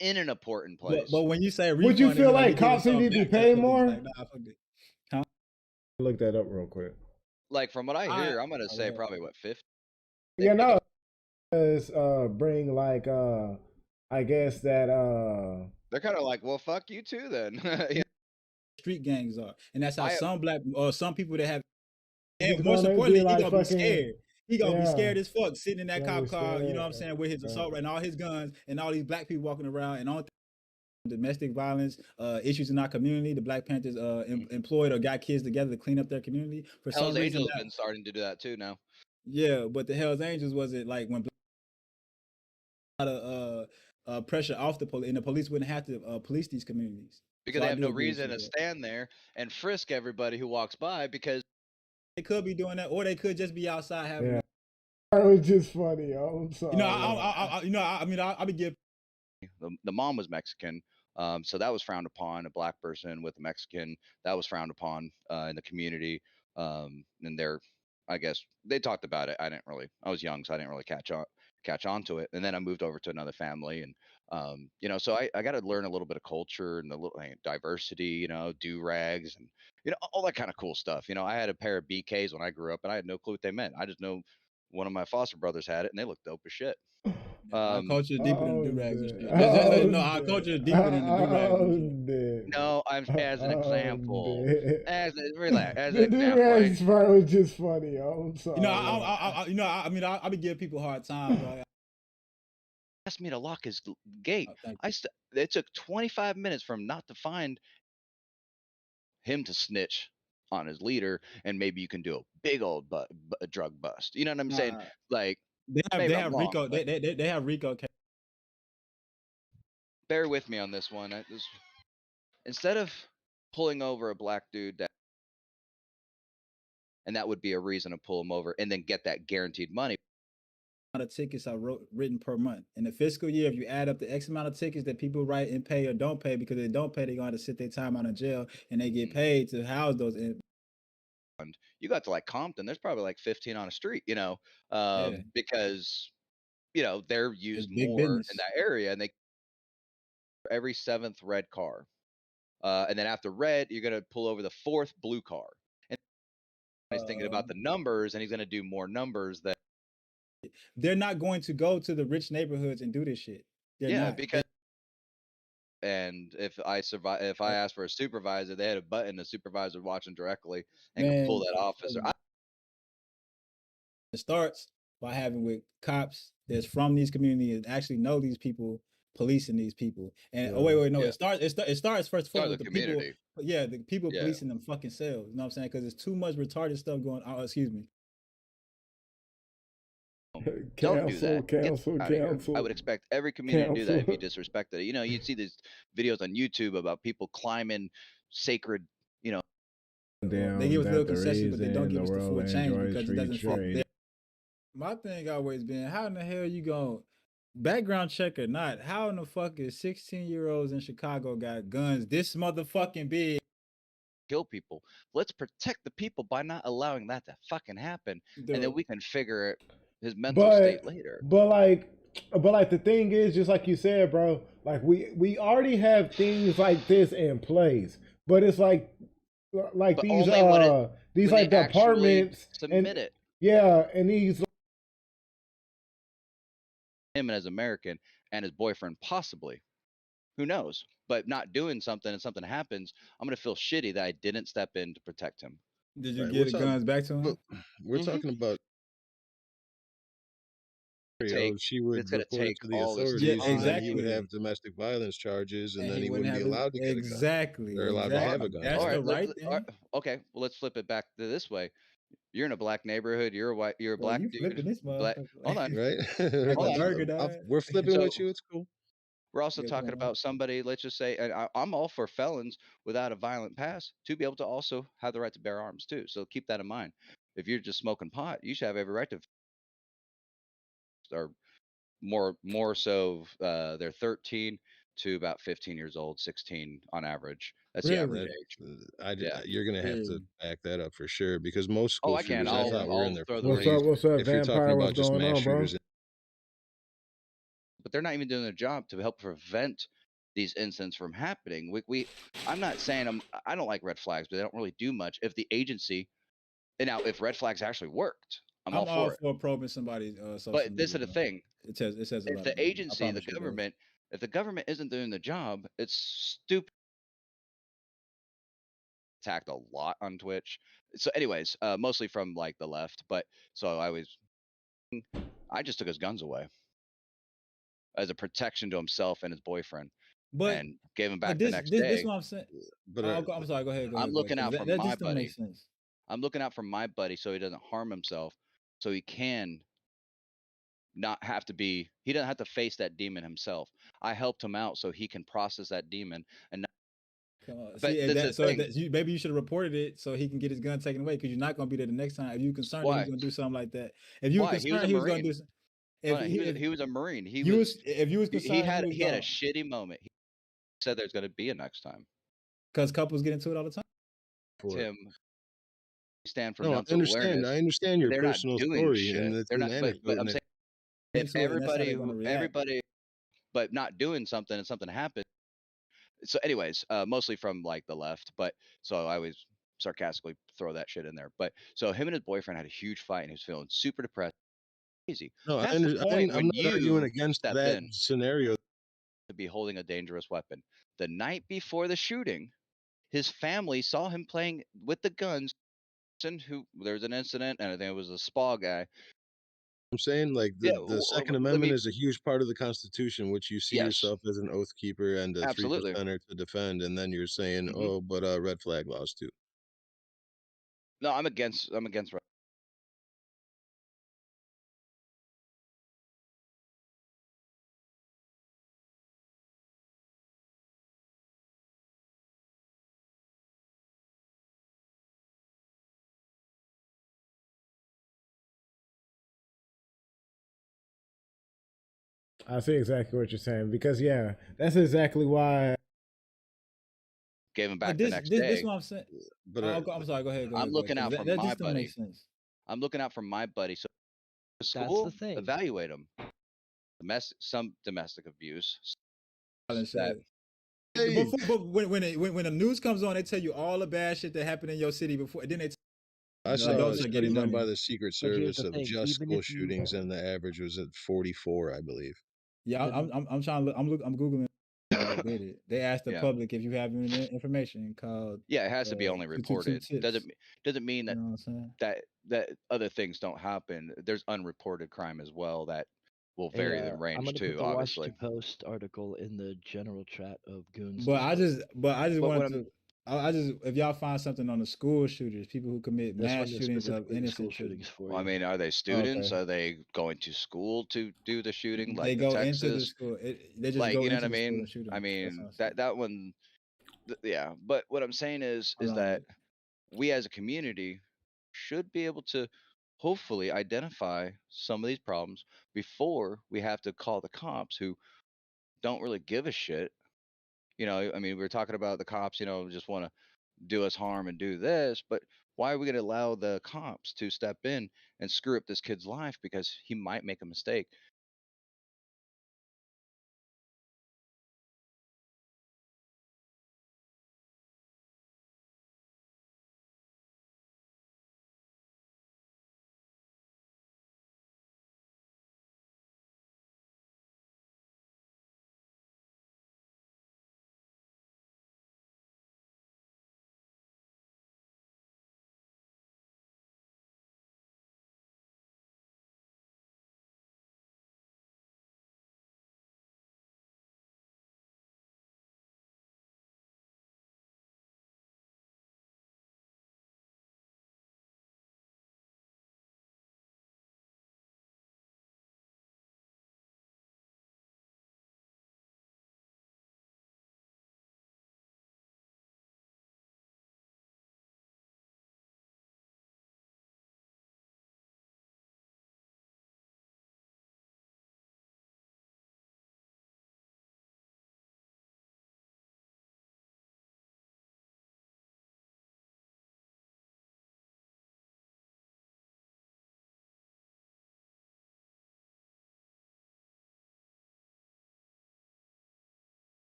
in an important place. But when you say Would you refund, they feel be like, we like giving cops need some to be back to the paid police. more? Like, nah, fuck it. Huh? Look that up real quick. Like, from what I hear, I'm gonna Oh, say yeah. probably what, 50. Yeah, no. Does bring like I guess that They're kind of like, well, fuck you too then. Yeah. Street gangs are, and that's how I some black or some people that have he's and more gonna importantly, be he like gonna be fucking scared. He gonna be yeah. scared as fuck sitting in that Gonna cop be car, you know what I'm scared. saying, with his assault and all his guns and all these black people walking around and all domestic violence issues in our community. The Black Panthers employed or got kids together to clean up their community. For Hell's some reason, Angels been starting to do that too now. yeah, but the Hell's Angels was it like when a lot of pressure off the police, and the police wouldn't have to police these communities Because so they I have do no agree with reason you to there. stand there and frisk everybody who walks by, because They could be doing that, or they could just be outside having. Yeah. That was just funny. I'm sorry. I be giving. The mom was Mexican, so that was frowned upon. A black person with a Mexican, that was frowned upon in the community. And I guess they talked about it. I was young, so I didn't really catch on to it. And then I moved over to another family, and so I got to learn a little bit of culture and a little diversity, do rags and all that kind of cool stuff. I had a pair of BKs when I grew up, and I had no clue what they meant. I just know one of my foster brothers had it, and they looked dope as shit. Our culture is deeper than the Oh, do-rags and dead. shit. No, Oh, our dead. culture is deeper than the do-rags and shit. Oh, dead. No, I'm as an example. Relax. As an The example, do-rags part was just funny. I'm You know, sorry. I be giving people a hard time, bro. Asked me to lock his gate. It took 25 minutes for him not to find him to snitch on his leader, and maybe you can do a big old drug bust. You know what I'm saying? Like, maybe I'm wrong, Rico. but They have Rico. bear with me on this one. Instead of pulling over a black dude and that would be a reason to pull him over and then get that guaranteed money. Amount of tickets are written per month in the fiscal year. If you add up the X amount of tickets that people write and pay or don't pay, because they don't pay, they're going to sit their time out in jail, and they get paid to house those. You got to like Compton, there's probably like 15 on a street, because they're used more in that area, and they every 7th red car, and then after red, you're gonna pull over the 4th blue car. And he's thinking about the numbers, and he's gonna do more numbers that. They're not going to go to the rich neighborhoods and do this shit. They're not. Because. And if I asked for a supervisor, they had a button, the supervisor watching directly and could pull that officer. It starts by having with cops that's from these communities and actually know these people, policing these people. And it starts first of all with the people. Yeah, the people policing them fucking selves. You know what I'm saying? Because there's too much retarded stuff going on. Excuse me. Don't do that. Cancel. I would expect every community to do that if you disrespected it. You'd see these videos on YouTube about people climbing sacred, They give us little concessions, but they don't give us the full change because it doesn't fall there. My thing always been, how in the hell you going, background check or not, how in the fuck is 16-year-olds in Chicago got guns this motherfucking big? Kill people. Let's protect the people by not allowing that to fucking happen, and then we can figure his mental state later. But like the thing is, just like you said, bro, like we already have things like this in place, but it's like these like departments submit it. Yeah, and these him as American and his boyfriend possibly. Who knows? But not doing something and something happens, I'm gonna feel shitty that I didn't step in to protect him. Did you get the guns back to him? We're talking about. She would report it to the authorities, and then he would have domestic violence charges, and then he wouldn't be allowed to get a gun. Exactly. They're allowed to have a gun. That's the right thing. Okay, well, let's flip it back to this way. You're in a black neighborhood. You're a white. You're a black dude. Flipping this Hold on. Right? Hold on. We're flipping with you. It's cool. We're also talking about somebody. Let's just say, and I'm all for felons without a violent past to be able to also have the right to bear arms too. So keep that in mind. If you're just smoking pot, you should have every right to. Or more so, they're 13 to about 15 years old, 16 on average. That's the average age. You're gonna have to back that up for sure, because most school I can. shooters, I thought were in their 40s. What's up, if you're talking about just mass shooters. But they're not even doing their job to help prevent these incidents from happening. I'm not saying I don't like red flags, but they don't really do much. If the agency, and now if red flags actually worked, I'm all for it. for probing somebody's but this is the thing. It says a if lot the agency, the government, if the government isn't doing the job, it's stupid. Attacked a lot on Twitch. So, anyways, mostly from like the left, but so I just took his guns away as a protection to himself and his boyfriend, and gave him back the next day. This is what I'm saying. But I'm sorry. Go ahead. I'm looking out for my buddy. I'm looking out for my buddy so he doesn't harm himself, so he can not have to be. He doesn't have to face that demon himself. I helped him out so he can process that demon and. Come on. Maybe you should have reported it so he can get his gun taken away, because you're not going to be there the next time. If you're concerned that he's going to do something like that, if you were concerned he was going to do, he was a Marine. If you was concerned, he had a shitty moment. He said there's going to be a next time because couples get into it all the time. Tim, stand for I understand your personal story, and it's an anecdote. But I'm saying if everybody, but not doing something and something happens. So anyways, mostly from like the left, but so I always sarcastically throw that shit in there. But so him and his boyfriend had a huge fight, and he was feeling super depressed. crazy. No, That's the point I'm when not arguing you against step that in scenario. to be holding a dangerous weapon. The night before the shooting, his family saw him playing with the guns. Who there was an incident, and I think it was a spa guy. I'm saying like Yeah, the Second let Amendment me. is a huge part of the Constitution, which you see Yes, yourself as an oath keeper and a three absolutely. percenter to defend, and then you're saying, Hmm. oh, but red flag laws too. No, I'm against. I'm against. I see exactly what you're saying because yeah, that's exactly why. Gave him But back the this next this this day. what I'm saying. But I'm sorry. Go ahead. Go I'm ahead. Go ahead. looking 'Cause out for that my just don't make buddy. sense. I'm looking out for my buddy. So the That's the school thing. evaluate him. Some domestic abuse. Violent That shit. But when the news comes on, they tell you all the bad shit that happened in your city before. Then they I saw a adults are study getting done money. by the Secret But here's Service the of thing: just even school if you, shootings, and the average was at 44, I believe. Yeah, the I'm trying to look. I'm googling that did it. They asked the yeah. public if you have any information called Yeah, it has to be only 222 reported. tips. Doesn't mean You that know what I'm saying? that other things don't happen. There's unreported crime as well that will vary the I'm range gonna put too, the obviously. Washington Post article in the general chat of Goons But I Discord. just But what wanted I'm to. I just if y'all find something on the school shooters, people who commit This mass one is shootings of specifically the school innocent children. shootings for well, I you. mean, are they Oh, students? okay. Are they going to school to do the shooting, They like the go into the Texas? school. They just Like, go you know what into I the school mean? and shoot I them. That's what mean I'm saying. that one, yeah. But what I'm saying I'm is not that like, we as a community should be able to hopefully identify some of these problems before we have to call the cops who don't really give a shit. You know, I mean, we were talking about the cops, just want to do us harm and do this, but why are we going to allow the cops to step in and screw up this kid's life because he might make a mistake?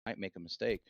Might make a mistake.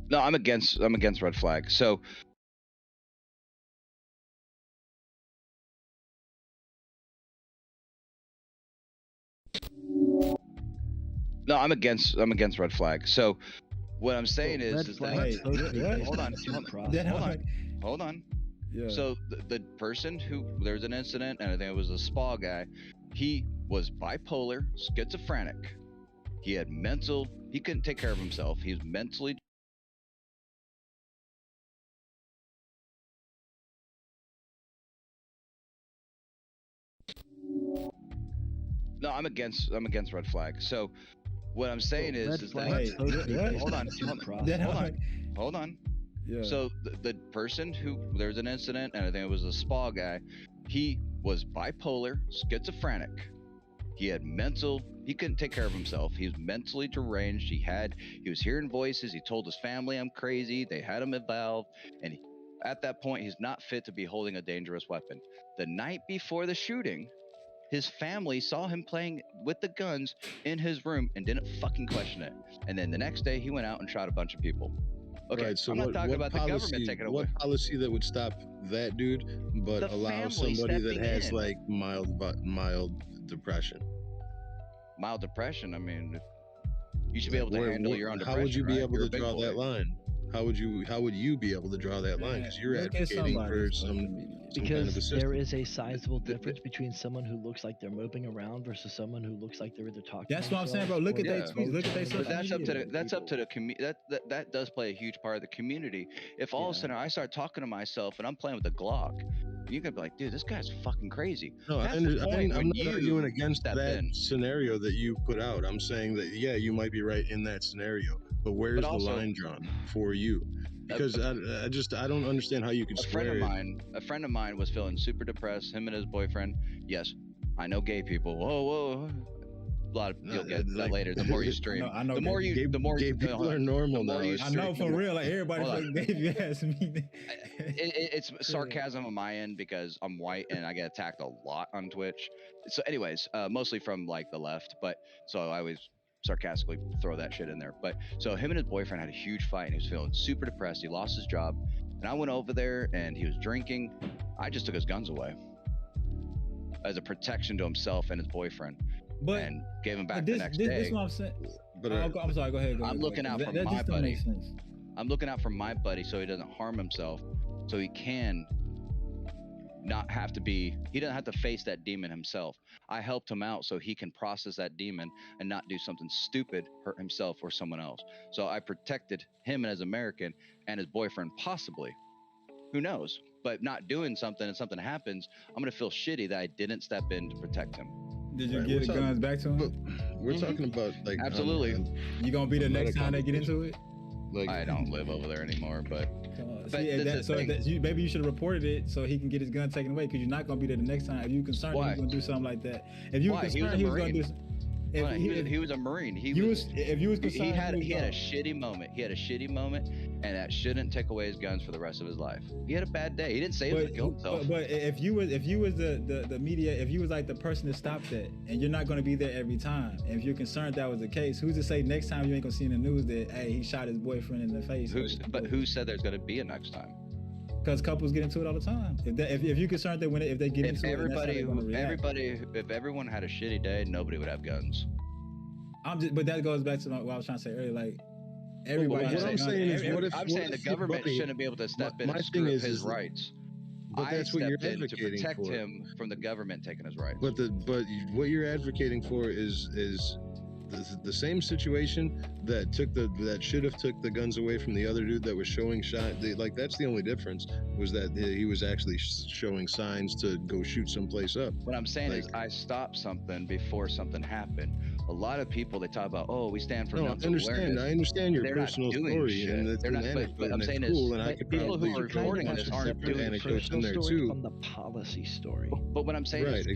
No, I'm against red flag. So No, I'm against red flag. So what I'm saying red is flags that supposed to be based hold on on, due hold process. hold on. Yeah. So the person who there's an incident, and I think it was a spa guy. He was bipolar, schizophrenic. He had mental. He couldn't take care of himself. He was mentally. No, I'm against red flag. So what I'm saying red is flags that supposed to be based hold on on, due hold process. on, hold on. Yeah. So the person who there's an incident, and I think it was a spa guy. He was bipolar, schizophrenic. He had mental. He couldn't take care of himself. He was mentally deranged. He was hearing voices. He told his family, "I'm crazy." They had him involved, and at that point, he's not fit to be holding a dangerous weapon. The night before the shooting, his family saw him playing with the guns in his room and didn't fucking question it. And then the next day, he went out and shot a bunch of people. Okay, Right. So I'm not talking what about the government taking it away. What policy that would stop that dude, but The allow family somebody that stepping has in. like mild depression? Mild depression. I mean, you should be Like, able to handle your own depression. how would you be right? able You're to a big draw boy. that line? How would you be able to draw that line? Because you're Look at advocating for somebody's some Because kind of a system. there is a sizable difference between someone who looks like they're moping around versus someone who looks like they're either talking. That's what I'm saying, bro. Look at their tweets. Look at their social But that's up to media. the community. That does play a huge part of the community. If all of a sudden I start talking to myself and I'm playing with a Glock, you're gonna be like, dude, this guy's fucking crazy. No, That's I'm the point when not you arguing against step that in. scenario that you put out. I'm saying that you might be right in that scenario, but where's the also- line drawn for you? Because I don't understand how you could A square friend of mine was feeling super depressed. Him and his boyfriend. Yes, I know gay people. Whoa. A lot of you'll get that later. The more you stream, I know the more gay people are normal now. I know for real. Like everybody fucking gay. If you ask me. It's sarcasm on my end because I'm white and I get attacked a lot on Twitch. So, anyways, mostly from like the left, but so I always sarcastically throw that shit in there. But so him and his boyfriend had a huge fight and he was feeling super depressed. He lost his job, and I went over there and he was drinking. I just took his guns away as a protection to himself and his boyfriend, and gave him back the next day. This is what I'm saying. But I'm sorry. Go ahead. I'm looking out for my buddy. I'm looking out for my buddy so he doesn't harm himself, so he can not have to be. He doesn't have to face that demon himself. I helped him out so he can process that demon and not do something stupid, hurt himself or someone else. So I protected him as American and his boyfriend, possibly. Who knows? But not doing something and something happens, I'm gonna feel shitty that I didn't step in to protect him. Did you get the guns back to him? We're talking about like absolutely. You gonna be the next time they get into it? Like I don't live over there anymore, but. Maybe you should have reported it so he can get his gun taken away because you're not gonna be there the next time. If you concerned Why? he was gonna do something like that. If you were concerned He was gonna do. He was a Marine. He was concerned, he had a shitty moment. He had a shitty moment, and that shouldn't take away his guns for the rest of his life. He had a bad day. He didn't say he was gonna kill himself. But if you was the media, if you was like the person that stopped that, and you're not gonna be there every time, and if you're concerned that was the case, who's to say next time you ain't gonna see in the news that hey he shot his boyfriend in the face? Who said there's gonna be a next time? Because couples get into it all the time. If you're concerned that if they get into it, if everyone had a shitty day, nobody would have guns. But that goes back to what I was trying to say earlier. Like everybody. What I'm saying is, I'm saying the government shouldn't be able to step in and screw up his rights. But that's what you're advocating to protect for. him from the government taking his rights. But what you're advocating for is the same situation that should have took the guns away from the other dude that was showing that's the only difference was that he was actually showing signs to go shoot someplace up. What I'm saying is I stopped something before something happened. A lot of people they talk about, we stand for mental awareness. I understand your personal story, and it's an anecdote, but I'm saying cool, and I is could people probably who are reporting this aren't doing anecdotes in there too. From the policy story. But what I'm saying is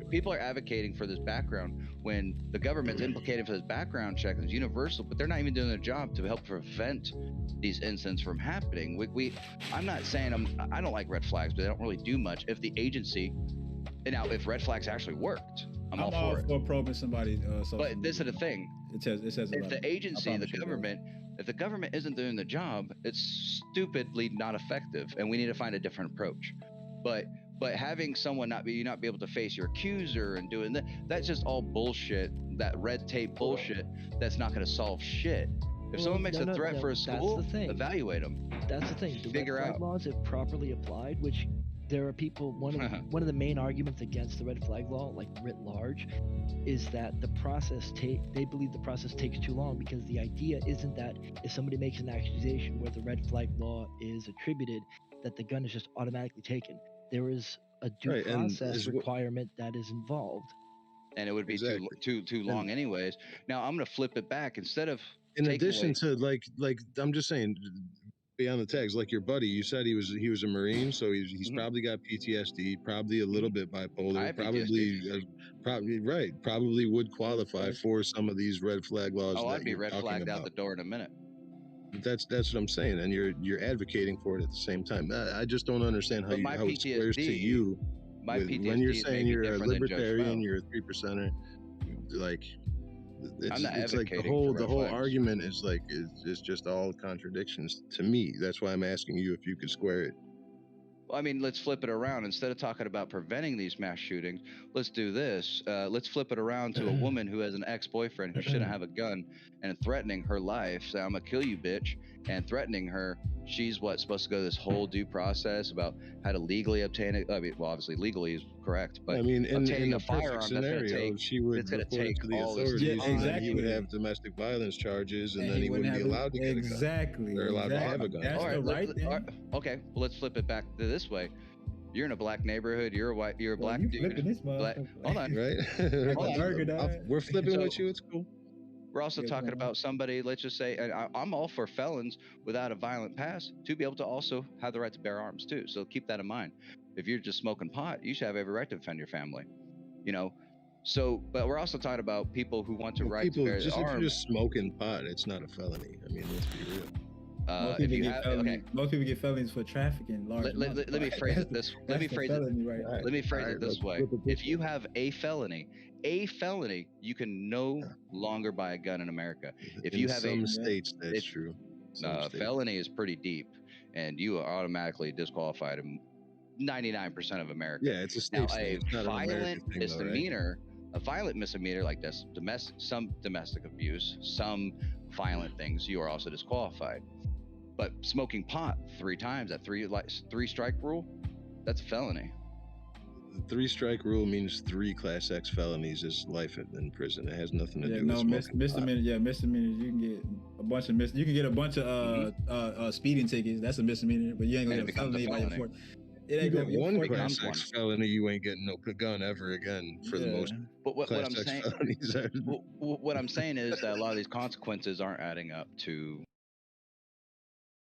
people are advocating for this background when the government's implicated for this background check is universal, but they're not even doing their job to help prevent these incidents from happening. I'm not saying I don't like red flags, but they don't really do much. If the agency, now if red flags actually worked, I'm all for it. For probing somebody. But this is the thing. It says if the agency, the government, if the government isn't doing the job, it's stupidly not effective, and we need to find a different approach. But having someone not be able to face your accuser and doing that's just all bullshit that red tape bullshit that's not going to solve shit. If someone makes a threat for a school, that's the thing. evaluate them. That's the thing. The Figure red flag out. laws, if properly applied, which there are people. One of the main arguments against the red flag law, like writ large, is that the process they believe the process takes too long, because the idea isn't that if somebody makes an accusation where the red flag law is attributed, that the gun is just automatically taken. There is a due process requirement that is involved. And it would be too long anyways. Now I'm going to flip it back. Instead of in taking addition away, to like I'm just saying, beyond the tags, like your buddy, you said he was a Marine, so he's probably got PTSD, probably a little bit bipolar, probably would qualify for some of these red flag laws. Oh, that I'd be you're red talking flagged about. out the door in a minute. That's what I'm saying, and you're advocating for it at the same time. I just don't understand how it squares to you. When you're saying you're a libertarian, you're a 3%er, like it's like the whole argument is like is just all contradictions to me. That's why I'm asking you if you could square it. Well, I mean, let's flip it around. Instead of talking about preventing these mass shootings, let's do this. Let's flip it around to a woman who has an ex-boyfriend who shouldn't have a gun and threatening her life. Say, I'm gonna kill you, bitch, and threatening her. She's supposed to go this whole due process about how to legally obtain it. I mean, well, obviously legally is correct, but I mean, in a firearm scenario, she would report it to the authorities, and then he would have domestic violence charges, and then he wouldn't be allowed to get a gun. They're allowed to have a gun. All right, okay, well, let's flip it back to this way. You're in a black neighborhood. You're a black dude. Hold on, right? Hold on. We're flipping with you. It's cool. We're also talking about somebody, let's just say, and I'm all for felons without a violent past to be able to also have the right to bear arms too. So keep that in mind. If you're just smoking pot, you should have every right to defend your family. You know, so, but we're also talking about people who want to to bear if you're arms. just smoking pot, it's not a felony. I mean, let's be real. Most people get felonies for trafficking. Let me phrase it this. Let me phrase it this way. If you have a felony, you can no longer buy a gun in America. If you have some states, that's true. Felony is pretty deep, and you are automatically disqualified in 99% of America. Yeah, it's a state. Now, a violent misdemeanor, a violent misdemeanor like this, some domestic abuse, some violent things, you are also disqualified. But smoking pot 3 times, that 3 strike rule, that's a felony. The 3 strike rule means 3 Class X felonies is life in prison. It has nothing to do with smoking misdemeanors. Yeah, misdemeanors. You can get a bunch of You can get a bunch of speeding tickets. That's a misdemeanor, but you ain't gonna get a felony by your fourth. It ain't gonna be one Class X felony. You ain't getting no gun ever again for the most. But what I'm Class X saying, felonies are. what I'm saying is that a lot of these consequences aren't adding up to.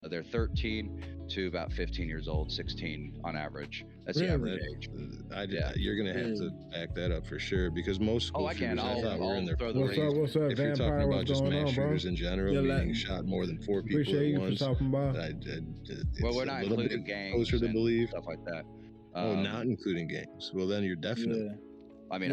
They're 13 to about 15 years old, 16 on average. That's the average age. You're gonna have to back that up for sure, because most school shooters, I thought were in their 40s. What's up, if you're Vampire? talking about What's just going mass on, bro? shooters in general, meaning shot more than 4 people Appreciate at you once, for talking about. Well, we're not including gangs closer to believe stuff like that. Not including gangs. Well, then you're definitely. I mean,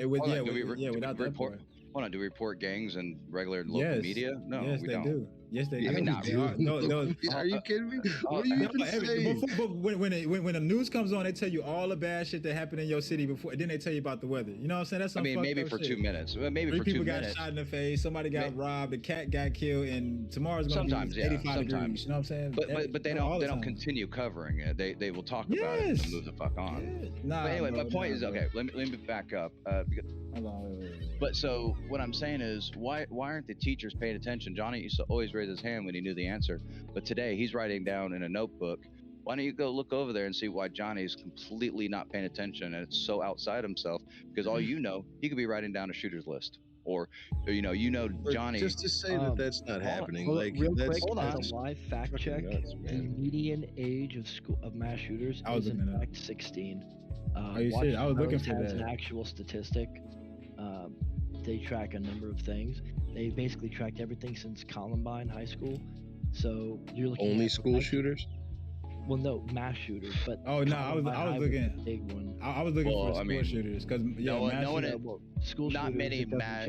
without that part. Hold on, do we report gangs in regular local media? No, yes, we they don't. do. Yes, they do. I mean, not really. No. Are you kidding me? What are you even saying? But when the news comes on, they tell you all the bad shit that happened in your city before. Then they tell you about the weather. You know what I'm saying? That's some maybe for 2 minutes. Maybe 3 for 2 people minutes. got shot in the face. Somebody got robbed. A cat got killed. And tomorrow's going to be 85 degrees. You know what I'm saying? But they don't continue covering it. They will talk about it and move the fuck on. Nah, but anyway, my point is, okay, let me back up. But so what I'm saying is, why aren't the teachers paying attention? Johnny used to always raise his hand when he knew the answer, but today he's writing down in a notebook. Why don't you go look over there and see why Johnny's completely not paying attention and it's so outside himself? Because all you know, he could be writing down a shooter's list, or Johnny. Just to say that's not happening. Real quick, as a live fact check, the median age of mass shooters is in fact 16. Are you serious? I was looking for that. An actual statistic. They track a number of things. They basically tracked everything since Columbine High School. So you're looking only school shooters. Well, no, mass shooters, but I was looking. Big one. I was looking for school shooters because not many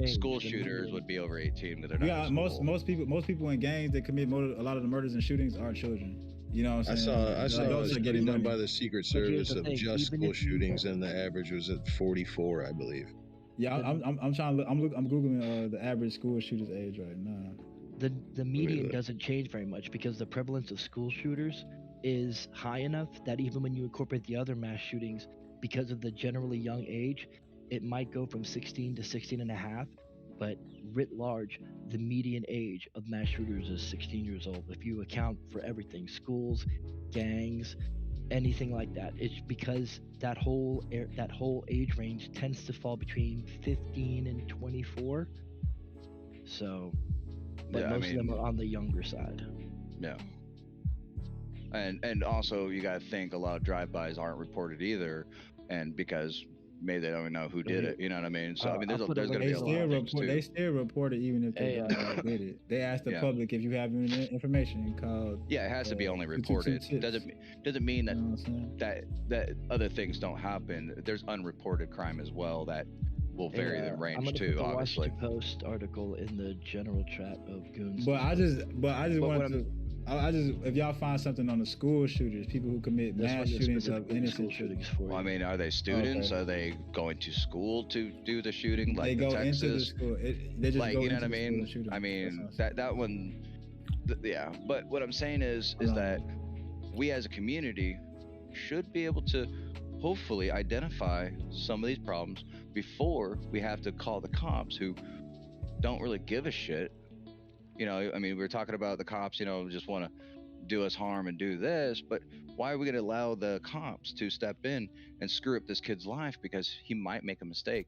school shooters would be over 18 with their. Yeah, most people in gangs that commit a lot of the murders and shootings are children. You know what I'm saying? I saw a study done by the Secret Service of just school shootings, and the average was at 44, I believe. Yeah, I'm trying to look. I'm googling the average school shooter's age right now. The median doesn't change very much because the prevalence of school shooters is high enough that even when you incorporate the other mass shootings, because of the generally young age, it might go from 16 to 16 and a half. But writ large, the median age of mass shooters is 16 years old. If you account for everything, schools, gangs, anything like that, it's because that whole age range tends to fall between 15 and 24. So, but most of them are on the younger side. Yeah. And also you got to think a lot of drive-bys aren't reported either, and because maybe they don't even know who did it. You know what I mean? So I mean, there's going to be a lot of things too. They still report it even if they don't know who did it. They ask the public if you have any information called. Yeah, it has to be only reported. Doesn't mean that that other things don't happen. There's unreported crime as well that will vary the range I'm gonna too. put the Obviously. Washington Post article in the general chat of Goons. But I just wanted to. I just, if y'all find something on the school shooters, people who commit mass shootings of innocent shootings for well, I mean, are they students? Okay. Are they going to school to do the shooting? Like they go Texas? into the school. They just like, go you know into what I mean? I mean, that one, yeah. But what I'm saying is that we as a community should be able to hopefully identify some of these problems before we have to call the cops who don't really give a shit. You know, I mean, we were talking about the cops, you know, just want to do us harm and do this, but why are we going to allow the cops to step in and screw up this kid's life because he might make a mistake?